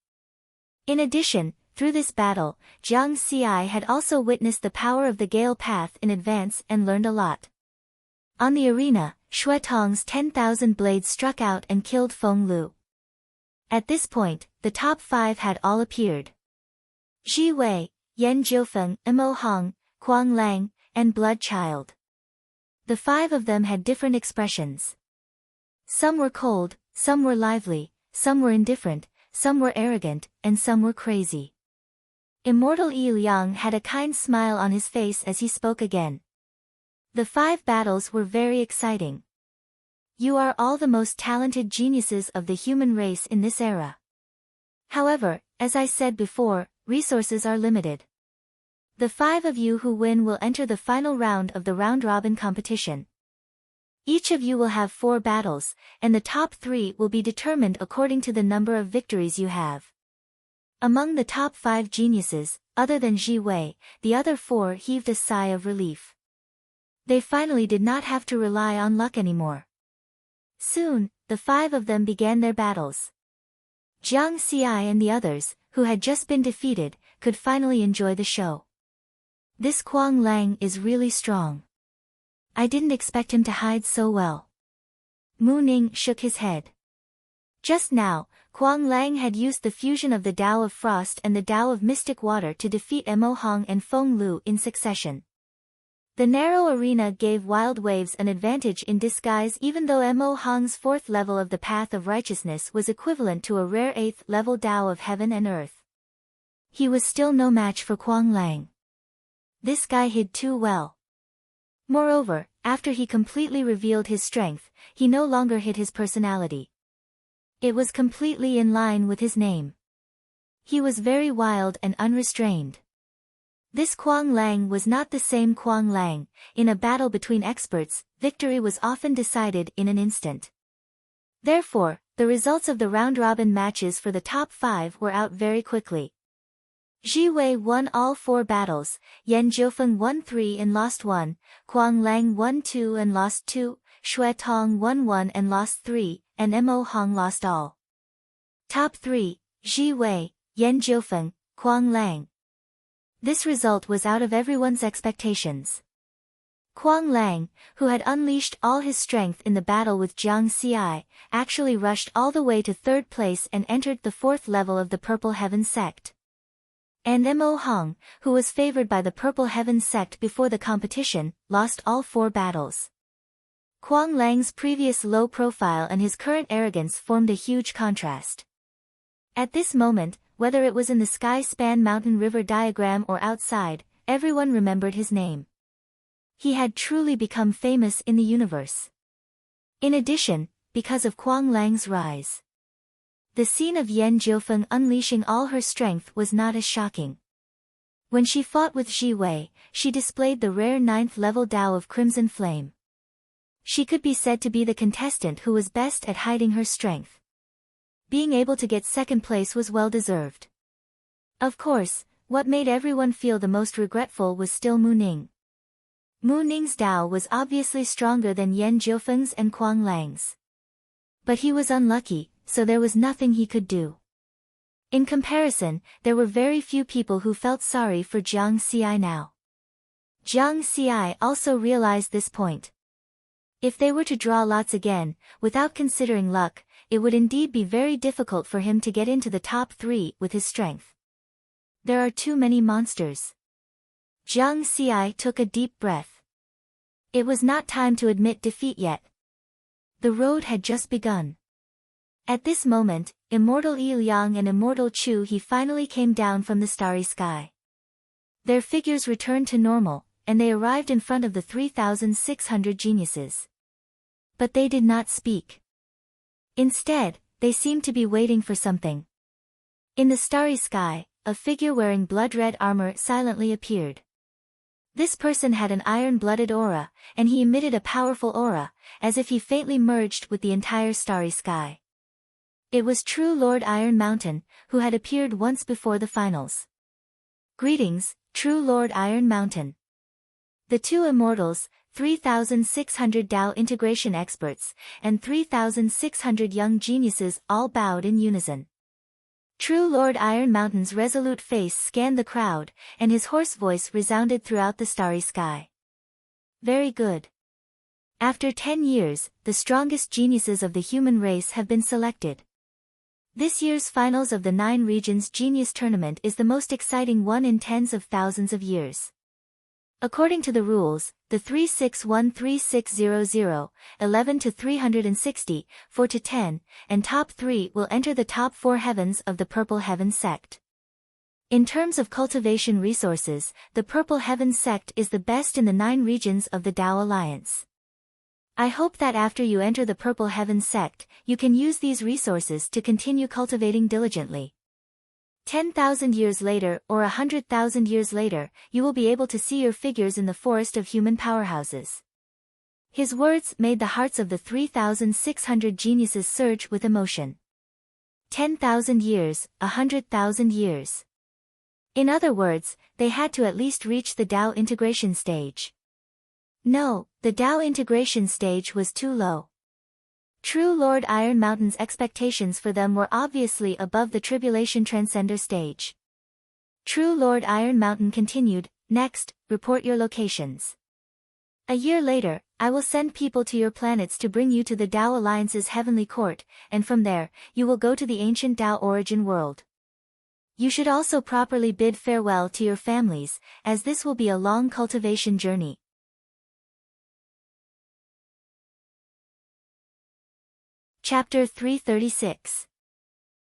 In addition, through this battle, Jiang Xi had also witnessed the power of the Gale Path in advance and learned a lot. On the arena, Xue Tong's 10,000 blades struck out and killed Feng Lu. At this point, the top 5 had all appeared. Ji Wei, Yan Jiufeng, Mo Hong, Kuang Lang, and Blood Child. The 5 of them had different expressions. Some were cold, some were lively, some were indifferent, some were arrogant, and some were crazy. Immortal Yi Liang had a kind smile on his face as he spoke again. The 5 battles were very exciting. You are all the most talented geniuses of the human race in this era. However, as I said before, resources are limited. The 5 of you who win will enter the final round of the round-robin competition. Each of you will have 4 battles, and the top 3 will be determined according to the number of victories you have. Among the top 5 geniuses, other than Ji Wei, the other 4 heaved a sigh of relief. They finally did not have to rely on luck anymore. Soon, the 5 of them began their battles. Jiang Xi and the others, who had just been defeated, could finally enjoy the show. This Kuang Lang is really strong. I didn't expect him to hide so well. Mu Ning shook his head. Just now, Kuang Lang had used the fusion of the Dao of Frost and the Dao of Mystic Water to defeat Mo Hong and Feng Lu in succession. The narrow arena gave Wild Waves an advantage in disguise even though Mo Hong's 4th level of the Path of Righteousness was equivalent to a rare 8th level Dao of Heaven and Earth. He was still no match for Kuang Lang. This guy hid too well. Moreover, after he completely revealed his strength, he no longer hid his personality. It was completely in line with his name. He was very wild and unrestrained. This Kuang Lang was not the same Kuang Lang. In a battle between experts, victory was often decided in an instant. Therefore, the results of the round-robin matches for the top 5 were out very quickly. Ji Wei won all 4 battles, Yan Jiufeng won 3 and lost 1, Kuang Lang won 2 and lost 2, Xue Tong won 1 and lost 3, and Mo Hong lost all. Top 3, Ji Wei, Yan Jiufeng, Kuang Lang. This result was out of everyone's expectations. Kuang Lang, who had unleashed all his strength in the battle with Jiang Xi, actually rushed all the way to 3rd place and entered the 4th level of the Purple Heaven sect. And Mo Hong, who was favored by the Purple Heaven sect before the competition, lost all 4 battles. Kuang Lang's previous low profile and his current arrogance formed a huge contrast. At this moment, whether it was in the Sky Span Mountain River diagram or outside, everyone remembered his name. He had truly become famous in the universe. In addition, because of Kuang Lang's rise, the scene of Yan Jiufeng unleashing all her strength was not as shocking. When she fought with Ji Wei, she displayed the rare 9th level Dao of Crimson Flame. She could be said to be the contestant who was best at hiding her strength. Being able to get second place was well deserved. Of course, what made everyone feel the most regretful was still Mu Ning. Mu Ning's Dao was obviously stronger than Yan Jiufeng's and Kuang Lang's. But he was unlucky, so there was nothing he could do. In comparison, there were very few people who felt sorry for Jiang Xi now. Jiang Xi also realized this point. If they were to draw lots again, without considering luck, it would indeed be very difficult for him to get into the top 3 with his strength. There are too many monsters. Jiang Xi took a deep breath. It was not time to admit defeat yet. The road had just begun. At this moment, Immortal Yi Liang and Immortal Chu He finally came down from the starry sky. Their figures returned to normal, and they arrived in front of the 3,600 geniuses. But they did not speak. Instead, they seemed to be waiting for something. In the starry sky, a figure wearing blood-red armor silently appeared. This person had an iron-blooded aura, and he emitted a powerful aura, as if he faintly merged with the entire starry sky. It was true Lord Iron Mountain, who had appeared once before the finals. Greetings, true Lord Iron Mountain. The two immortals, 3,600 Dao integration experts, and 3,600 young geniuses all bowed in unison. True Lord Iron Mountain's resolute face scanned the crowd, and his hoarse voice resounded throughout the starry sky. Very good. After 10 years, the strongest geniuses of the human race have been selected. This year's finals of the 9 Regions Genius Tournament is the most exciting one in tens of thousands of years. According to the rules, the 3613600, 11 to 360, 4 to 10, and top 3 will enter the top 4 heavens of the Purple Heaven sect. In terms of cultivation resources, the Purple Heaven sect is the best in the 9 regions of the Dao Alliance. I hope that after you enter the Purple Heaven sect, you can use these resources to continue cultivating diligently. 10,000 years later or 100,000 years later, you will be able to see your figures in the forest of human powerhouses. His words made the hearts of the 3,600 geniuses surge with emotion. 10,000 years, 100,000 years. In other words, they had to at least reach the Dao integration stage. No, the Dao integration stage was too low. True Lord Iron Mountain's expectations for them were obviously above the Tribulation Transcender stage. True Lord Iron Mountain continued, next, report your locations. A year later, I will send people to your planets to bring you to the Dao Alliance's heavenly court, and from there, you will go to the ancient Dao origin world. You should also properly bid farewell to your families, as this will be a long cultivation journey. Chapter 336.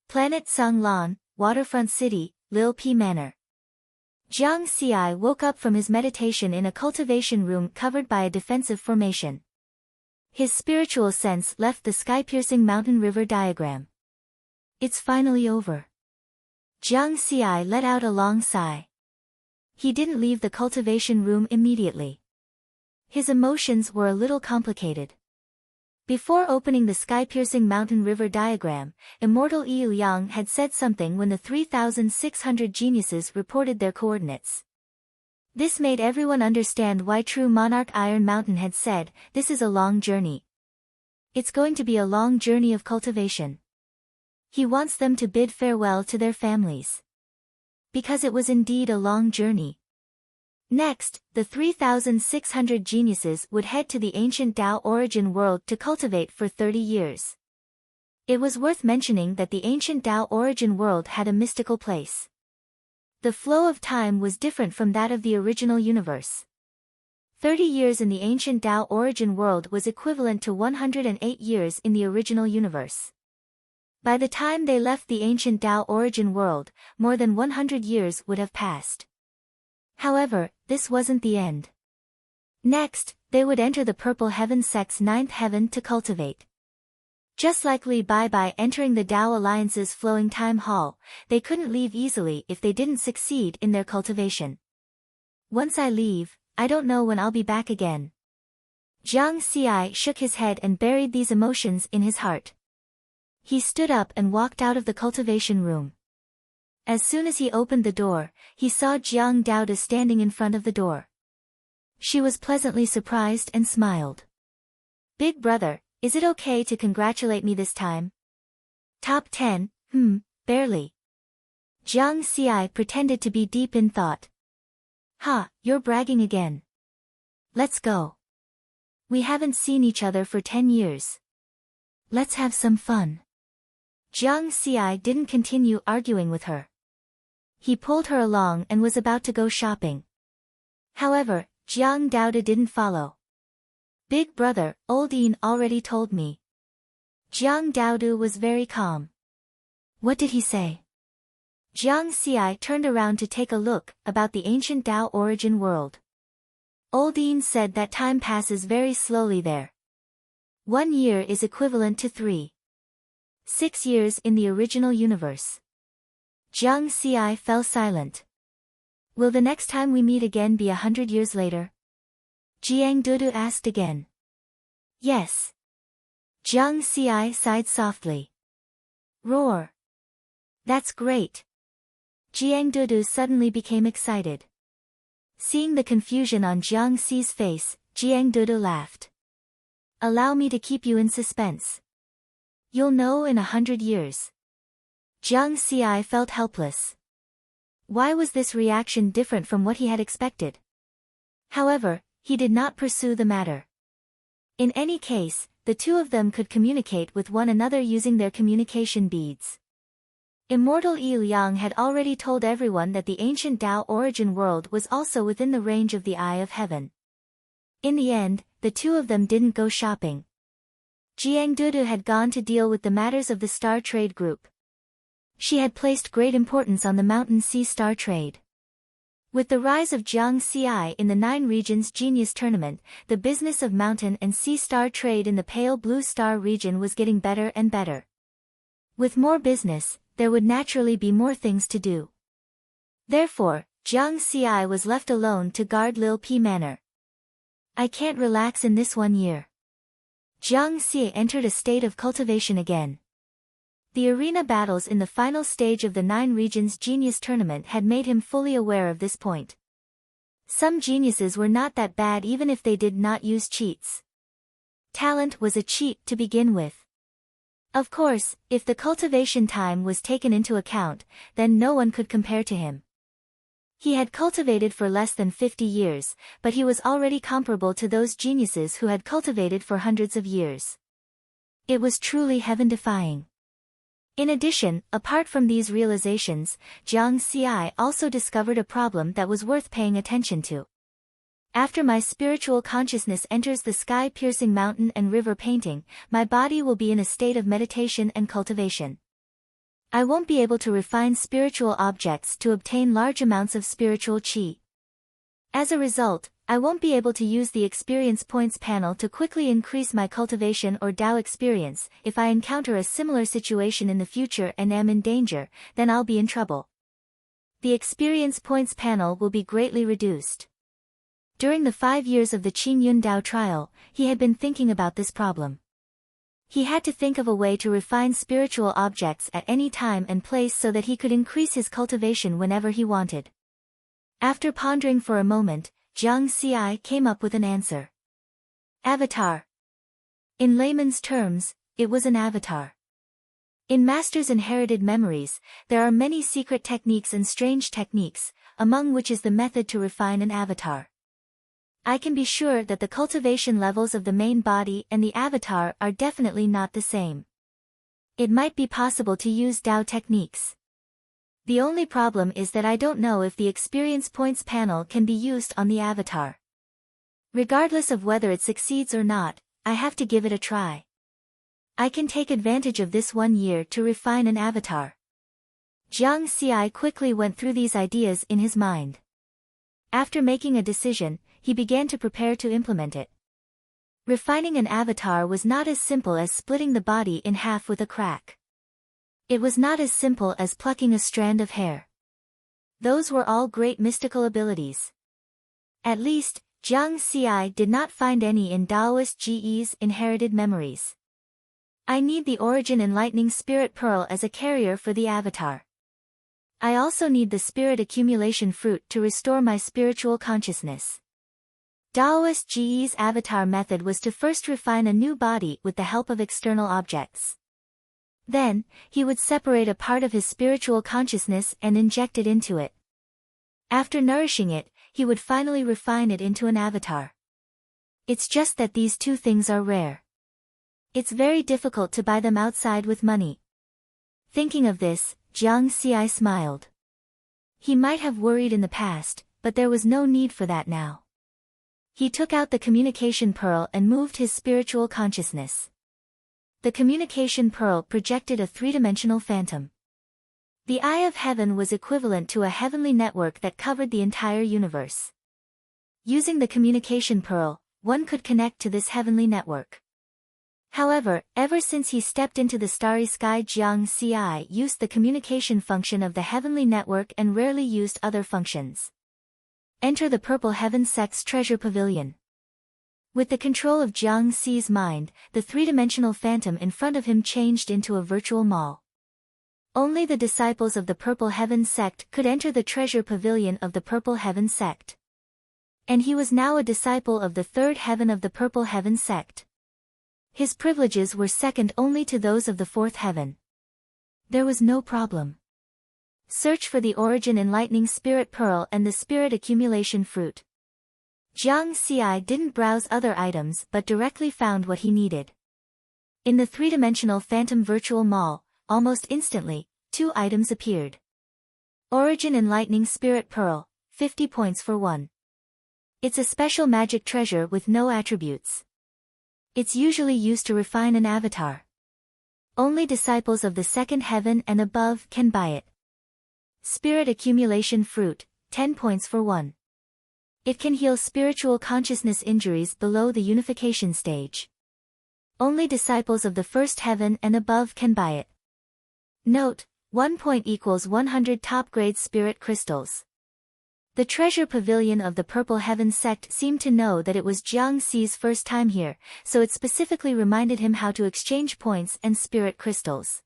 Planet Sanglan, Waterfront City, Lil P Manor. Jiang Xi woke up from his meditation in a cultivation room covered by a defensive formation. His spiritual sense left the sky-piercing mountain river diagram. It's finally over. Jiang Xi let out a long sigh. He didn't leave the cultivation room immediately. His emotions were a little complicated. Before opening the sky-piercing mountain river diagram, Immortal Yi Liang had said something when the 3,600 geniuses reported their coordinates. This made everyone understand why true Monarch Iron Mountain had said, this is a long journey. It's going to be a long journey of cultivation. He wants them to bid farewell to their families. Because it was indeed a long journey. Next, the 3,600 geniuses would head to the ancient Dao origin world to cultivate for 30 years. It was worth mentioning that the ancient Dao origin world had a mystical place. The flow of time was different from that of the original universe. 30 years in the ancient Dao origin world was equivalent to 108 years in the original universe. By the time they left the ancient Dao origin world, more than 100 years would have passed. However, this wasn't the end. Next, they would enter the purple heaven sect's ninth heaven to cultivate. Just like Li Bai by entering the Tao Alliance's flowing time hall, they couldn't leave easily if they didn't succeed in their cultivation. Once I leave, I don't know when I'll be back again. Jiang Xi shook his head and buried these emotions in his heart. He stood up and walked out of the cultivation room. As soon as he opened the door, he saw Jiang Daoda standing in front of the door. She was pleasantly surprised and smiled. "Big brother, is it okay to congratulate me this time?" "Top 10, barely." Jiang Xi pretended to be deep in thought. "Ha, you're bragging again. Let's go. We haven't seen each other for 10 years. Let's have some fun." Jiang Xi didn't continue arguing with her. He pulled her along and was about to go shopping. However, Jiang Daoda didn't follow. "Big brother, old Yin already told me." Jiang Daoda was very calm. "What did he say?" Jiang Xi turned around to take a look about the ancient Tao origin world. Old Yin said that time passes very slowly there. 1 year is equivalent to 6 years in the original universe. Jiang Xi fell silent. "Will the next time we meet again be 100 years later?" Jiang Dudu asked again. "Yes." Jiang Xi sighed softly. "Roar. That's great." Jiang Dudu suddenly became excited. Seeing the confusion on Jiang Xi's face, Jiang Dudu laughed. "Allow me to keep you in suspense. You'll know in 100 years. Jiang Xi felt helpless. Why was this reaction different from what he had expected? However, he did not pursue the matter. In any case, the two of them could communicate with one another using their communication beads. Immortal Yi Liang had already told everyone that the ancient Tao origin world was also within the range of the Eye of Heaven. In the end, the two of them didn't go shopping. Jiang Dudu had gone to deal with the matters of the Star Trade Group. She had placed great importance on the Mountain Sea Star Trade. With the rise of Jiang Xi in the 9 Regions Genius Tournament, the business of Mountain and Sea Star Trade in the Pale Blue Star region was getting better and better. With more business, there would naturally be more things to do. Therefore, Jiang Xi was left alone to guard Lil Pi Manor. "I can't relax in this 1 year." Jiang Xi entered a state of cultivation again. The arena battles in the final stage of the 9 Regions Genius Tournament had made him fully aware of this point. Some geniuses were not that bad even if they did not use cheats. Talent was a cheat to begin with. Of course, if the cultivation time was taken into account, then no one could compare to him. He had cultivated for less than 50 years, but he was already comparable to those geniuses who had cultivated for hundreds of years. It was truly heaven-defying. In addition, apart from these realizations, Jiang Xi also discovered a problem that was worth paying attention to. After my spiritual consciousness enters the sky-piercing mountain and river painting, my body will be in a state of meditation and cultivation. I won't be able to refine spiritual objects to obtain large amounts of spiritual qi. As a result, I won't be able to use the experience points panel to quickly increase my cultivation or Tao experience. If I encounter a similar situation in the future and am in danger, then I'll be in trouble. The experience points panel will be greatly reduced. During the 5 years of the Qing Yun Dao trial, he had been thinking about this problem. He had to think of a way to refine spiritual objects at any time and place so that he could increase his cultivation whenever he wanted. After pondering for a moment, Jiang Xi came up with an answer. Avatar. In layman's terms, it was an avatar. In Master's inherited memories, there are many secret techniques and strange techniques, among which is the method to refine an avatar. I can be sure that the cultivation levels of the main body and the avatar are definitely not the same. It might be possible to use Tao techniques. The only problem is that I don't know if the experience points panel can be used on the avatar. Regardless of whether it succeeds or not, I have to give it a try. I can take advantage of this 1 year to refine an avatar. Jiang Xi quickly went through these ideas in his mind. After making a decision, he began to prepare to implement it. Refining an avatar was not as simple as splitting the body in half with a crack. It was not as simple as plucking a strand of hair. Those were all great mystical abilities. At least, Jiang Xi did not find any in Taoist Ge's inherited memories. I need the Origin Enlightening Spirit Pearl as a carrier for the avatar. I also need the Spirit Accumulation Fruit to restore my spiritual consciousness. Taoist Ge's avatar method was to first refine a new body with the help of external objects. Then, he would separate a part of his spiritual consciousness and inject it into it. After nourishing it, he would finally refine it into an avatar. It's just that these two things are rare. It's very difficult to buy them outside with money. Thinking of this, Jiang Xi smiled. He might have worried in the past, but there was no need for that now. He took out the communication pearl and moved his spiritual consciousness. The communication pearl projected a three-dimensional phantom. The eye of heaven was equivalent to a heavenly network that covered the entire universe. Using the communication pearl, one could connect to this heavenly network. However, ever since he stepped into the starry sky, Jiang Xi used the communication function of the heavenly network and rarely used other functions. Enter the Purple Heaven Sect's treasure pavilion. With the control of Jiang Xi's mind, the three-dimensional phantom in front of him changed into a virtual mall. Only the disciples of the Purple Heaven Sect could enter the treasure pavilion of the Purple Heaven Sect. And he was now a disciple of the third heaven of the Purple Heaven Sect. His privileges were second only to those of the fourth heaven. There was no problem. Search for the Origin Enlightening Spirit Pearl and the Spirit Accumulation Fruit. Jiang Xi didn't browse other items but directly found what he needed. In the three-dimensional phantom virtual mall, almost instantly, two items appeared. Origin Enlightening Spirit Pearl, 50 points for one. It's a special magic treasure with no attributes. It's usually used to refine an avatar. Only disciples of the second heaven and above can buy it. Spirit Accumulation Fruit, 10 points for one. It can heal spiritual consciousness injuries below the unification stage. Only disciples of the first heaven and above can buy it. Note, 1 point equals 100 top-grade spirit crystals. The treasure pavilion of the Purple Heaven Sect seemed to know that it was Jiang Xi's first time here, so it specifically reminded him how to exchange points and spirit crystals.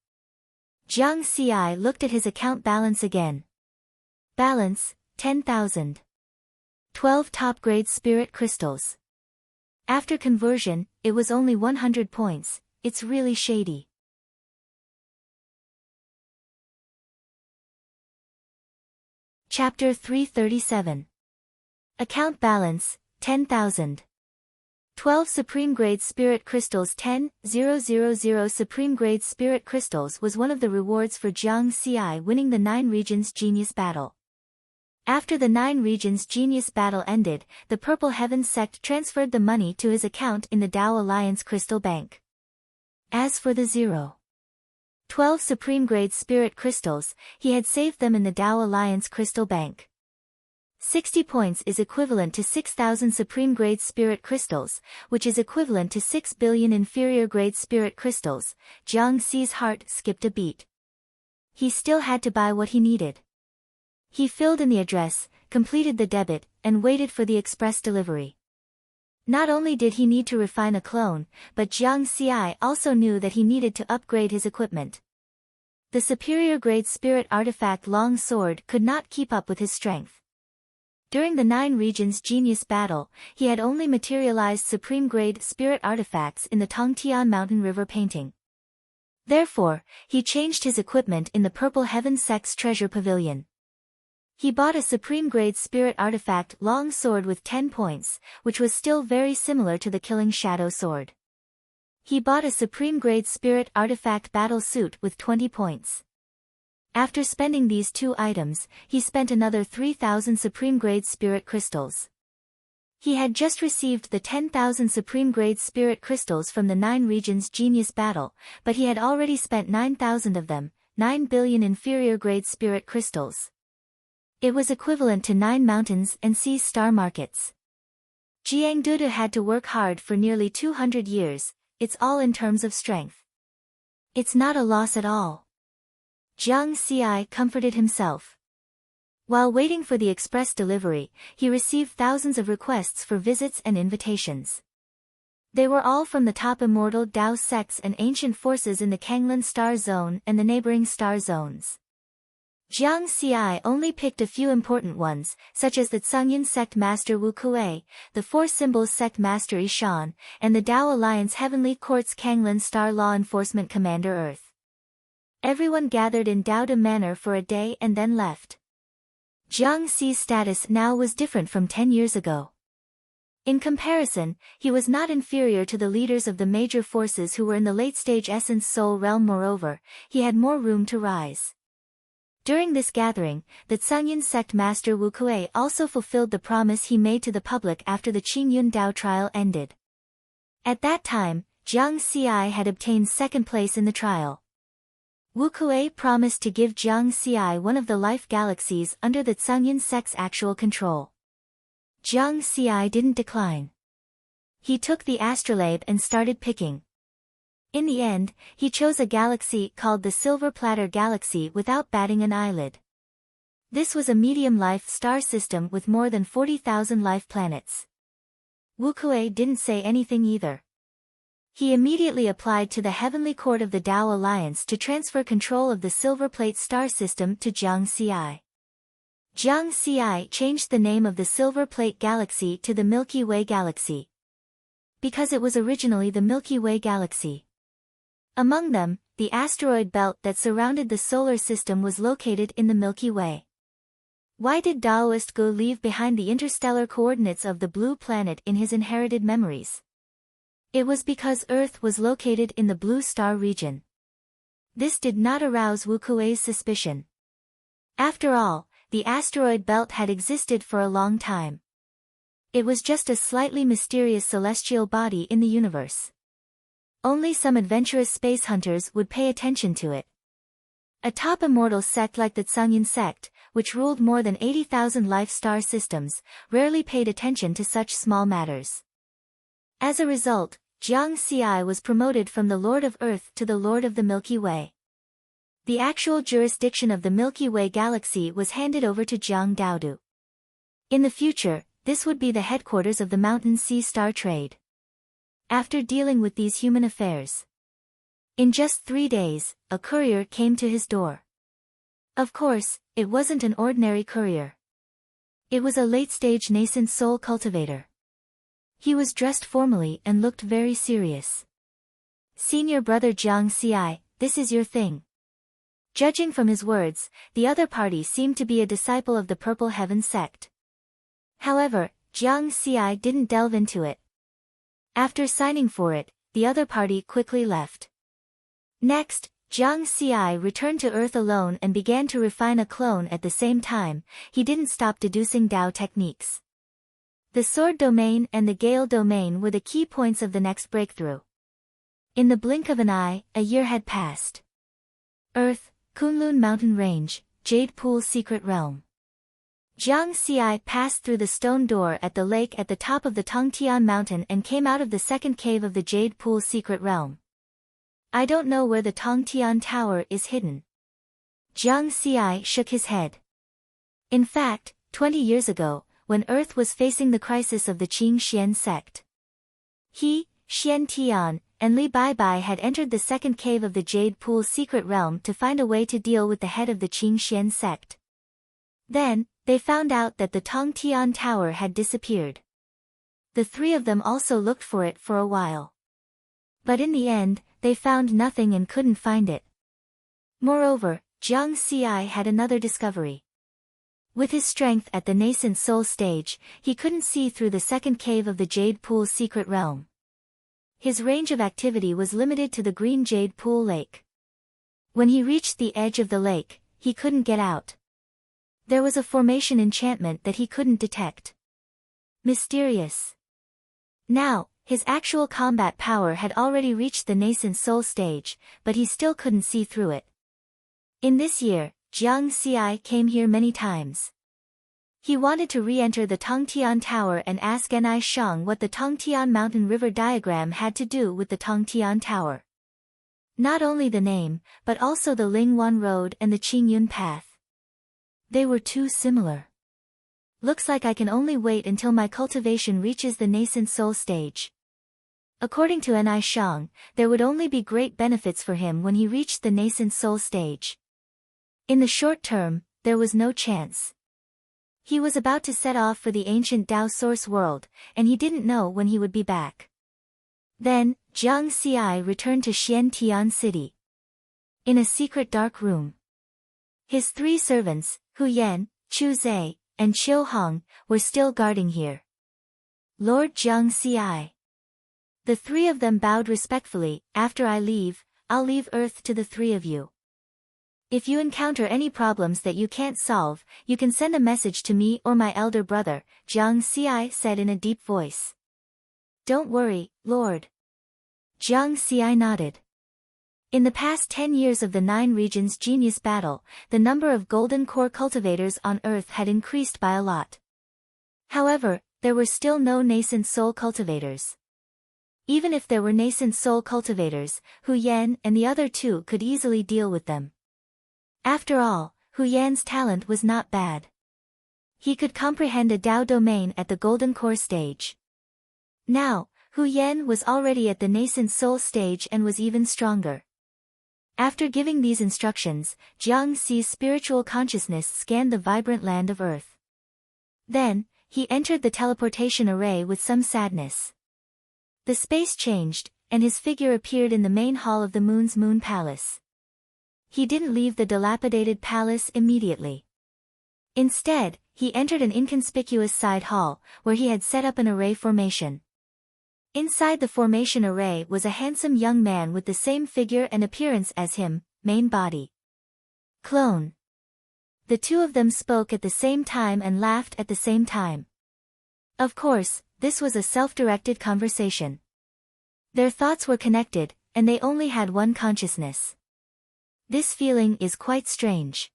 Jiang Xi looked at his account balance again. Balance, 10,000. 12 top-grade spirit crystals. After conversion, it was only 100 points. It's really shady. Chapter 337. Account balance, 10,000. 12 Supreme Grade Spirit Crystals. 10,000 Supreme Grade Spirit Crystals was one of the rewards for Jiang Xi winning the 9 Regions Genius Battle. After the 9 Regions Genius Battle ended, the Purple Heaven Sect transferred the money to his account in the Tao Alliance Crystal Bank. As for the 12 Supreme Grade Spirit Crystals, he had saved them in the Tao Alliance Crystal Bank. 60 points is equivalent to 6,000 Supreme Grade Spirit Crystals, which is equivalent to 6 billion Inferior Grade Spirit Crystals. Jiang Xi's heart skipped a beat. He still had to buy what he needed. He filled in the address, completed the debit, and waited for the express delivery. Not only did he need to refine a clone, but Jiang Xi also knew that he needed to upgrade his equipment. The superior grade spirit artifact Long Sword could not keep up with his strength. During the 9 Regions Genius Battle, he had only materialized supreme grade spirit artifacts in the Tongtian Mountain River painting. Therefore, he changed his equipment in the Purple Heaven Sect's treasure pavilion. He bought a supreme grade spirit artifact Long Sword with 10 points, which was still very similar to the Killing Shadow Sword. He bought a supreme grade spirit artifact battle suit with 20 points. After spending these 2 items, he spent another 3,000 Supreme Grade Spirit Crystals. He had just received the 10,000 Supreme Grade Spirit Crystals from the 9 Regions Genius Battle, but he had already spent 9,000 of them, 9 billion Inferior Grade Spirit Crystals. It was equivalent to 9 mountains and seas star markets. Jiang Dudu had to work hard for nearly 200 years, it's all in terms of strength. It's not a loss at all. Jiang Xi comforted himself. While waiting for the express delivery, he received thousands of requests for visits and invitations. They were all from the top immortal Dao sects and ancient forces in the Kanglan star zone and the neighboring star zones. Jiang Xi only picked a few important ones, such as the Tsungyun sect master Wu Kuei, the Four Symbols sect master Ishan, and the Dao Alliance Heavenly Court's Kanglan star law enforcement commander Earth. Everyone gathered in Daoda Manor for a day and then left. Jiang Xi's status now was different from 10 years ago. In comparison, he was not inferior to the leaders of the major forces who were in the late-stage Essence Soul realm. Moreover, he had more room to rise. During this gathering, the Tsungyun sect master Wu Kuei also fulfilled the promise he made to the public after the Qingyun Dao trial ended. At that time, Jiang Xi had obtained second place in the trial. Wu Kuei promised to give Jiang Xi one of the life galaxies under the Tsungyun sect's actual control. Jiang Xi didn't decline. He took the astrolabe and started picking. In the end, he chose a galaxy called the Silver Platter Galaxy without batting an eyelid. This was a medium-life star system with more than 40,000 life planets. Wu Kuei didn't say anything either. He immediately applied to the Heavenly Court of the Dao Alliance to transfer control of the Silver Plate star system to Jiang Xi. Jiang Xi changed the name of the Silver Plate Galaxy to the Milky Way Galaxy, because it was originally the Milky Way Galaxy. Among them, the asteroid belt that surrounded the solar system was located in the Milky Way. Why did Daoist Gu leave behind the interstellar coordinates of the blue planet in his inherited memories? It was because Earth was located in the blue star region. This did not arouse Wu Kuei's suspicion. After all, the asteroid belt had existed for a long time. It was just a slightly mysterious celestial body in the universe. Only some adventurous space hunters would pay attention to it. A top immortal sect like the Tsungyun sect, which ruled more than 80,000 life star systems, rarely paid attention to such small matters. As a result, Jiang Xi was promoted from the Lord of Earth to the Lord of the Milky Way. The actual jurisdiction of the Milky Way galaxy was handed over to Jiang Daodu. In the future, this would be the headquarters of the Mountain Sea Star Trade. After dealing with these human affairs, in just 3 days, a courier came to his door. Of course, it wasn't an ordinary courier. It was a late-stage nascent soul cultivator. He was dressed formally and looked very serious. Senior brother Jiang Xi, this is your thing. Judging from his words, the other party seemed to be a disciple of the Purple Heaven sect. However, Jiang Xi didn't delve into it. After signing for it, the other party quickly left. Next, Jiang Xi returned to Earth alone and began to refine a clone at the same time. He didn't stop deducing Dao techniques. The Sword Domain and the Gale Domain were the key points of the next breakthrough. In the blink of an eye, a year had passed. Earth, Kunlun Mountain Range, Jade Pool Secret Realm. Jiang Xi passed through the stone door at the lake at the top of the Tongtian Mountain and came out of the second cave of the Jade Pool Secret Realm. I don't know where the Tongtian Tower is hidden. Jiang Xi shook his head. In fact, 20 years ago, when Earth was facing the crisis of the Qing Xian sect, he, Xian Tian, and Li Baibai had entered the second cave of the Jade Pool Secret Realm to find a way to deal with the head of the Qing Xian sect. Then, they found out that the Tongtian Tower had disappeared. The three of them also looked for it for a while. But in the end, they found nothing and couldn't find it. Moreover, Jiang Xi had another discovery. With his strength at the nascent soul stage, he couldn't see through the second cave of the Jade Pool Secret Realm. His range of activity was limited to the green Jade Pool Lake. When he reached the edge of the lake, he couldn't get out. There was a formation enchantment that he couldn't detect. Mysterious. Now, his actual combat power had already reached the nascent soul stage, but he still couldn't see through it. In this year, Jiang Xi came here many times. He wanted to re-enter the Tongtian Tower and ask Ni Shang what the Tongtian Mountain River diagram had to do with the Tongtian Tower. Not only the name, but also the Lingwan Road and the Qingyun Path. They were too similar. Looks like I can only wait until my cultivation reaches the nascent soul stage. According to Ni Shang, there would only be great benefits for him when he reached the nascent soul stage. In the short term, there was no chance. He was about to set off for the ancient Tao source world, and he didn't know when he would be back. Then, Jiang Xi returned to Xiantian City. In a secret dark room. His 3 servants, Hu Yan, Chu Zai, and Qiu Hong, were still guarding here. Lord Jiang Xi. The 3 of them bowed respectfully. After I leave, I'll leave Earth to the 3 of you. If you encounter any problems that you can't solve, you can send a message to me or my elder brother, Jiang Xi said in a deep voice. Don't worry, Lord. Jiang Xi nodded. In the past 10 years of the 9 regions genius battle, the number of golden core cultivators on Earth had increased by a lot. However, there were still no nascent soul cultivators. Even if there were nascent soul cultivators, Hu Yan and the other 2 could easily deal with them. After all, Hu Yan's talent was not bad. He could comprehend a Dao domain at the golden core stage. Now, Hu Yan was already at the nascent soul stage and was even stronger. After giving these instructions, Jiang Xi's spiritual consciousness scanned the vibrant land of Earth. Then, he entered the teleportation array with some sadness. The space changed, and his figure appeared in the main hall of the Moon's Moon Palace. He didn't leave the dilapidated palace immediately. Instead, he entered an inconspicuous side hall, where he had set up an array formation. Inside the formation array was a handsome young man with the same figure and appearance as him, main body. Clone. The 2 of them spoke at the same time and laughed at the same time. Of course, this was a self-directed conversation. Their thoughts were connected, and they only had one consciousness. This feeling is quite strange.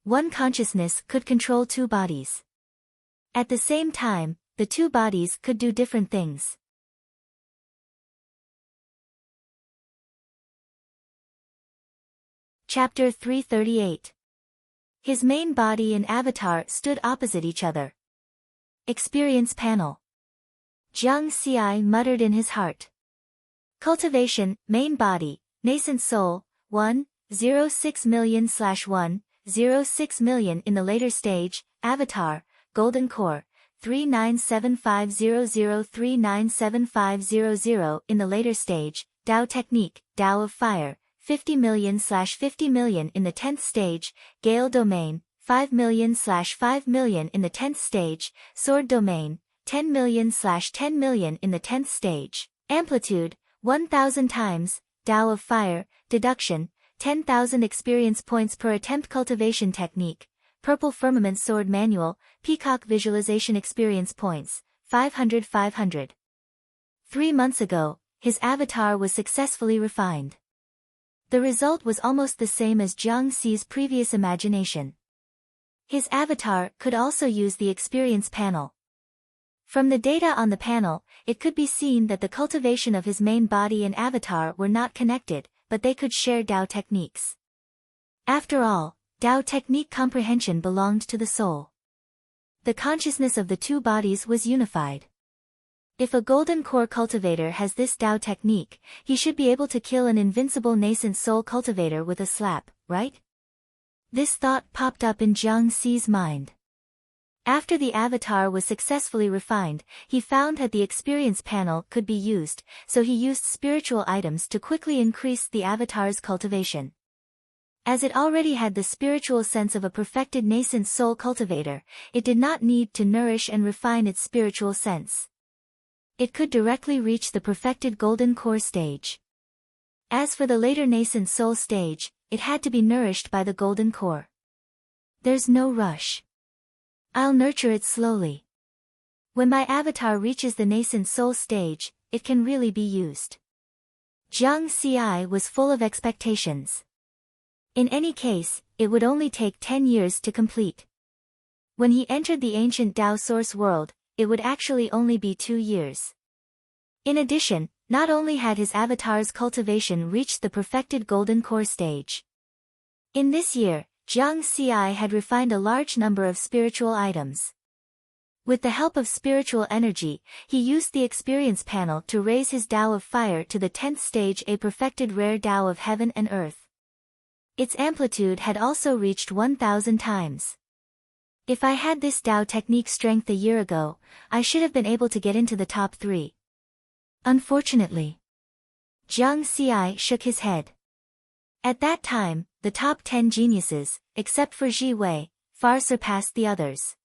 One consciousness could control 2 bodies. At the same time, the 2 bodies could do different things. Chapter 338. His main body and avatar stood opposite each other. Experience panel. Jiang Xi muttered in his heart. Cultivation, main body, nascent soul, 1.06 million/1.06 million in the later stage, avatar, golden core, 397500397500 in the later stage, Dao technique, Dao of fire, 50 million/50 million in the 10th stage, Gale domain, 5 million/5 million in the 10th stage, sword domain, 10 million/10 million in the 10th stage, amplitude, 1000 times, Dao of fire, deduction, 10,000 experience points per attempt cultivation technique, purple firmament sword manual, peacock visualization experience points, 500. 3 months ago, his avatar was successfully refined. The result was almost the same as Jiang Xi's previous imagination. His avatar could also use the experience panel. From the data on the panel, it could be seen that the cultivation of his main body and avatar were not connected, but they could share Dao techniques. After all, Dao technique comprehension belonged to the soul. The consciousness of the 2 bodies was unified. If a golden core cultivator has this Dao technique, he should be able to kill an invincible nascent soul cultivator with a slap, right? This thought popped up in Jiang Xi's mind. After the avatar was successfully refined, he found that the experience panel could be used, so he used spiritual items to quickly increase the avatar's cultivation. As it already had the spiritual sense of a perfected nascent soul cultivator, it did not need to nourish and refine its spiritual sense. It could directly reach the perfected golden core stage. As for the later nascent soul stage, it had to be nourished by the golden core. There's no rush. I'll nurture it slowly. When my avatar reaches the nascent soul stage, it can really be used. Jiang Xi was full of expectations. In any case, it would only take 10 years to complete. When he entered the ancient Tao source world, it would actually only be 2 years. In addition, not only had his avatar's cultivation reached the perfected golden core stage. In this year, Jiang Ci had refined a large number of spiritual items. With the help of spiritual energy, he used the experience panel to raise his Tao of Fire to the 10th stage, a perfected rare Tao of Heaven and Earth. Its amplitude had also reached 1,000 times. If I had this Tao technique strength a year ago, I should have been able to get into the top 3. Unfortunately. Jiang Ci shook his head. At that time, the top 10 geniuses, except for Ji Wei, far surpassed the others.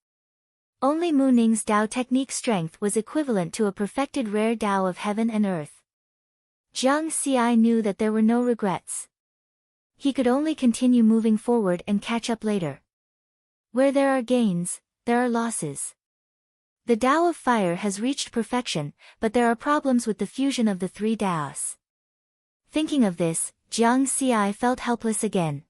Only Mu Ning's Tao technique strength was equivalent to a perfected rare Tao of Heaven and Earth. Jiang Ci knew that there were no regrets. He could only continue moving forward and catch up later. Where there are gains, there are losses. The Tao of Fire has reached perfection, but there are problems with the fusion of the 3 Taos. Thinking of this, Jiang Ci felt helpless again.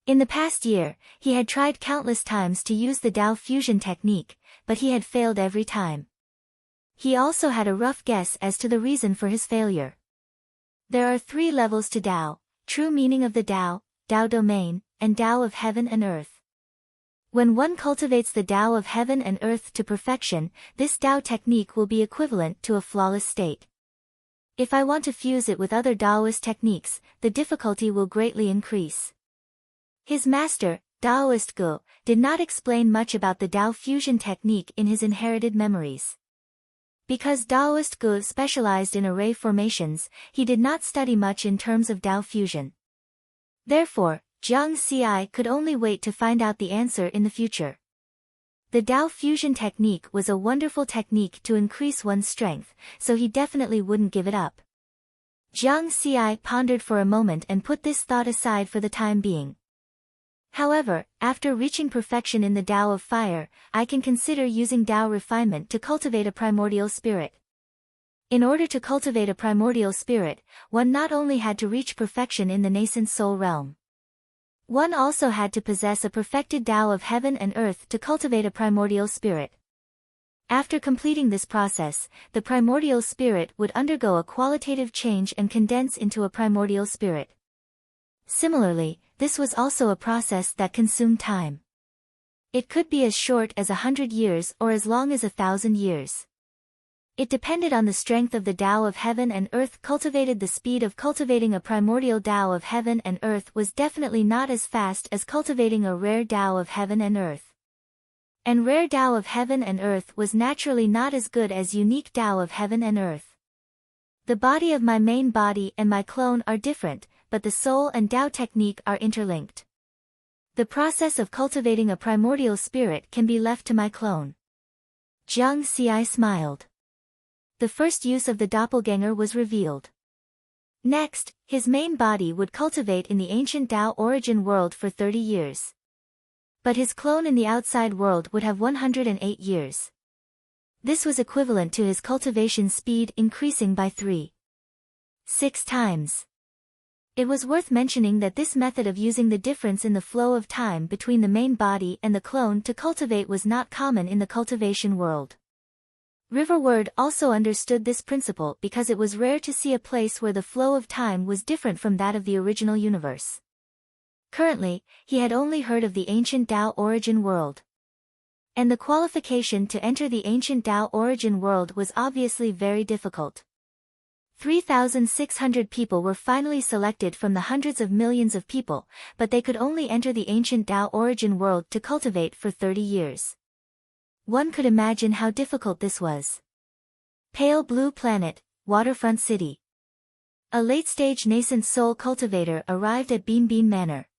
In the past year, he had tried countless times to use the Tao fusion technique, but he had failed every time. He also had a rough guess as to the reason for his failure. There are 3 levels to Tao: true meaning of the Tao, Tao domain, and Tao of Heaven and Earth. When one cultivates the Tao of Heaven and Earth to perfection, this Tao technique will be equivalent to a flawless state. If I want to fuse it with other Taoist techniques, the difficulty will greatly increase. His master, Taoist Gu, did not explain much about the Tao fusion technique in his inherited memories. Because Taoist Gu specialized in array formations, he did not study much in terms of Tao fusion. Therefore, Jiang Ci could only wait to find out the answer in the future. The Tao fusion technique was a wonderful technique to increase one's strength, so he definitely wouldn't give it up. Jiang Ci pondered for a moment and put this thought aside for the time being. However, after reaching perfection in the Tao of Fire, I can consider using Tao refinement to cultivate a primordial spirit. In order to cultivate a primordial spirit, one not only had to reach perfection in the nascent soul realm. One also had to possess a perfected Tao of Heaven and Earth to cultivate a primordial spirit. After completing this process, the primordial spirit would undergo a qualitative change and condense into a primordial spirit. Similarly, this was also a process that consumed time. It could be as short as 100 years or as long as 1,000 years. It depended on the strength of the Tao of Heaven and Earth cultivated. The speed of cultivating a primordial Tao of Heaven and Earth was definitely not as fast as cultivating a rare Tao of Heaven and Earth. And rare Tao of Heaven and Earth was naturally not as good as unique Tao of Heaven and Earth. The body of my main body and my clone are different, but the soul and Tao technique are interlinked. The process of cultivating a primordial spirit can be left to my clone. Jiang Ci smiled. The first use of the doppelganger was revealed. Next, his main body would cultivate in the ancient Tao origin world for 30 years. But his clone in the outside world would have 108 years. This was equivalent to his cultivation speed increasing by 3.6 times. It was worth mentioning that this method of using the difference in the flow of time between the main body and the clone to cultivate was not common in the cultivation world. Riverward also understood this principle because it was rare to see a place where the flow of time was different from that of the original universe. Currently, he had only heard of the ancient Tao origin world. And the qualification to enter the ancient Tao origin world was obviously very difficult. 3,600 people were finally selected from the hundreds of millions of people, but they could only enter the ancient Tao origin world to cultivate for 30 years. One could imagine how difficult this was. Pale Blue Planet, Waterfront City. A late-stage nascent soul cultivator arrived at Bean Bean Manor.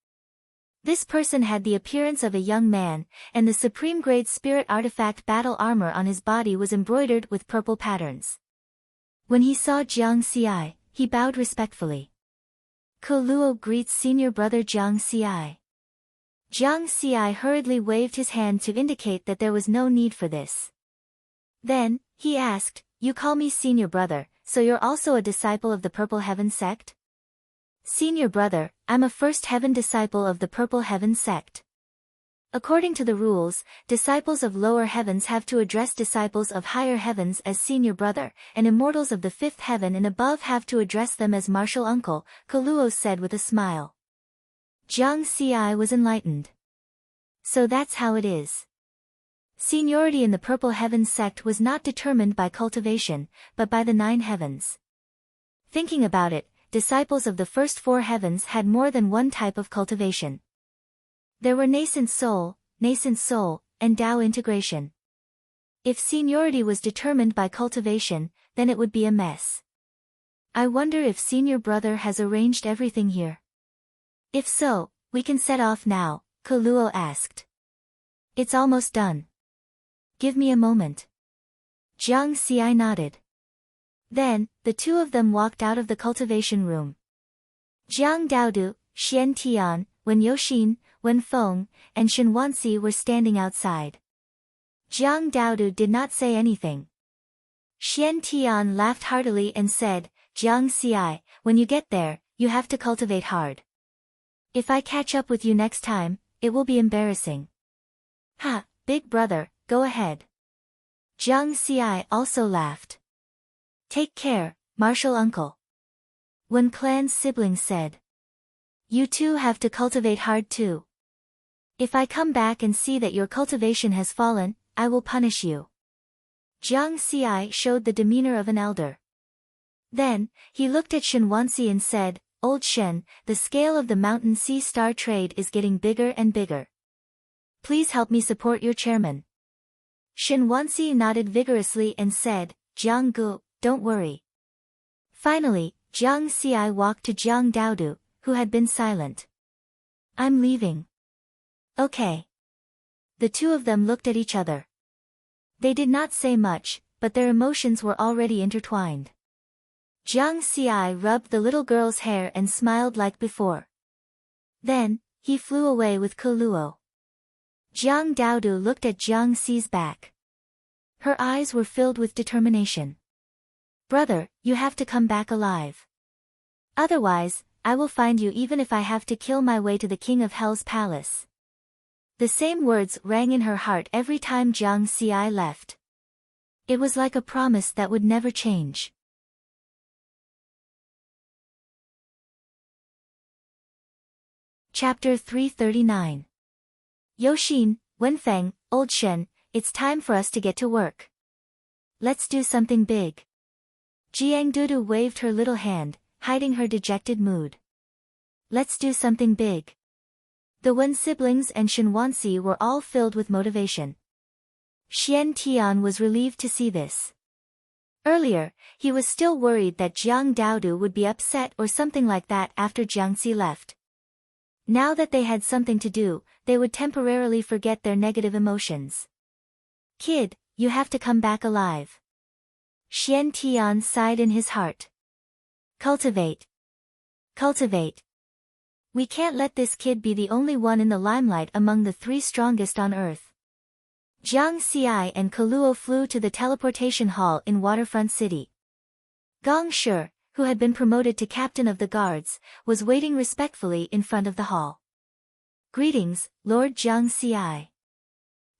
This person had the appearance of a young man, and the supreme-grade spirit artifact battle armor on his body was embroidered with purple patterns. When he saw Jiang Ci, he bowed respectfully. Ke Luo greets senior brother Jiang Ci. Jiang Ci hurriedly waved his hand to indicate that there was no need for this. Then, he asked, "You call me senior brother, so you're also a disciple of the Purple Heaven sect?" "Senior brother, I'm a first heaven disciple of the Purple Heaven sect." According to the rules, disciples of lower heavens have to address disciples of higher heavens as senior brother, and immortals of the fifth heaven and above have to address them as martial uncle, Kaluo said with a smile. Jiang Ci was enlightened. So that's how it is. Seniority in the Purple Heavens sect was not determined by cultivation, but by the 9 heavens. Thinking about it, disciples of the first 4 heavens had more than one type of cultivation. There were nascent soul, and Tao integration. If seniority was determined by cultivation, then it would be a mess. I wonder if senior brother has arranged everything here. If so, we can set off now, Kaluo asked. It's almost done. Give me a moment. Jiang Ci nodded. Then, the 2 of them walked out of the cultivation room. Jiang Daodu, Xian Tian, Wen Youxin, Wen Feng, and Shen Wanxi were standing outside. Jiang Daodu did not say anything. Xian Tian laughed heartily and said, Jiang Ci, when you get there, you have to cultivate hard. If I catch up with you next time, it will be embarrassing. Ha, big brother, go ahead. Jiang Ci also laughed. Take care, martial uncle. Wen Clan's siblings said. You two have to cultivate hard too. If I come back and see that your cultivation has fallen, I will punish you. Jiang Ci showed the demeanor of an elder. Then, he looked at Shen Wanxi and said, Old Shen, the scale of the Mountain Sea Star trade is getting bigger and bigger. Please help me support your chairman. Shen Wanxi nodded vigorously and said, Jiang Gu, don't worry. Finally, Jiang Ci walked to Jiang Daodu, who had been silent. I'm leaving. Okay. The 2 of them looked at each other. They did not say much, but their emotions were already intertwined. Jiang Ci rubbed the little girl's hair and smiled like before. Then, he flew away with Kaluo. Jiang Daodu looked at Jiang Ci's back. Her eyes were filled with determination. Brother, you have to come back alive. Otherwise, I will find you even if I have to kill my way to the King of Hell's palace. The same words rang in her heart every time Jiang Ci left. It was like a promise that would never change. Chapter 339. Youxin, Wenfeng, Old Shen, it's time for us to get to work. Let's do something big. Jiang Dudu waved her little hand, hiding her dejected mood. Let's do something big. The Wen siblings and Shen Wanxi were all filled with motivation. Xian Tian was relieved to see this. Earlier, he was still worried that Jiang Daodu would be upset or something like that after Jiang Ci left. Now that they had something to do, they would temporarily forget their negative emotions. Kid, you have to come back alive. Xian Tian sighed in his heart. Cultivate. Cultivate. We can't let this kid be the only one in the limelight among the 3 strongest on Earth. Jiang Ci and Kaluo flew to the teleportation hall in Waterfront City. Gong Shi, who had been promoted to captain of the guards, was waiting respectfully in front of the hall. Greetings, Lord Jiang Ci.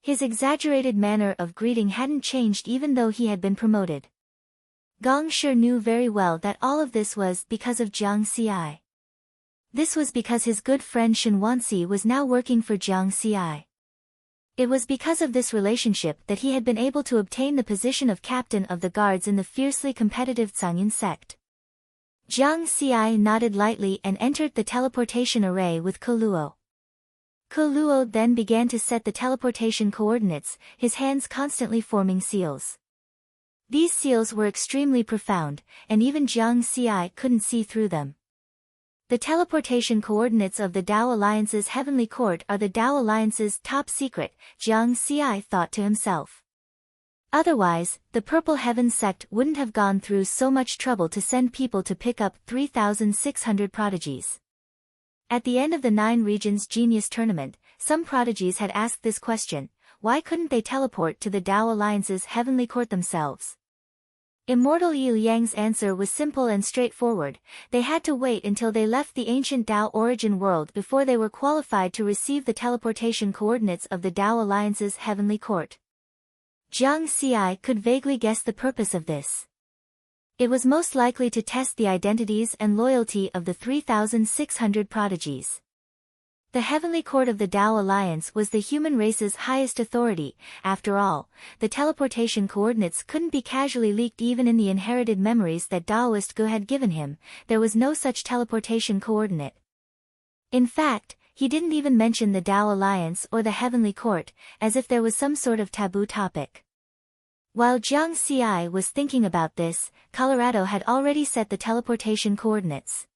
His exaggerated manner of greeting hadn't changed even though he had been promoted. Gong Shi knew very well that all of this was because of Jiang Ci. This was because his good friend Shen Wanxi was now working for Jiang Ci. It was because of this relationship that he had been able to obtain the position of captain of the guards in the fiercely competitive Zhangyin sect. Jiang Ci nodded lightly and entered the teleportation array with Kaluo. Kaluo then began to set the teleportation coordinates, his hands constantly forming seals. These seals were extremely profound, and even Jiang Ci couldn't see through them. The teleportation coordinates of the Tao Alliance's Heavenly Court are the Tao Alliance's top secret, Jiang Ci thought to himself. Otherwise, the Purple Heaven sect wouldn't have gone through so much trouble to send people to pick up 3,600 prodigies. At the end of the 9 Regions Genius Tournament, some prodigies had asked this question: why couldn't they teleport to the Tao Alliance's Heavenly Court themselves? Immortal Yi Liang's answer was simple and straightforward. They had to wait until they left the ancient Dao origin world before they were qualified to receive the teleportation coordinates of the Dao Alliance's heavenly court. Jiang Xi could vaguely guess the purpose of this. It was most likely to test the identities and loyalty of the 3,600 prodigies. The heavenly court of the Dao Alliance was the human race's highest authority. After all, the teleportation coordinates couldn't be casually leaked even in the inherited memories that Daoist Gu had given him. There was no such teleportation coordinate. In fact, he didn't even mention the Dao Alliance or the heavenly court, as if there was some sort of taboo topic. While Jiang Xi was thinking about this, Colorado had already set the teleportation coordinates.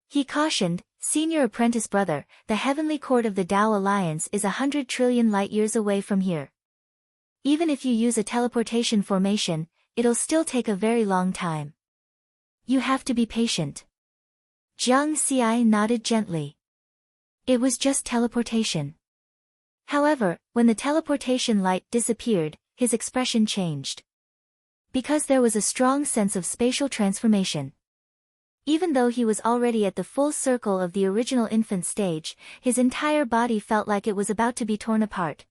He cautioned, "Senior apprentice brother, the heavenly court of the Dao Alliance is 100 trillion light-years away from here. Even if you use a teleportation formation, it'll still take a very long time. You have to be patient." Jiang Xi nodded gently. It was just teleportation. However, when the teleportation light disappeared, his expression changed. Because there was a strong sense of spatial transformation. Even though he was already at the full circle of the original infant stage, his entire body felt like it was about to be torn apart.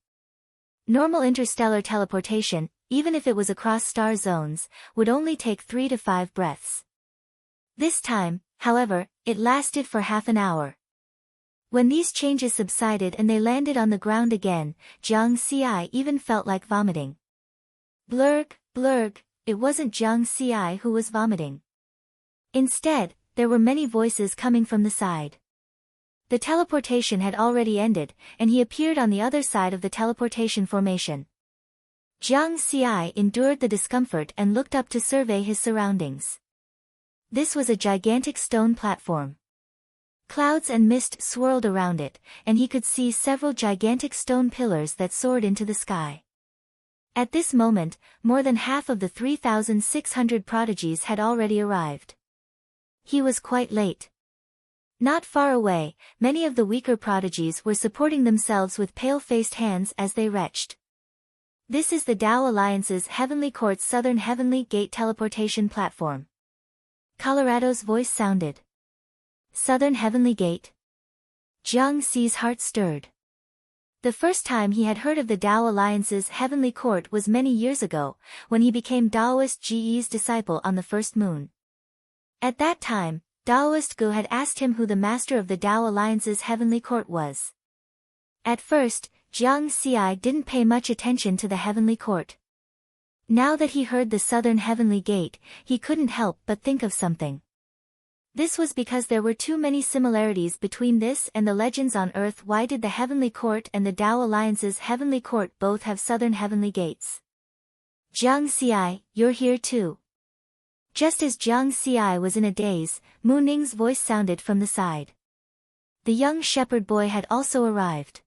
Normal interstellar teleportation, even if it was across star zones, would only take 3 to 5 breaths. This time, however, it lasted for half an hour. When these changes subsided and they landed on the ground again, Jiang Xi even felt like vomiting. Blurg, blurg, it wasn't Jiang Xi who was vomiting. Instead, there were many voices coming from the side. The teleportation had already ended, and he appeared on the other side of the teleportation formation. Jiang Xi endured the discomfort and looked up to survey his surroundings. This was a gigantic stone platform. Clouds and mist swirled around it, and he could see several gigantic stone pillars that soared into the sky. At this moment, more than half of the 3,600 prodigies had already arrived. He was quite late. Not far away, many of the weaker prodigies were supporting themselves with pale-faced hands as they retched. This is the Dao Alliance's Heavenly Court's Southern Heavenly Gate teleportation platform. Colorado's voice sounded. Southern Heavenly Gate? Jiang Xi's heart stirred. The first time he had heard of the Dao Alliance's Heavenly Court was many years ago, when he became Daoist Ge's disciple on the first moon. At that time, Daoist Gu had asked him who the master of the Dao Alliance's Heavenly Court was. At first, Jiang Xi didn't pay much attention to the Heavenly Court. Now that he heard the Southern Heavenly Gate, he couldn't help but think of something. This was because there were too many similarities between this and the legends on Earth. Why did the Heavenly Court and the Dao Alliance's Heavenly Court both have Southern Heavenly Gates? Jiang Xi, you're here too. Just as Jiang Xi was in a daze, Mu Ning's voice sounded from the side. The young shepherd boy had also arrived.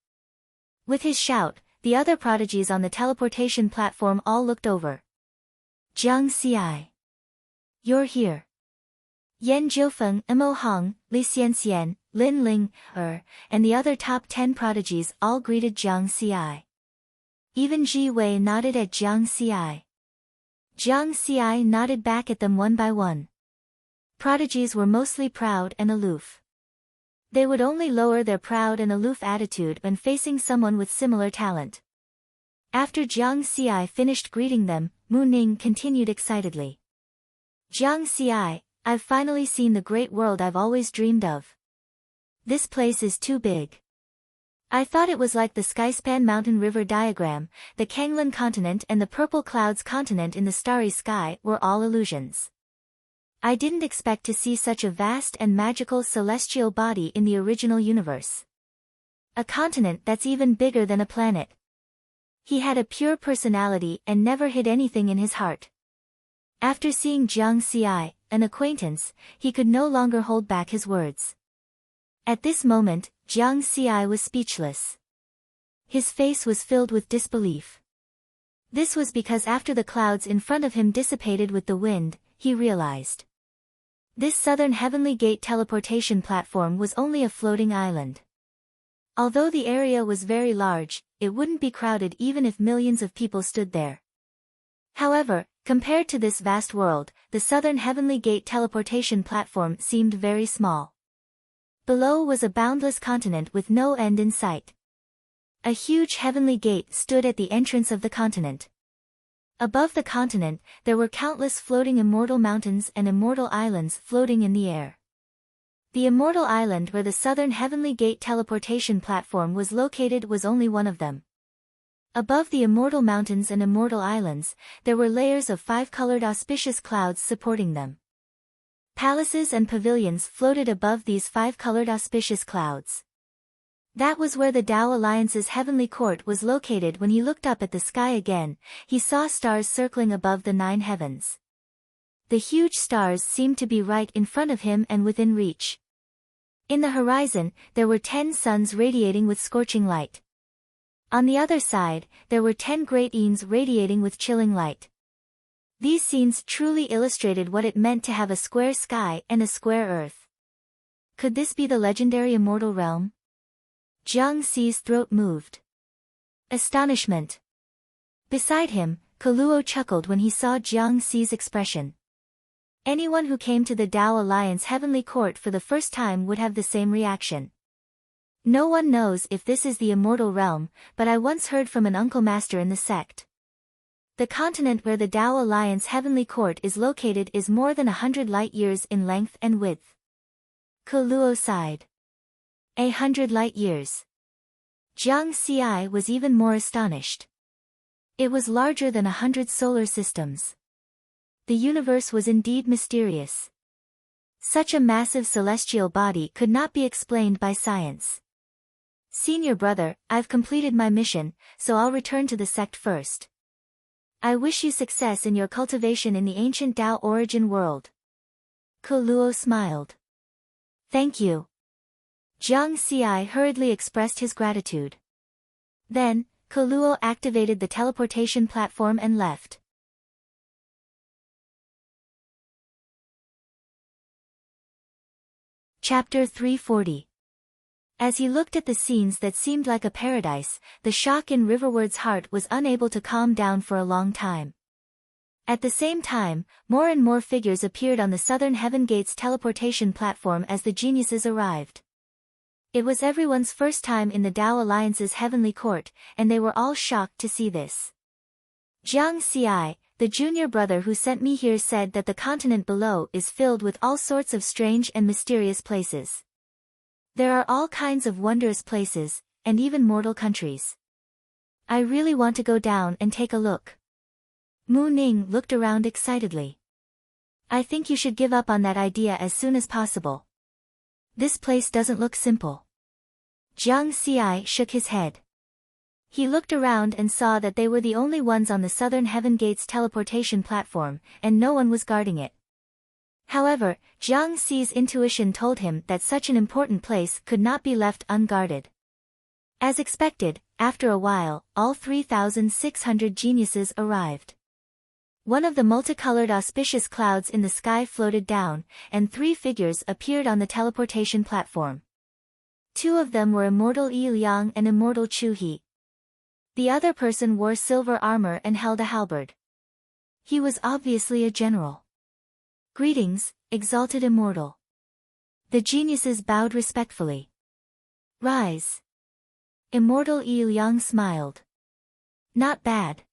With his shout, the other prodigies on the teleportation platform all looked over. Jiang Xi. You're here. Yan Jiufeng, Mo Hong, Li Xianxian, Lin Ling, and the other top 10 prodigies all greeted Jiang Xi. Even Ji Wei nodded at Jiang Xi. Jiang Xi nodded back at them one by one. Prodigies were mostly proud and aloof. They would only lower their proud and aloof attitude when facing someone with similar talent. After Jiang Xi finished greeting them, Mu Ning continued excitedly. Jiang Xi, I've finally seen the great world I've always dreamed of. This place is too big. I thought it was like the Skyspan Mountain River diagram. The Kanglan continent and the Purple Clouds continent in the starry sky were all illusions. I didn't expect to see such a vast and magical celestial body in the original universe. A continent that's even bigger than a planet. He had a pure personality and never hid anything in his heart. After seeing Jiang Xi, an acquaintance, he could no longer hold back his words. At this moment, Jiang Xi was speechless. His face was filled with disbelief. This was because after the clouds in front of him dissipated with the wind, he realized. This Southern Heavenly Gate teleportation platform was only a floating island. Although the area was very large, it wouldn't be crowded even if millions of people stood there. However, Compared to this vast world, the southern Heavenly Gate teleportation platform seemed very small. Below was a boundless continent with no end in sight. A huge Heavenly Gate stood at the entrance of the continent. Above the continent, there were countless floating immortal mountains and immortal islands floating in the air. The immortal island where the southern Heavenly Gate teleportation platform was located was only one of them. Above the immortal mountains and immortal islands, there were layers of 5-colored auspicious clouds supporting them. Palaces and pavilions floated above these 5-colored auspicious clouds. That was where the Tao Alliance's heavenly court was located. When he looked up at the sky again, he saw stars circling above the 9 heavens. The huge stars seemed to be right in front of him and within reach. In the horizon, there were 10 suns radiating with scorching light. On the other side, there were 10 great eons radiating with chilling light. These scenes truly illustrated what it meant to have a square sky and a square earth. Could this be the legendary immortal realm? Jiang Xi's throat moved. Astonishment. Beside him, Kaluo chuckled when he saw Jiang Xi's expression. Anyone who came to the Tao Alliance Heavenly Court for the first time would have the same reaction. No one knows if this is the immortal realm, but I once heard from an uncle master in the sect. The continent where the Tao Alliance Heavenly Court is located is more than 100 light-years in length and width. Kaluo sighed. 100 light-years. Jiang Xi was even more astonished. It was larger than 100 solar systems. The universe was indeed mysterious. Such a massive celestial body could not be explained by science. Senior brother, I've completed my mission, so I'll return to the sect first. I wish you success in your cultivation in the ancient Tao origin world. Kaluo smiled. Thank you. Jiang Xi hurriedly expressed his gratitude. Then, Kaluo activated the teleportation platform and left. Chapter 340. As he looked at the scenes that seemed like a paradise, the shock in Riverward's heart was unable to calm down for a long time. At the same time, more and more figures appeared on the Southern Heaven Gate's teleportation platform as the geniuses arrived. It was everyone's first time in the Tao Alliance's heavenly court, and they were all shocked to see this. Jiang Xi, the junior brother who sent me here, said that the continent below is filled with all sorts of strange and mysterious places. There are all kinds of wondrous places, and even mortal countries. I really want to go down and take a look. Mu Ning looked around excitedly. I think you should give up on that idea as soon as possible. This place doesn't look simple. Jiang Xi shook his head. He looked around and saw that they were the only ones on the Southern Heaven Gate's teleportation platform, and no one was guarding it. However, Jiang Xi's intuition told him that such an important place could not be left unguarded. As expected, after a while, all 3,600 geniuses arrived. One of the multicolored auspicious clouds in the sky floated down, and 3 figures appeared on the teleportation platform. 2 of them were Immortal Yi Liang and Immortal Chu He. The other person wore silver armor and held a halberd. He was obviously a general. Greetings, exalted immortal. The geniuses bowed respectfully. Rise. Immortal Yi Liang smiled. Not bad.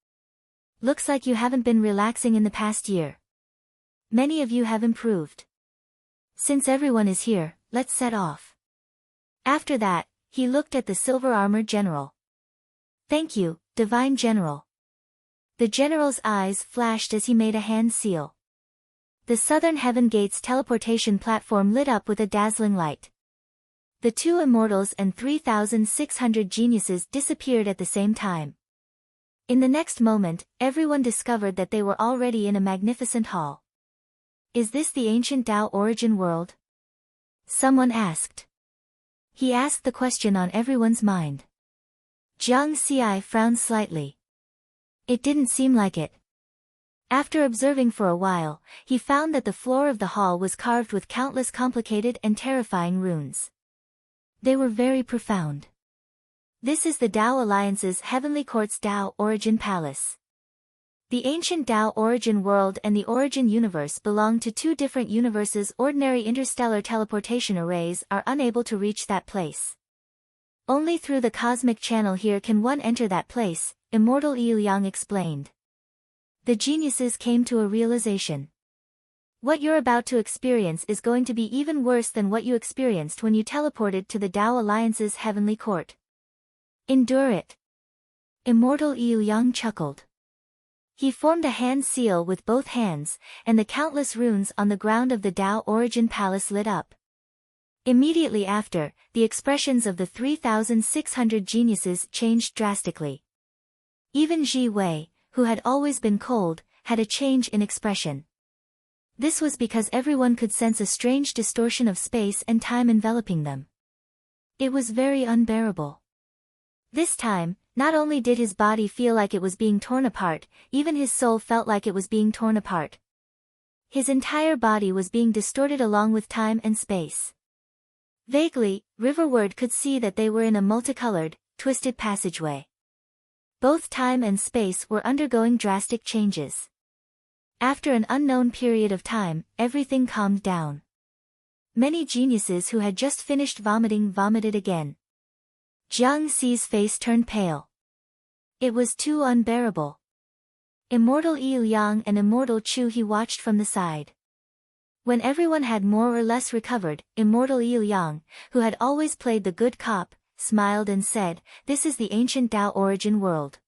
Looks like you haven't been relaxing in the past year. Many of you have improved. Since everyone is here, let's set off. After that, he looked at the silver-armored general. Thank you, Divine General. The general's eyes flashed as he made a hand seal. The Southern Heaven Gate's teleportation platform lit up with a dazzling light. The 2 immortals and 3,600 geniuses disappeared at the same time. In the next moment, everyone discovered that they were already in a magnificent hall. Is this the ancient Tao origin world? Someone asked. He asked the question on everyone's mind. Jiang Xi frowned slightly. It didn't seem like it. After observing for a while, he found that the floor of the hall was carved with countless complicated and terrifying runes. They were very profound. This is the Tao Alliance's Heavenly Court's Tao Origin Palace. The ancient Tao origin world and the origin universe belong to two different universes. Ordinary interstellar teleportation arrays are unable to reach that place. Only through the cosmic channel here can one enter that place, Immortal Il-yang explained. The geniuses came to a realization. What you're about to experience is going to be even worse than what you experienced when you teleported to the Tao Alliance's heavenly court. Endure it. Immortal Il-yang chuckled. He formed a hand seal with both hands, and the countless runes on the ground of the Tao Origin Palace lit up. Immediately after, the expressions of the 3,600 geniuses changed drastically. Even Ji Wei, who had always been cold, had a change in expression. This was because everyone could sense a strange distortion of space and time enveloping them. It was very unbearable. This time, not only did his body feel like it was being torn apart, even his soul felt like it was being torn apart. His entire body was being distorted along with time and space. Vaguely, Riverward could see that they were in a multicolored, twisted passageway. Both time and space were undergoing drastic changes. After an unknown period of time, everything calmed down. Many geniuses who had just finished vomiting vomited again. Jiang Xi's face turned pale. It was too unbearable. Immortal Il-yang and Immortal Chu he watched from the side. When everyone had more or less recovered, Immortal Il-yang, who had always played the good cop, smiled and said, "This is the ancient Tao origin world."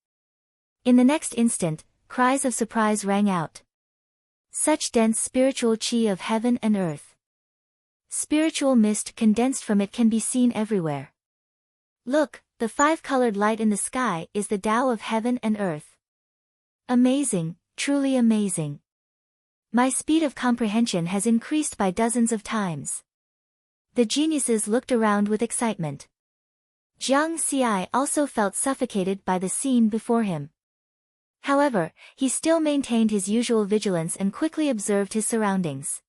In the next instant, cries of surprise rang out. Such dense spiritual chi of heaven and earth. Spiritual mist condensed from it can be seen everywhere. Look, the five-colored light in the sky is the Tao of heaven and earth. Amazing, truly amazing. My speed of comprehension has increased by dozens of times. The geniuses looked around with excitement. Jiang Xi also felt suffocated by the scene before him. However, he still maintained his usual vigilance and quickly observed his surroundings.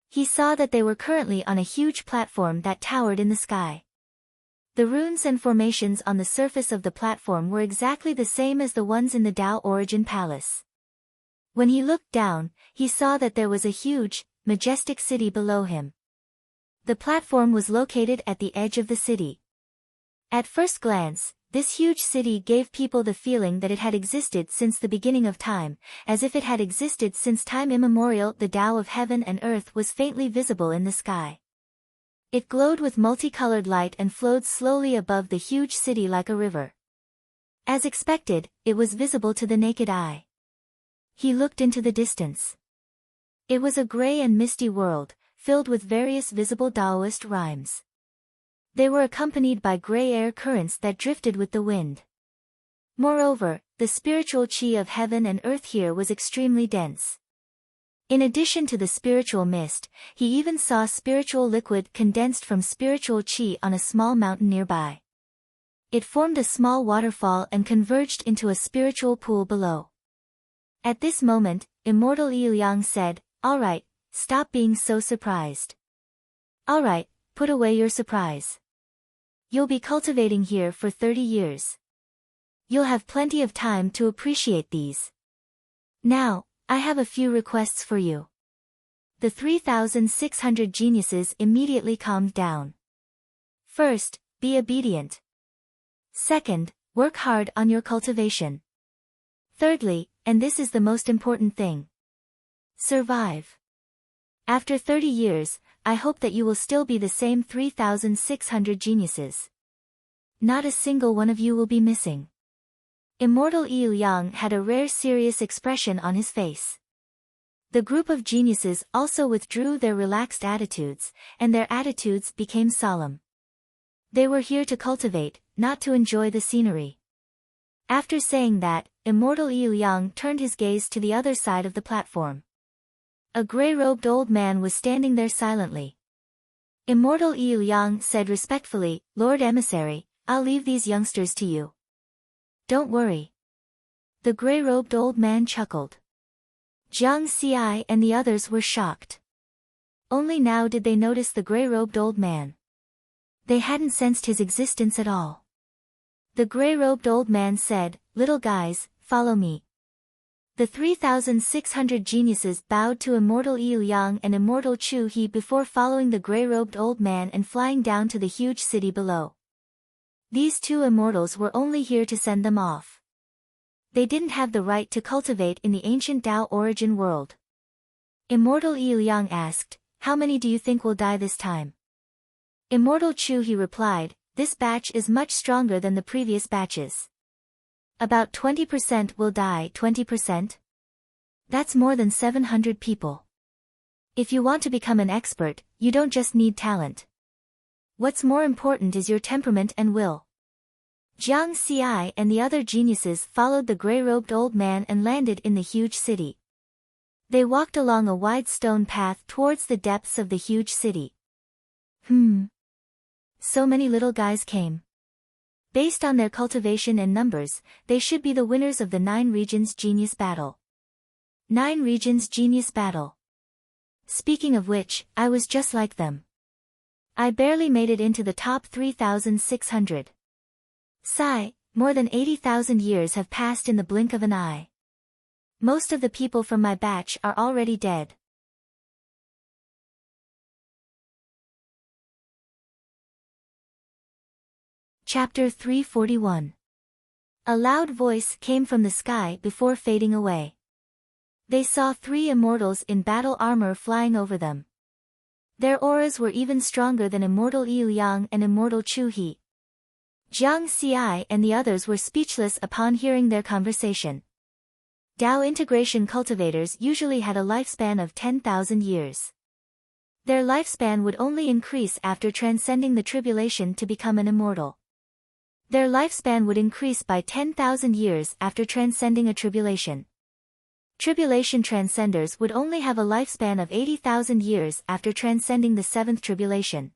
He saw that they were currently on a huge platform that towered in the sky. The runes and formations on the surface of the platform were exactly the same as the ones in the Tao Origin Palace. When he looked down, he saw that there was a huge, majestic city below him. The platform was located at the edge of the city. At first glance, this huge city gave people the feeling that it had existed since the beginning of time, as if it had existed since time immemorial. The Tao of heaven and earth was faintly visible in the sky. It glowed with multicolored light and flowed slowly above the huge city like a river. As expected, it was visible to the naked eye. He looked into the distance. It was a gray and misty world, filled with various visible Taoist rhymes. They were accompanied by gray air currents that drifted with the wind. Moreover, the spiritual chi of heaven and earth here was extremely dense. In addition to the spiritual mist, he even saw spiritual liquid condensed from spiritual chi on a small mountain nearby. It formed a small waterfall and converged into a spiritual pool below. At this moment, Immortal Il-yang said, "All right, stop being so surprised. All right, put away your surprise. You'll be cultivating here for 30 years. You'll have plenty of time to appreciate these. Now, I have a few requests for you." The 3,600 geniuses immediately calmed down. First, be obedient. Second, work hard on your cultivation. Thirdly, and this is the most important thing, survive. After 30 years, I hope that you will still be the same 3,600 geniuses. Not a single one of you will be missing. Immortal Il-yang had a rare serious expression on his face. The group of geniuses also withdrew their relaxed attitudes, and their attitudes became solemn. They were here to cultivate, not to enjoy the scenery. After saying that, Immortal Il-yang turned his gaze to the other side of the platform. A gray-robed old man was standing there silently. Immortal Il-yang said respectfully, "Lord Emissary, I'll leave these youngsters to you. Don't worry." The gray-robed old man chuckled. Jiang Xi and the others were shocked. Only now did they notice the gray-robed old man. They hadn't sensed his existence at all. The gray-robed old man said, "Little guys, follow me." The 3,600 geniuses bowed to immortal Yu Yang and immortal Chu He before following the gray-robed old man and flying down to the huge city below. These two immortals were only here to send them off. They didn't have the right to cultivate in the ancient Tao origin world. Immortal Yu Yang asked, "How many do you think will die this time?" Immortal Chu He replied, "This batch is much stronger than the previous batches. About 20% will die." 20%? That's more than 700 people. If you want to become an expert, you don't just need talent. What's more important is your temperament and will. Jiang Xi and the other geniuses followed the gray-robed old man and landed in the huge city. They walked along a wide stone path towards the depths of the huge city. So many little guys came. Based on their cultivation and numbers, they should be the winners of the 9 Regions Genius Battle. 9 Regions Genius Battle. Speaking of which, I was just like them. I barely made it into the top 3,600. Sigh, more than 80,000 years have passed in the blink of an eye. Most of the people from my batch are already dead. Chapter 341. A loud voice came from the sky before fading away. They saw 3 immortals in battle armor flying over them. Their auras were even stronger than immortal Yu Yang and immortal Chu He. Jiang Xi and the others were speechless upon hearing their conversation. Tao integration cultivators usually had a lifespan of 10,000 years. Their lifespan would only increase after transcending the tribulation to become an immortal. Their lifespan would increase by 10,000 years after transcending a tribulation. Tribulation transcenders would only have a lifespan of 80,000 years after transcending the 7th tribulation.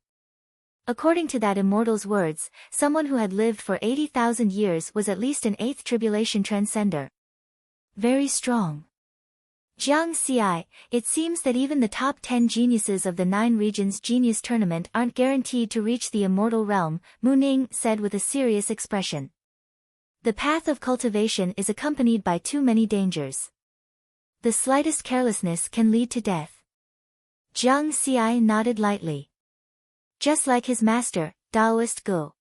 According to that immortal's words, someone who had lived for 80,000 years was at least an 8th tribulation transcender. Very strong. Jiang Xi, it seems that even the top 10 geniuses of the 9 Regions Genius Tournament aren't guaranteed to reach the immortal realm, Mu Ning said with a serious expression. The path of cultivation is accompanied by too many dangers. The slightest carelessness can lead to death. Jiang Xi nodded lightly. Just like his master, Taoist Gu.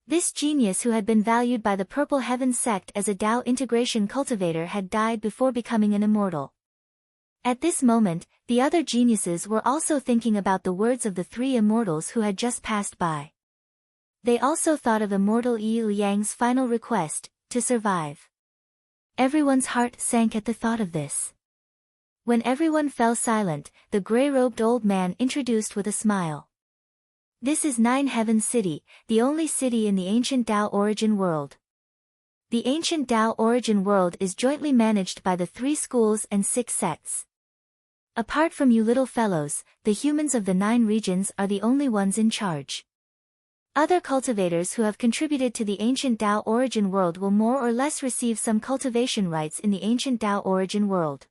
This genius who had been valued by the Purple Heaven sect as a Tao integration cultivator had died before becoming an immortal. At this moment, the other geniuses were also thinking about the words of the 3 immortals who had just passed by. They also thought of immortal Yu Yang's final request, to survive. Everyone's heart sank at the thought of this. When everyone fell silent, the gray-robed old man introduced with a smile. This is 9 Heaven City, the only city in the ancient Tao origin world. The ancient Tao origin world is jointly managed by the 3 schools and 6 sects. Apart from you little fellows, the humans of the 9 regions are the only ones in charge. Other cultivators who have contributed to the ancient Tao origin world will more or less receive some cultivation rights in the ancient Tao origin world.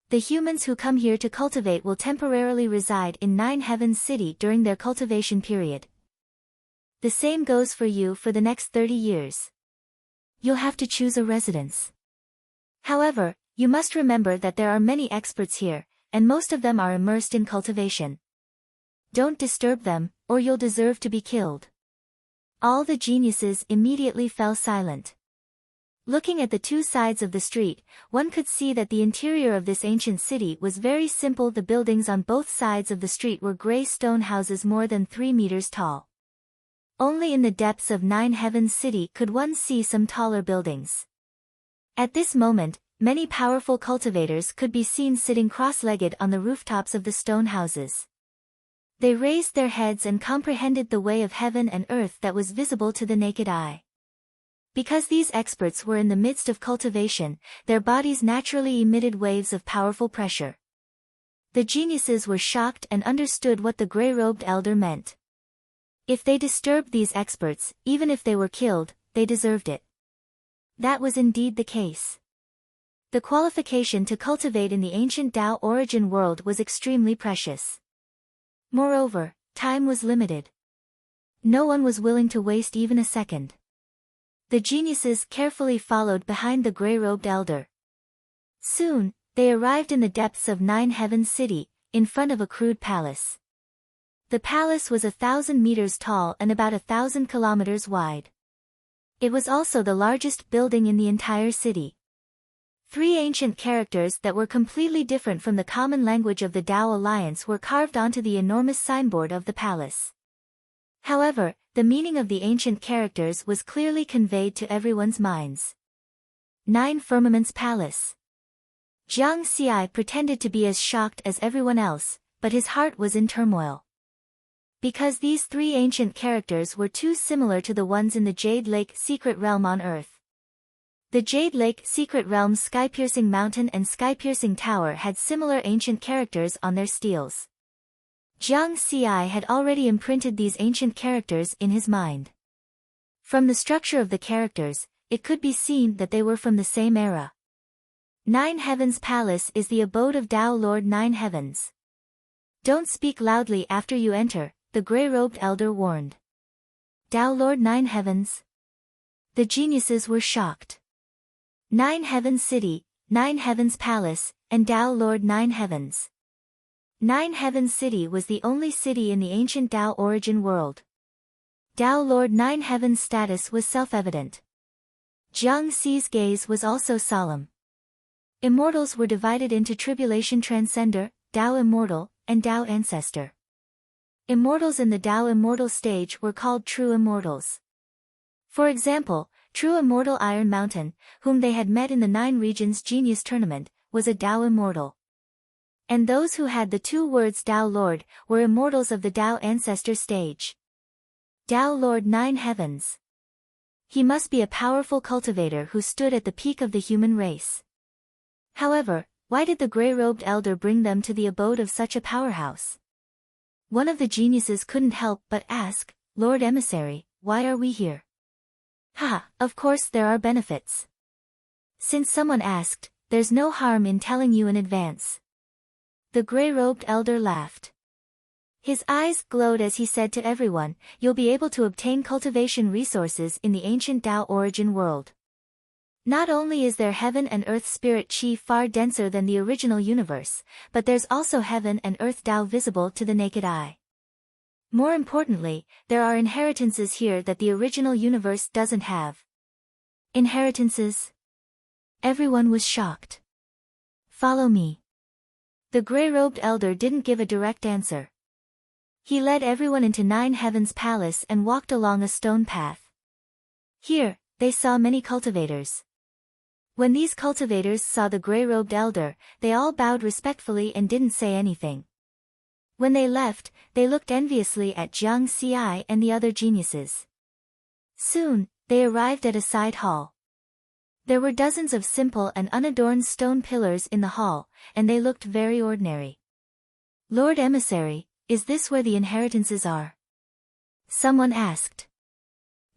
The humans who come here to cultivate will temporarily reside in 9 Heaven City during their cultivation period. The same goes for you for the next 30 years. You'll have to choose a residence. However, you must remember that there are many experts here, and most of them are immersed in cultivation. Don't disturb them, or you'll deserve to be killed. All the geniuses immediately fell silent. Looking at the 2 sides of the street, one could see that the interior of this ancient city was very simple. The buildings on both sides of the street were gray stone houses more than 3 meters tall. Only in the depths of 9 Heaven City could one see some taller buildings. At this moment, many powerful cultivators could be seen sitting cross-legged on the rooftops of the stone houses. They raised their heads and comprehended the way of heaven and earth that was visible to the naked eye. Because these experts were in the midst of cultivation, their bodies naturally emitted waves of powerful pressure. The geniuses were shocked and understood what the gray-robed elder meant. If they disturbed these experts, even if they were killed, they deserved it. That was indeed the case. The qualification to cultivate in the ancient Tao origin world was extremely precious. Moreover, time was limited. No one was willing to waste even a second. The geniuses carefully followed behind the gray-robed elder. Soon, they arrived in the depths of Nine Heavens City, in front of a crude palace. The palace was 1,000 meters tall and about 1,000 kilometers wide. It was also the largest building in the entire city. 3 ancient characters that were completely different from the common language of the Tao Alliance were carved onto the enormous signboard of the palace. However, the meaning of the ancient characters was clearly conveyed to everyone's minds. 9 Firmaments Palace. Jiang Xi pretended to be as shocked as everyone else, but his heart was in turmoil. Because these 3 ancient characters were too similar to the ones in the Jade Lake Secret Realm on Earth. The Jade Lake Secret Realm's Sky-Piercing Mountain and Sky-Piercing Tower had similar ancient characters on their steels. Jiang Xi had already imprinted these ancient characters in his mind. From the structure of the characters, it could be seen that they were from the same era. 9 Heavens Palace is the abode of Tao Lord 9 Heavens. Don't speak loudly after you enter, the gray-robed elder warned. Tao Lord 9 Heavens? The geniuses were shocked. 9 Heavens City, 9 Heavens Palace, and Tao Lord 9 Heavens. 9 Heavens City was the only city in the ancient Tao origin world. Tao Lord 9 Heavens' status was self-evident. Jiang Xi's gaze was also solemn. Immortals were divided into Tribulation Transcender, Tao Immortal, and Tao Ancestor. Immortals in the Tao Immortal stage were called True Immortals. For example, True Immortal Iron Mountain, whom they had met in the 9 Regions Genius Tournament, was a Tao Immortal. And those who had the 2 words Tao Lord were immortals of the Tao Ancestor stage. Tao Lord 9 Heavens. He must be a powerful cultivator who stood at the peak of the human race. However, why did the gray-robed elder bring them to the abode of such a powerhouse? One of the geniuses couldn't help but ask, Lord Emissary, why are we here? Of course there are benefits. Since someone asked, there's no harm in telling you in advance. The gray-robed elder laughed. His eyes glowed as he said to everyone, you'll be able to obtain cultivation resources in the ancient Tao origin world. Not only is there heaven and earth spirit chi far denser than the original universe, but there's also heaven and earth Tao visible to the naked eye. More importantly, there are inheritances here that the original universe doesn't have. Inheritances? Everyone was shocked. Follow me. The gray-robed elder didn't give a direct answer. He led everyone into 9 Heavens Palace and walked along a stone path. Here, they saw many cultivators. When these cultivators saw the gray-robed elder, they all bowed respectfully and didn't say anything. When they left, they looked enviously at Jiang Xi and the other geniuses. Soon, they arrived at a side hall. There were dozens of simple and unadorned stone pillars in the hall, and they looked very ordinary. Lord Emissary, is this where the inheritances are? Someone asked.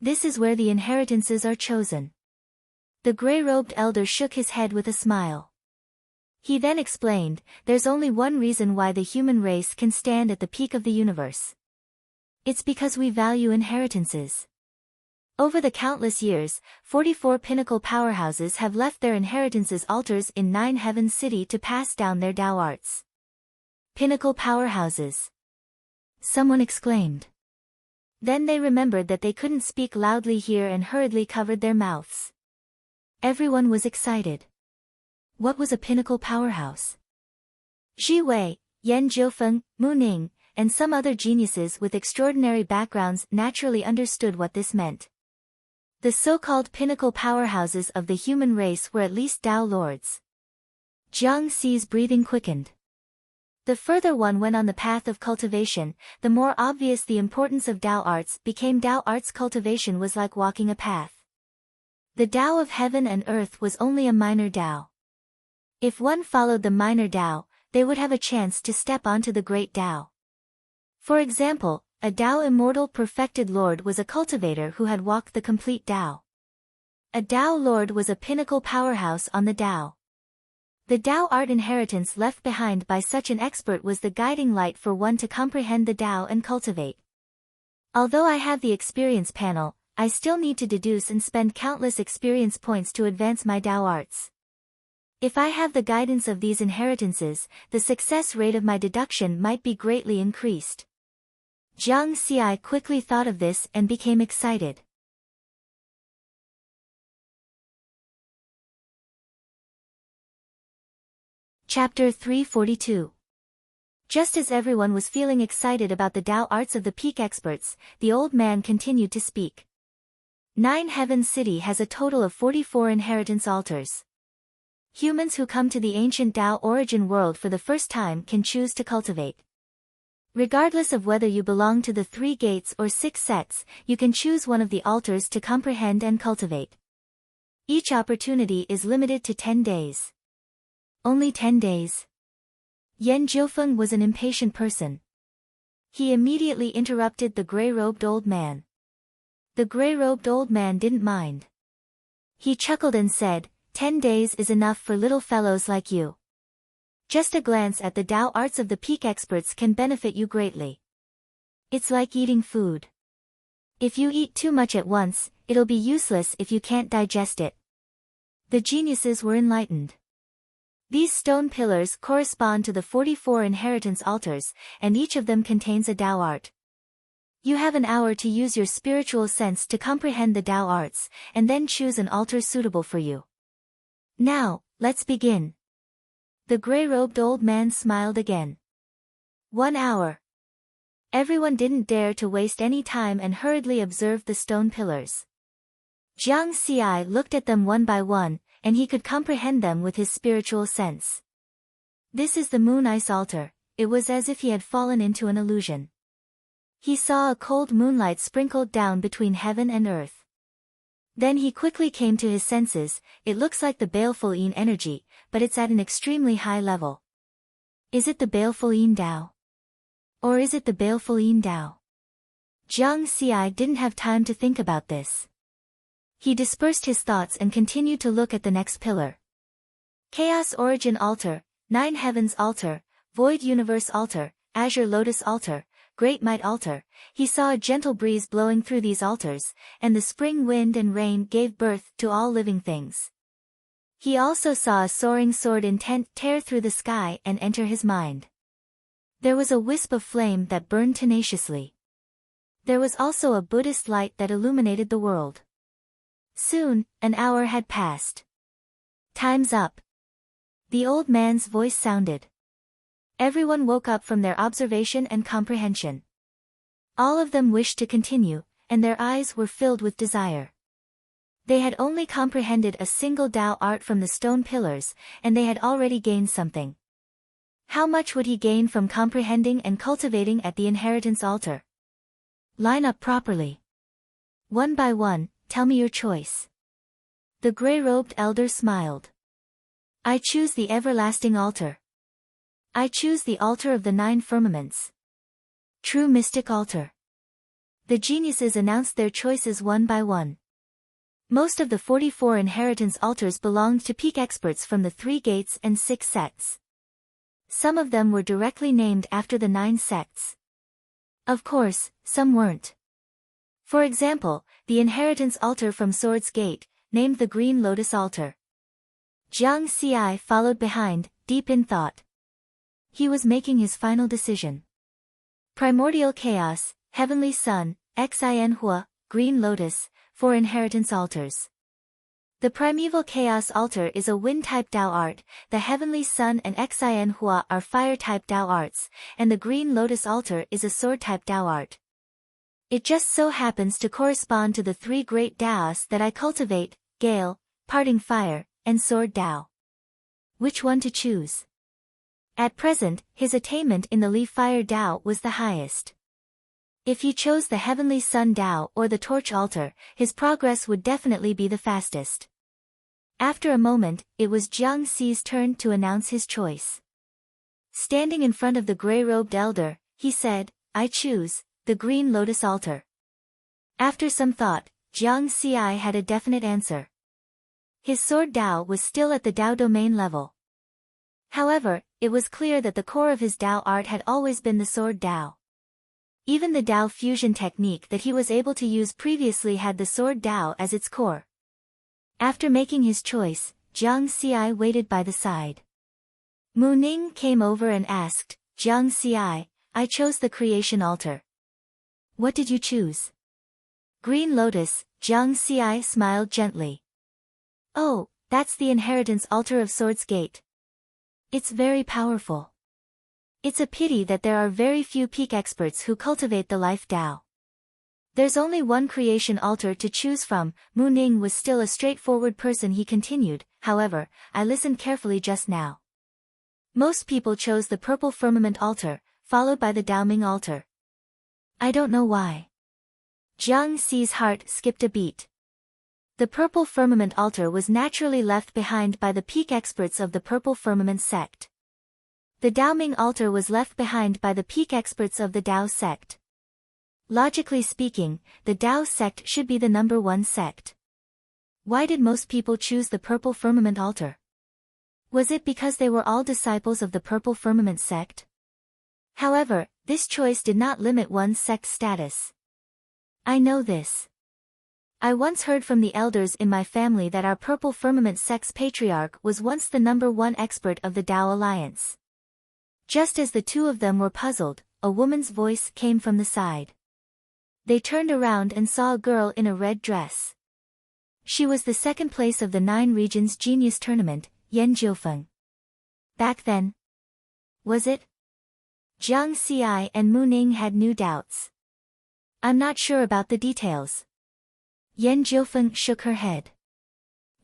This is where the inheritances are chosen. The gray-robed elder shook his head with a smile. He then explained, there's only one reason why the human race can stand at the peak of the universe. It's because we value inheritances. Over the countless years, 44 pinnacle powerhouses have left their inheritances altars in 9 Heavens City to pass down their Tao arts. Pinnacle powerhouses. Someone exclaimed. Then they remembered that they couldn't speak loudly here and hurriedly covered their mouths. Everyone was excited. What was a pinnacle powerhouse? Zhi Wei, Yan Jiufeng, Mu Ning, and some other geniuses with extraordinary backgrounds naturally understood what this meant. The so-called pinnacle powerhouses of the human race were at least Tao lords. Jiang Xi's breathing quickened. The further one went on the path of cultivation, the more obvious the importance of Tao arts became. Tao arts cultivation was like walking a path. The Tao of heaven and earth was only a minor Tao. If one followed the minor Tao, they would have a chance to step onto the great Tao. For example, a Tao immortal perfected lord was a cultivator who had walked the complete Tao. A Tao lord was a pinnacle powerhouse on the Tao. The Tao art inheritance left behind by such an expert was the guiding light for one to comprehend the Tao and cultivate. Although I have the experience panel, I still need to deduce and spend countless experience points to advance my Tao arts. If I have the guidance of these inheritances, the success rate of my deduction might be greatly increased. Jiang Xi quickly thought of this and became excited. Chapter 342. Just as everyone was feeling excited about the Tao arts of the peak experts, the old man continued to speak. 9 Heaven City has a total of 44 inheritance altars. Humans who come to the ancient Tao origin world for the first time can choose to cultivate. Regardless of whether you belong to the 3 gates or 6 sets, you can choose one of the altars to comprehend and cultivate. Each opportunity is limited to 10 days. Only 10 days? Yan Jiufeng was an impatient person. He immediately interrupted the gray-robed old man. The gray-robed old man didn't mind. He chuckled and said, 10 days is enough for little fellows like you. Just a glance at the Tao arts of the peak experts can benefit you greatly. It's like eating food. If you eat too much at once, it'll be useless if you can't digest it. The geniuses were enlightened. These stone pillars correspond to the 44 inheritance altars, and each of them contains a Tao art. You have an hour to use your spiritual sense to comprehend the Tao arts, and then choose an altar suitable for you. Now, let's begin. The gray-robed old man smiled again. 1 hour. Everyone didn't dare to waste any time and hurriedly observed the stone pillars. Jiang Xi looked at them one by one, and he could comprehend them with his spiritual sense. This is the moon ice altar. It was as if he had fallen into an illusion. He saw a cold moonlight sprinkled down between heaven and earth. Then he quickly came to his senses. It looks like the baleful yin energy, but it's at an extremely high level. Is it the baleful yin Tao? Or is it the baleful yin Tao? Jiang Xi didn't have time to think about this. He dispersed his thoughts and continued to look at the next pillar. Chaos Origin Altar, 9 Heavens Altar, Void Universe Altar, Azure Lotus Altar, Great Might Altar. He saw a gentle breeze blowing through these altars, and the spring wind and rain gave birth to all living things. He also saw a soaring sword intent tear through the sky and enter his mind. There was a wisp of flame that burned tenaciously. There was also a Buddhist light that illuminated the world. Soon, an hour had passed. Time's up. The old man's voice sounded. Everyone woke up from their observation and comprehension. All of them wished to continue, and their eyes were filled with desire. They had only comprehended a single Tao art from the stone pillars, and they had already gained something. How much would he gain from comprehending and cultivating at the inheritance altar? Line up properly. One by one, tell me your choice. The gray-robed elder smiled. I choose the everlasting altar. I choose the altar of the 9 firmaments. True mystic altar. The geniuses announced their choices one by one. Most of the 44 inheritance altars belonged to peak experts from the 3 gates and 6 sects. Some of them were directly named after the 9 sects. Of course, some weren't. For example, the inheritance altar from Sword's Gate, named the Green Lotus Altar. Jiang Xi followed behind, deep in thought. He was making his final decision. Primordial Chaos, Heavenly Sun, Xin-Hua, Green Lotus, 4 inheritance altars. The Primeval Chaos Altar is a Wind-type Tao art, the Heavenly Sun and Xin-Hua are Fire-type Tao arts, and the Green Lotus Altar is a Sword-type Tao art. It just so happens to correspond to the 3 great Taos that I cultivate, Gale, Parting Fire, and Sword Tao. Which one to choose? At present, his attainment in the Leaf Fire Tao was the highest. If he chose the Heavenly Sun Tao or the Torch Altar, his progress would definitely be the fastest. After a moment, it was Jiang Xi's turn to announce his choice. Standing in front of the gray-robed elder, he said, I choose the Green Lotus Altar. After some thought, Jiang Xi had a definite answer. His Sword Tao was still at the Tao domain level. However, it was clear that the core of his Tao art had always been the Sword Tao. Even the Tao fusion technique that he was able to use previously had the Sword Tao as its core. After making his choice, Jiang Xi waited by the side. Mu Ning came over and asked, Jiang Xi, I chose the creation altar. What did you choose? Green lotus, Jiang Xi smiled gently. Oh, that's the inheritance altar of Swords Gate. It's very powerful. It's a pity that there are very few peak experts who cultivate the life Tao. There's only one creation altar to choose from. Mu Ning was still a straightforward person. He continued, however, I listened carefully just now. Most people chose the purple firmament altar, followed by the Daoming altar. I don't know why. Jiang Xi's heart skipped a beat. The purple firmament altar was naturally left behind by the peak experts of the purple firmament sect. The Daoming altar was left behind by the peak experts of the Dao sect. Logically speaking, the Dao sect should be the number one sect. Why did most people choose the purple firmament altar? Was it because they were all disciples of the purple firmament sect? However, this choice did not limit one's sect status. I know this. I once heard from the elders in my family that our purple firmament sect's patriarch was once the number one expert of the Dao Alliance. Just as the two of them were puzzled, a woman's voice came from the side. They turned around and saw a girl in a red dress. She was the second place of the 9 Regions Genius Tournament, Yan Jiufeng. Back then? Was it? Jiang Xi and Mu Ning had new doubts. I'm not sure about the details. Yan Jiufeng shook her head.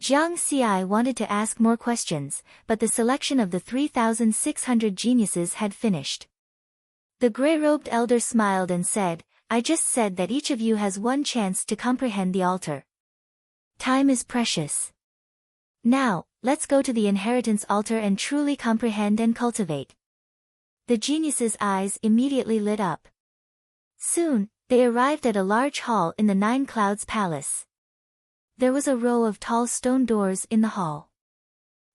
Jiang Xi wanted to ask more questions, but the selection of the 3,600 geniuses had finished. The gray-robed elder smiled and said, I just said that each of you has one chance to comprehend the altar. Time is precious. Now, let's go to the inheritance altar and truly comprehend and cultivate. The geniuses' eyes immediately lit up. Soon, they arrived at a large hall in the 9 Clouds Palace. There was a row of tall stone doors in the hall.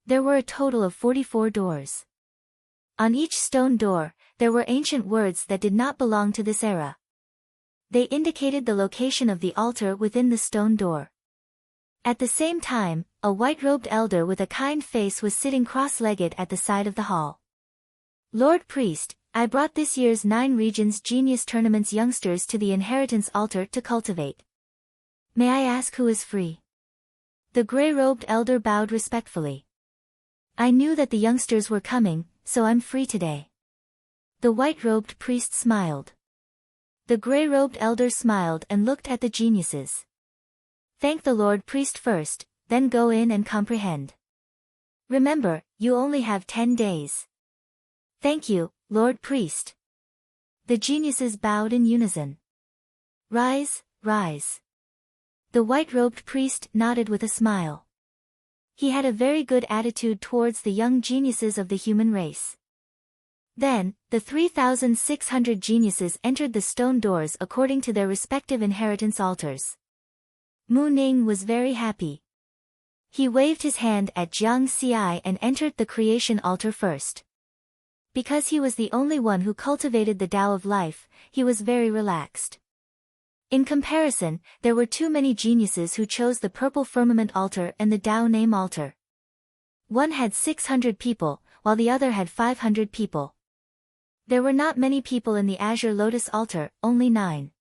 There were a total of 44 doors. On each stone door, there were ancient words that did not belong to this era. They indicated the location of the altar within the stone door. At the same time, a white-robed elder with a kind face was sitting cross-legged at the side of the hall. Lord Priest, I brought this year's 9 Regions Genius Tournament's youngsters to the inheritance altar to cultivate. May I ask who is free? The gray-robed elder bowed respectfully. I knew that the youngsters were coming, so I'm free today. The white-robed priest smiled. The gray-robed elder smiled and looked at the geniuses. Thank the Lord Priest first, then go in and comprehend. Remember, you only have 10 days. Thank you, Lord Priest. The geniuses bowed in unison. Rise, rise. The white-robed priest nodded with a smile. He had a very good attitude towards the young geniuses of the human race. Then, the 3,600 geniuses entered the stone doors according to their respective inheritance altars. Mu Ning was very happy. He waved his hand at Jiang Xi and entered the creation altar first. Because he was the only one who cultivated the Tao of life, he was very relaxed. In comparison, there were too many geniuses who chose the purple firmament altar and the Tao name altar. One had 600 people, while the other had 500 people. There were not many people in the Azure Lotus altar, only 9.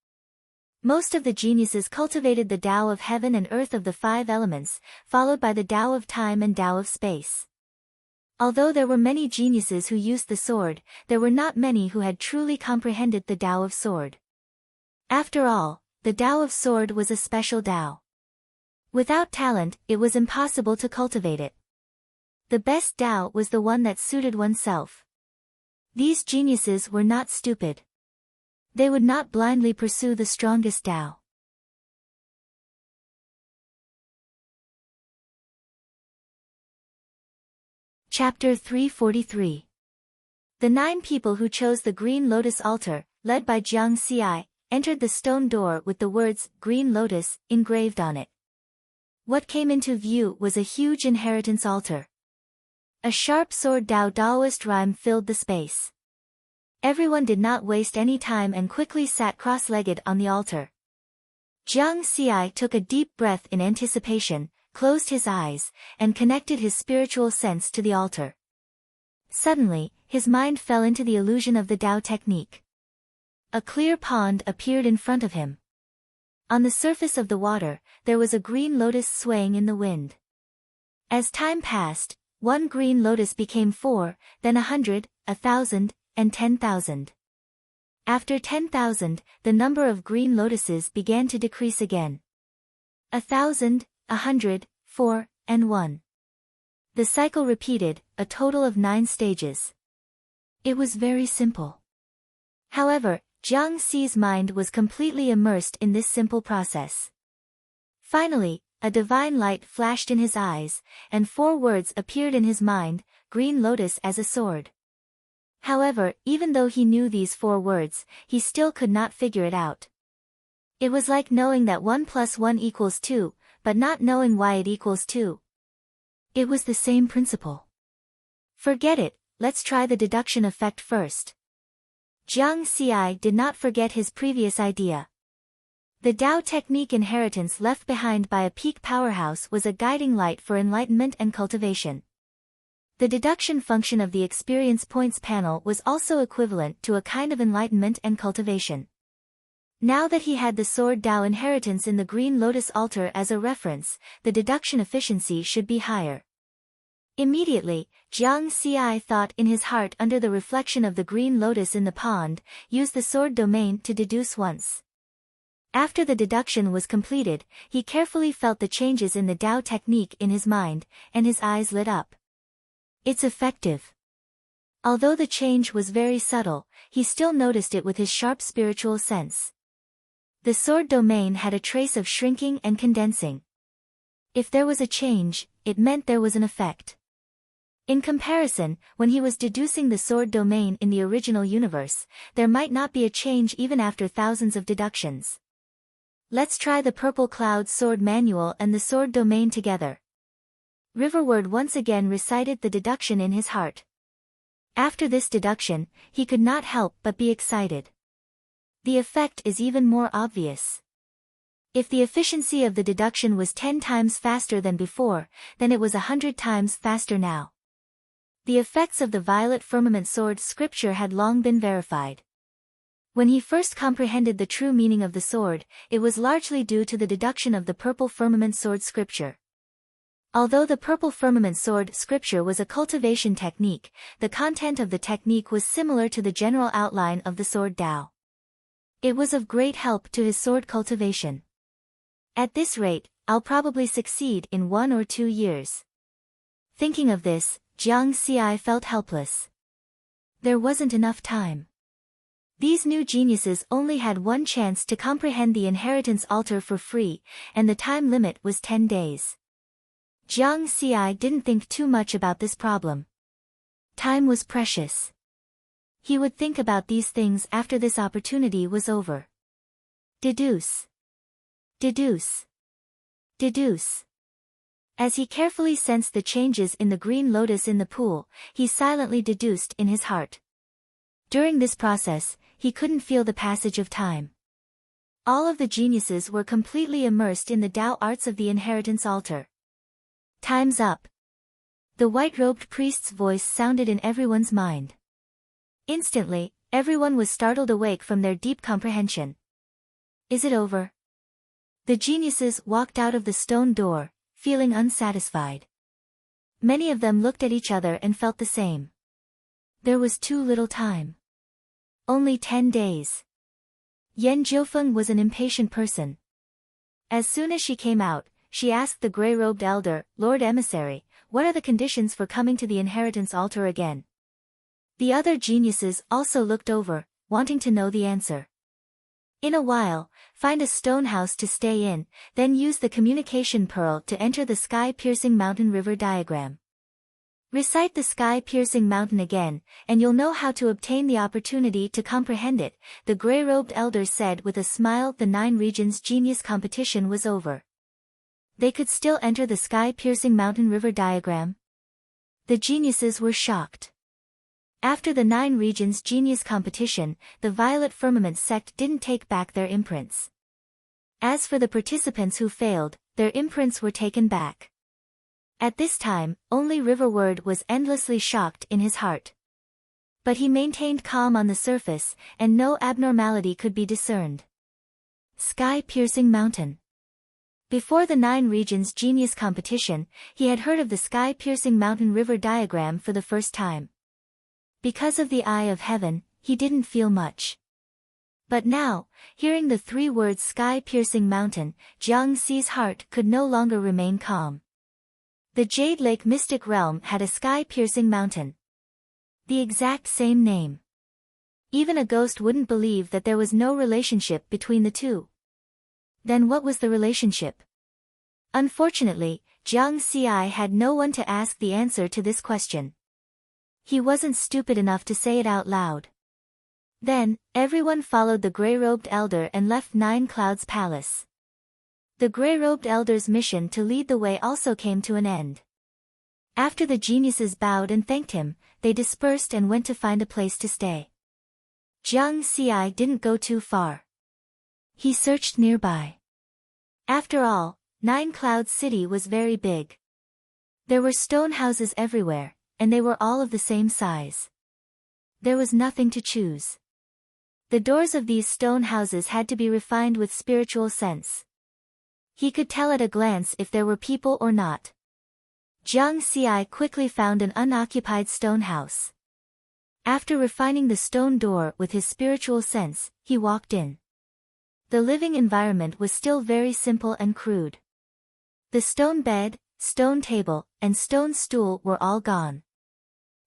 Most of the geniuses cultivated the Tao of heaven and earth of the 5 elements, followed by the Tao of time and Tao of space. Although there were many geniuses who used the sword, there were not many who had truly comprehended the Tao of sword. After all, the Tao of sword was a special Tao. Without talent, it was impossible to cultivate it. The best Tao was the one that suited oneself. These geniuses were not stupid. They would not blindly pursue the strongest Tao. Chapter 343. The 9 people who chose the Green Lotus altar, led by Jiang Xi, entered the stone door with the words, Green Lotus, engraved on it. What came into view was a huge inheritance altar. A sharp sword Daoist rhyme filled the space. Everyone did not waste any time and quickly sat cross-legged on the altar. Jiang Xi took a deep breath in anticipation, closed his eyes, and connected his spiritual sense to the altar. Suddenly, his mind fell into the illusion of the Tao technique. A clear pond appeared in front of him. On the surface of the water, there was a green lotus swaying in the wind. As time passed, one green lotus became 4, then 100, 1,000, and 10,000. After 10,000, the number of green lotuses began to decrease again. 1,000, 100, 4, and 1. The cycle repeated, a total of 9 stages. It was very simple. However, Jiang Xi's mind was completely immersed in this simple process. Finally, a divine light flashed in his eyes, and 4 words appeared in his mind, green lotus as a sword. However, even though he knew these 4 words, he still could not figure it out. It was like knowing that 1 plus 1 equals 2, but not knowing why it equals 2. It was the same principle. Forget it, let's try the deduction effect first. Jiang Xi did not forget his previous idea. The Tao technique inheritance left behind by a peak powerhouse was a guiding light for enlightenment and cultivation. The deduction function of the experience points panel was also equivalent to a kind of enlightenment and cultivation. Now that he had the sword Tao inheritance in the green lotus altar as a reference, the deduction efficiency should be higher. Immediately, Jiang Xi thought in his heart under the reflection of the green lotus in the pond, use the sword domain to deduce once. After the deduction was completed, he carefully felt the changes in the Tao technique in his mind, and his eyes lit up. It's effective. Although the change was very subtle, he still noticed it with his sharp spiritual sense. The sword domain had a trace of shrinking and condensing. If there was a change, it meant there was an effect. In comparison, when he was deducing the sword domain in the original universe, there might not be a change even after thousands of deductions. Let's try the purple cloud sword manual and the sword domain together. Riverward once again recited the deduction in his heart. After this deduction, he could not help but be excited. The effect is even more obvious. If the efficiency of the deduction was 10 times faster than before, then it was 100 times faster now. The effects of the violet firmament sword scripture had long been verified. When he first comprehended the true meaning of the sword, it was largely due to the deduction of the purple firmament sword scripture. Although the purple firmament sword scripture was a cultivation technique, the content of the technique was similar to the general outline of the sword Tao. It was of great help to his sword cultivation. At this rate, I'll probably succeed in 1 or 2 years. Thinking of this, Jiang Xi felt helpless. There wasn't enough time. These new geniuses only had one chance to comprehend the inheritance altar for free, and the time limit was 10 days. Jiang Xi didn't think too much about this problem. Time was precious. He would think about these things after this opportunity was over. Deduce. Deduce. Deduce. As he carefully sensed the changes in the green lotus in the pool, he silently deduced in his heart. During this process, he couldn't feel the passage of time. All of the geniuses were completely immersed in the Tao arts of the inheritance altar. Time's up. The white-robed priest's voice sounded in everyone's mind. Instantly, everyone was startled awake from their deep comprehension. Is it over? The geniuses walked out of the stone door, feeling unsatisfied. Many of them looked at each other and felt the same. There was too little time. Only 10 days. Yan Jiufeng was an impatient person. As soon as she came out, she asked the gray-robed elder, Lord Emissary, what are the conditions for coming to the inheritance altar again? The other geniuses also looked over, wanting to know the answer. In a while, find a stone house to stay in, then use the communication pearl to enter the sky-piercing mountain river diagram. Recite the sky-piercing mountain again, and you'll know how to obtain the opportunity to comprehend it, the gray-robed elder said with a smile. The 9 regions genius competition was over. They could still enter the sky-piercing mountain river diagram? The geniuses were shocked. After the 9 regions genius competition, the Violet Firmament sect didn't take back their imprints. As for the participants who failed, their imprints were taken back. At this time, only Riverward was endlessly shocked in his heart. But he maintained calm on the surface, and no abnormality could be discerned. Sky-piercing mountain. Before the 9 Regions Genius competition, he had heard of the sky-piercing mountain river diagram for the first time. Because of the eye of heaven, he didn't feel much. But now, hearing the 3 words sky-piercing mountain, Jiang Xi's heart could no longer remain calm. The Jade Lake mystic realm had a sky-piercing mountain. The exact same name. Even a ghost wouldn't believe that there was no relationship between the two. Then what was the relationship? Unfortunately, Jiang Xi had no one to ask the answer to this question. He wasn't stupid enough to say it out loud. Then, everyone followed the gray-robed elder and left Nine Clouds Palace. The gray-robed elder's mission to lead the way also came to an end. After the geniuses bowed and thanked him, they dispersed and went to find a place to stay. Jiang Xi didn't go too far. He searched nearby. After all, Nine Clouds City was very big. There were stone houses everywhere, and they were all of the same size. There was nothing to choose. The doors of these stone houses had to be refined with spiritual sense. He could tell at a glance if there were people or not. Jiang Xi quickly found an unoccupied stone house. After refining the stone door with his spiritual sense, he walked in. The living environment was still very simple and crude. The stone bed, stone table, and stone stool were all gone.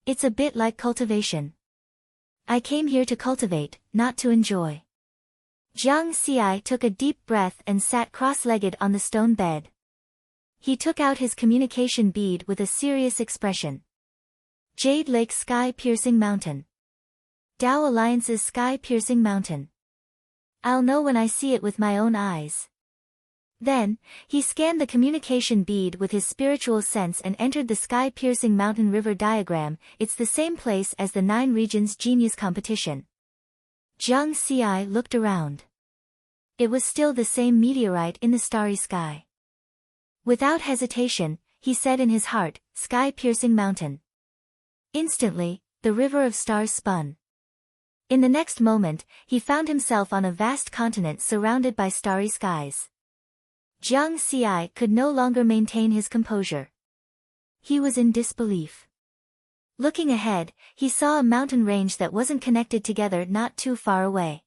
It's a bit like cultivation. I came here to cultivate, not to enjoy. Jiang Xi took a deep breath and sat cross-legged on the stone bed. He took out his communication bead with a serious expression. Jade Lake Sky-Piercing Mountain. Tao Alliance's Sky-Piercing Mountain. I'll know when I see it with my own eyes. Then, he scanned the communication bead with his spiritual sense and entered the sky-piercing mountain river diagram. It's the same place as the 9 Regions Genius competition. Jiang Xi looked around. It was still the same meteorite in the starry sky. Without hesitation, he said in his heart, sky-piercing mountain. Instantly, the river of stars spun. In the next moment, he found himself on a vast continent surrounded by starry skies. Jiang Xi could no longer maintain his composure. He was in disbelief. Looking ahead, he saw a mountain range that wasn't connected together not too far away.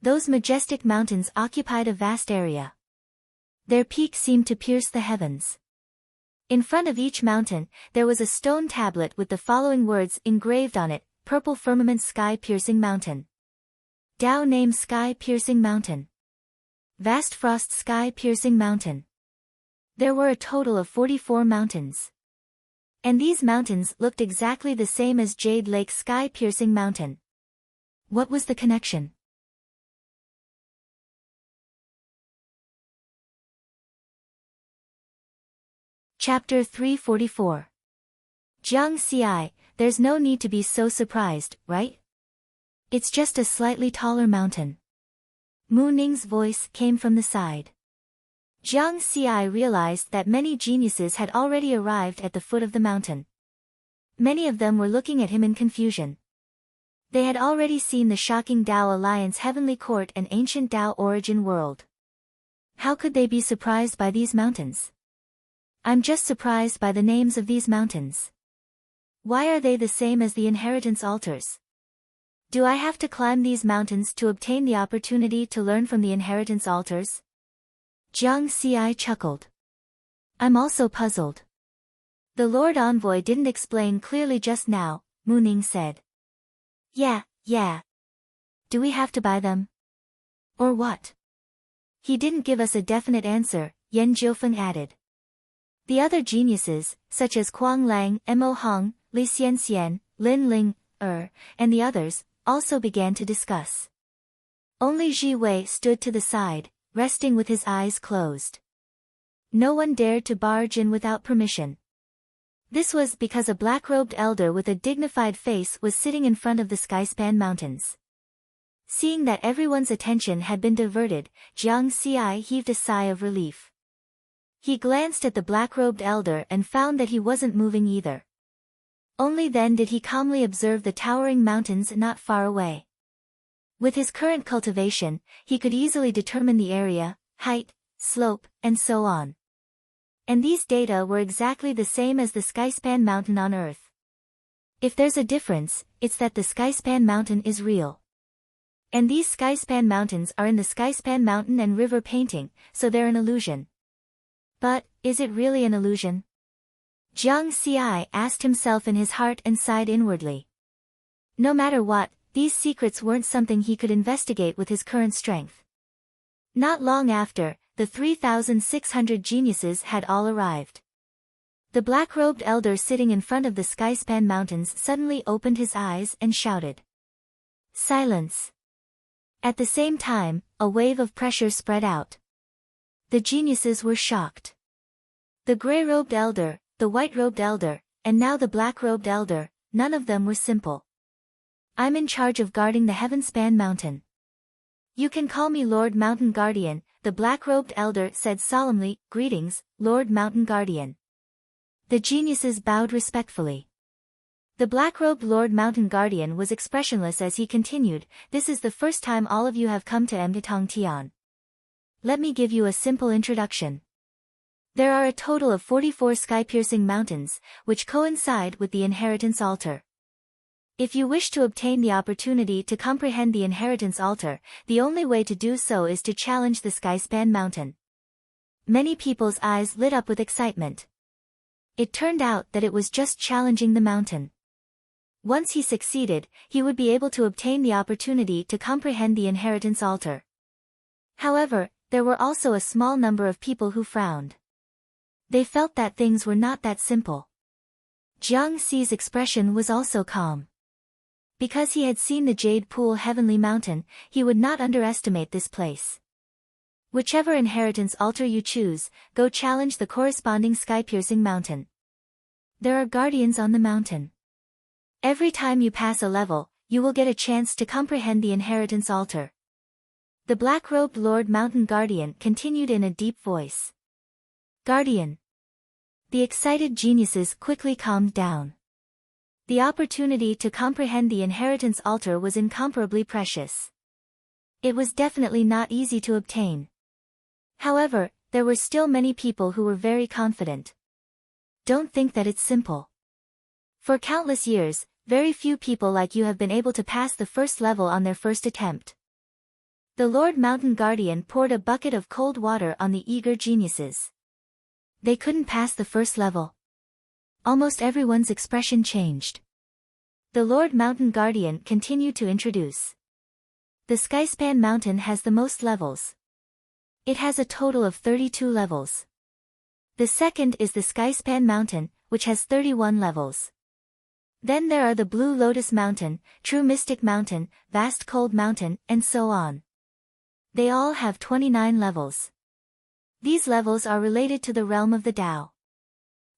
Those majestic mountains occupied a vast area. Their peaks seemed to pierce the heavens. In front of each mountain, there was a stone tablet with the following words engraved on it: Purple Firmament Sky-Piercing Mountain. Dao Name Sky-Piercing Mountain. Vast Frost Sky-Piercing Mountain. There were a total of 44 mountains. And these mountains looked exactly the same as Jade Lake Sky-Piercing Mountain. What was the connection? Chapter 344. Jiang Xi, there's no need to be so surprised, right? It's just a slightly taller mountain. Mu Ning's voice came from the side. Jiang Xi realized that many geniuses had already arrived at the foot of the mountain. Many of them were looking at him in confusion. They had already seen the shocking Tao Alliance Heavenly Court and ancient Tao Origin world. How could they be surprised by these mountains? I'm just surprised by the names of these mountains. Why are they the same as the inheritance altars? Do I have to climb these mountains to obtain the opportunity to learn from the inheritance altars? Jiang Xi chuckled. I'm also puzzled. The Lord Envoy didn't explain clearly just now, Mu Ning said. Yeah. Do we have to buy them? Or what? He didn't give us a definite answer, Yan Jiufeng added. The other geniuses, such as Kuang Lang, Mo Hong, Li Xianxian, Lin Ling, and the others, also began to discuss. Only Ji Wei stood to the side, resting with his eyes closed. No one dared to barge in without permission. This was because a black-robed elder with a dignified face was sitting in front of the Skyspan Mountains. Seeing that everyone's attention had been diverted, Jiang Xi heaved a sigh of relief. He glanced at the black-robed elder and found that he wasn't moving either. Only then did he calmly observe the towering mountains not far away. With his current cultivation, he could easily determine the area, height, slope, and so on. And these data were exactly the same as the Skyspan mountain on Earth. If there's a difference, it's that the Skyspan mountain is real. And these Skyspan mountains are in the Skyspan mountain and river painting, so they're an illusion. But, is it really an illusion? Jiang Xi asked himself in his heart and sighed inwardly. No matter what, these secrets weren't something he could investigate with his current strength. Not long after, the 3,600 geniuses had all arrived. The black-robed elder sitting in front of the Skyspan mountains suddenly opened his eyes and shouted. Silence. At the same time, a wave of pressure spread out. The geniuses were shocked. The gray-robed elder, the white-robed elder, and now the black-robed elder, none of them were simple. I'm in charge of guarding the Heavenspan mountain. You can call me Lord Mountain Guardian, the black-robed elder said solemnly. Greetings, Lord Mountain Guardian. The geniuses bowed respectfully. The black-robed Lord Mountain Guardian was expressionless as he continued, this is the first time all of you have come to Mtongtian. Let me give you a simple introduction. There are a total of 44 sky-piercing mountains, which coincide with the inheritance altar. If you wish to obtain the opportunity to comprehend the inheritance altar, the only way to do so is to challenge the Skyspan mountain. Many people's eyes lit up with excitement. It turned out that it was just challenging the mountain. Once he succeeded, he would be able to obtain the opportunity to comprehend the inheritance altar. However, there were also a small number of people who frowned. They felt that things were not that simple. Jiang Xi's expression was also calm. Because he had seen the Jade Pool Heavenly Mountain, he would not underestimate this place. Whichever inheritance altar you choose, go challenge the corresponding sky-piercing mountain. There are guardians on the mountain. Every time you pass a level, you will get a chance to comprehend the inheritance altar. The black-robed Lord Mountain Guardian continued in a deep voice. Guardian. The excited geniuses quickly calmed down. The opportunity to comprehend the inheritance altar was incomparably precious. It was definitely not easy to obtain. However, there were still many people who were very confident. Don't think that it's simple. For countless years, very few people like you have been able to pass the first level on their first attempt. The Lord Mountain Guardian poured a bucket of cold water on the eager geniuses. They couldn't pass the first level. Almost everyone's expression changed. The Lord Mountain Guardian continued to introduce. The Skyspan mountain has the most levels. It has a total of 32 levels. The second is the Skyspan mountain, which has 31 levels. Then there are the Blue Lotus Mountain, True Mystic Mountain, Vast Cold Mountain, and so on. They all have 29 levels. These levels are related to the realm of the Tao.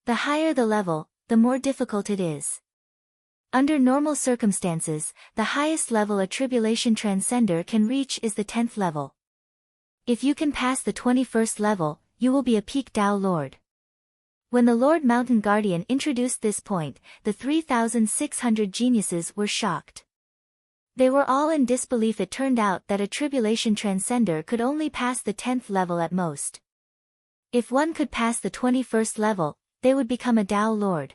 The higher the level, the more difficult it is. Under normal circumstances, the highest level a tribulation transcender can reach is the 10th level. If you can pass the 21st level, you will be a peak Tao Lord. When the Lord Mountain Guardian introduced this point, the 3,600 geniuses were shocked. They were all in disbelief. It turned out that a tribulation transcender could only pass the 10th level at most. If one could pass the 21st level, they would become a Tao Lord.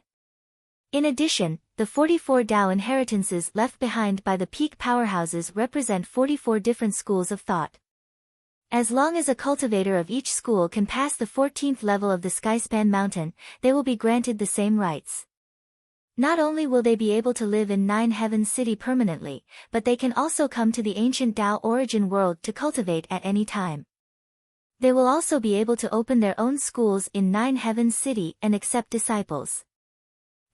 In addition, the 44 Tao inheritances left behind by the peak powerhouses represent 44 different schools of thought. As long as a cultivator of each school can pass the 14th level of the Skyspan mountain, they will be granted the same rights. Not only will they be able to live in Nine Heavens City permanently, but they can also come to the ancient Tao origin world to cultivate at any time. They will also be able to open their own schools in Nine Heavens City and accept disciples.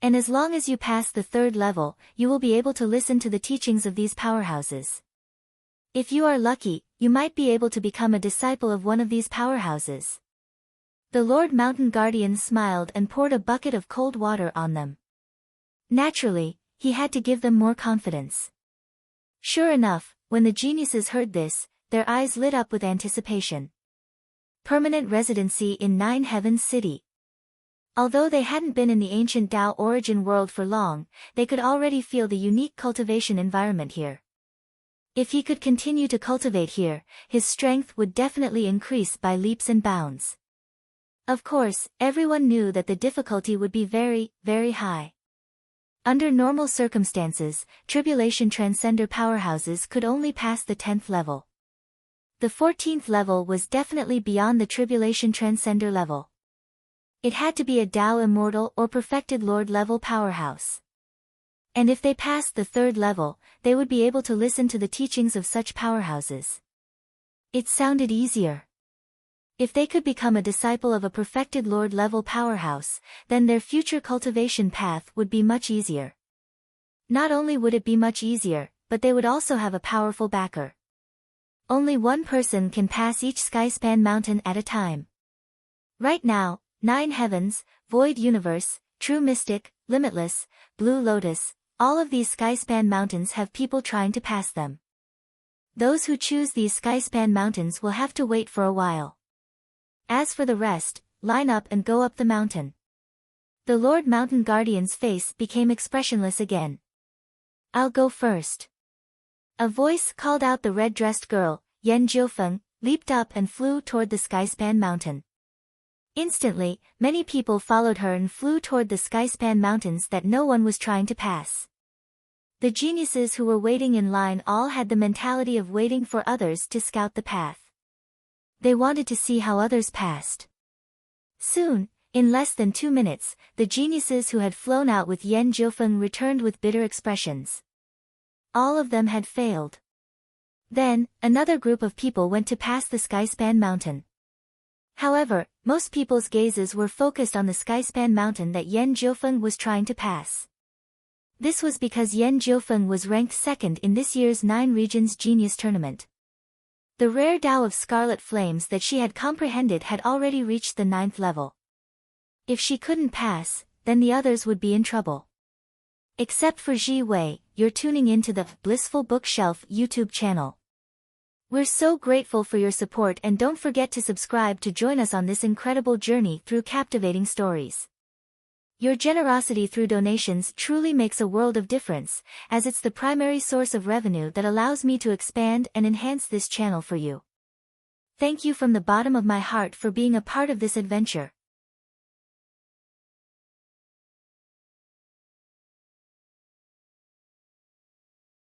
And as long as you pass the 3rd level, you will be able to listen to the teachings of these powerhouses. If you are lucky, you might be able to become a disciple of one of these powerhouses. The Lord Mountain Guardian smiled and poured a bucket of cold water on them. Naturally, he had to give them more confidence. Sure enough, when the geniuses heard this, their eyes lit up with anticipation. permanent residency in Nine Heavens City. Although they hadn't been in the ancient Tao origin world for long, they could already feel the unique cultivation environment here. If he could continue to cultivate here, his strength would definitely increase by leaps and bounds. Of course, everyone knew that the difficulty would be very, very high. Under normal circumstances, Tribulation Transcender powerhouses could only pass the 10th level. The 14th level was definitely beyond the Tribulation Transcender level. It had to be a Tao Immortal or Perfected Lord level powerhouse. And if they passed the 3rd level, they would be able to listen to the teachings of such powerhouses. It sounded easier. If they could become a disciple of a Perfected Lord level powerhouse, then their future cultivation path would be much easier. Not only would it be much easier, but they would also have a powerful backer. Only one person can pass each skyspan mountain at a time. Right now, Nine Heavens, Void Universe, True Mystic, Limitless, Blue Lotus, all of these skyspan mountains have people trying to pass them. Those who choose these skyspan mountains will have to wait for a while. As for the rest, line up and go up the mountain. The Lord Mountain Guardian's face became expressionless again. I'll go first. A voice called out the red-dressed girl, Yan Jiufeng, leaped up and flew toward the skyspan mountain. Instantly, many people followed her and flew toward the skyspan mountains that no one was trying to pass. The geniuses who were waiting in line all had the mentality of waiting for others to scout the path. They wanted to see how others passed. Soon, in less than 2 minutes, the geniuses who had flown out with Yan Jiufeng returned with bitter expressions. All of them had failed. Then, another group of people went to pass the skyspan mountain. However, most people's gazes were focused on the skyspan mountain that Yan Jiufeng was trying to pass. This was because Yan Jiufeng was ranked 2nd in this year's 9 Regions Genius Tournament. The rare Tao of Scarlet Flames that she had comprehended had already reached the 9th level. If she couldn't pass, then the others would be in trouble. Except for Ji Wei, you're tuning into the Blissful Bookshelf YouTube channel. We're so grateful for your support, and don't forget to subscribe to join us on this incredible journey through captivating stories. Your generosity through donations truly makes a world of difference, as it's the primary source of revenue that allows me to expand and enhance this channel for you. Thank you from the bottom of my heart for being a part of this adventure.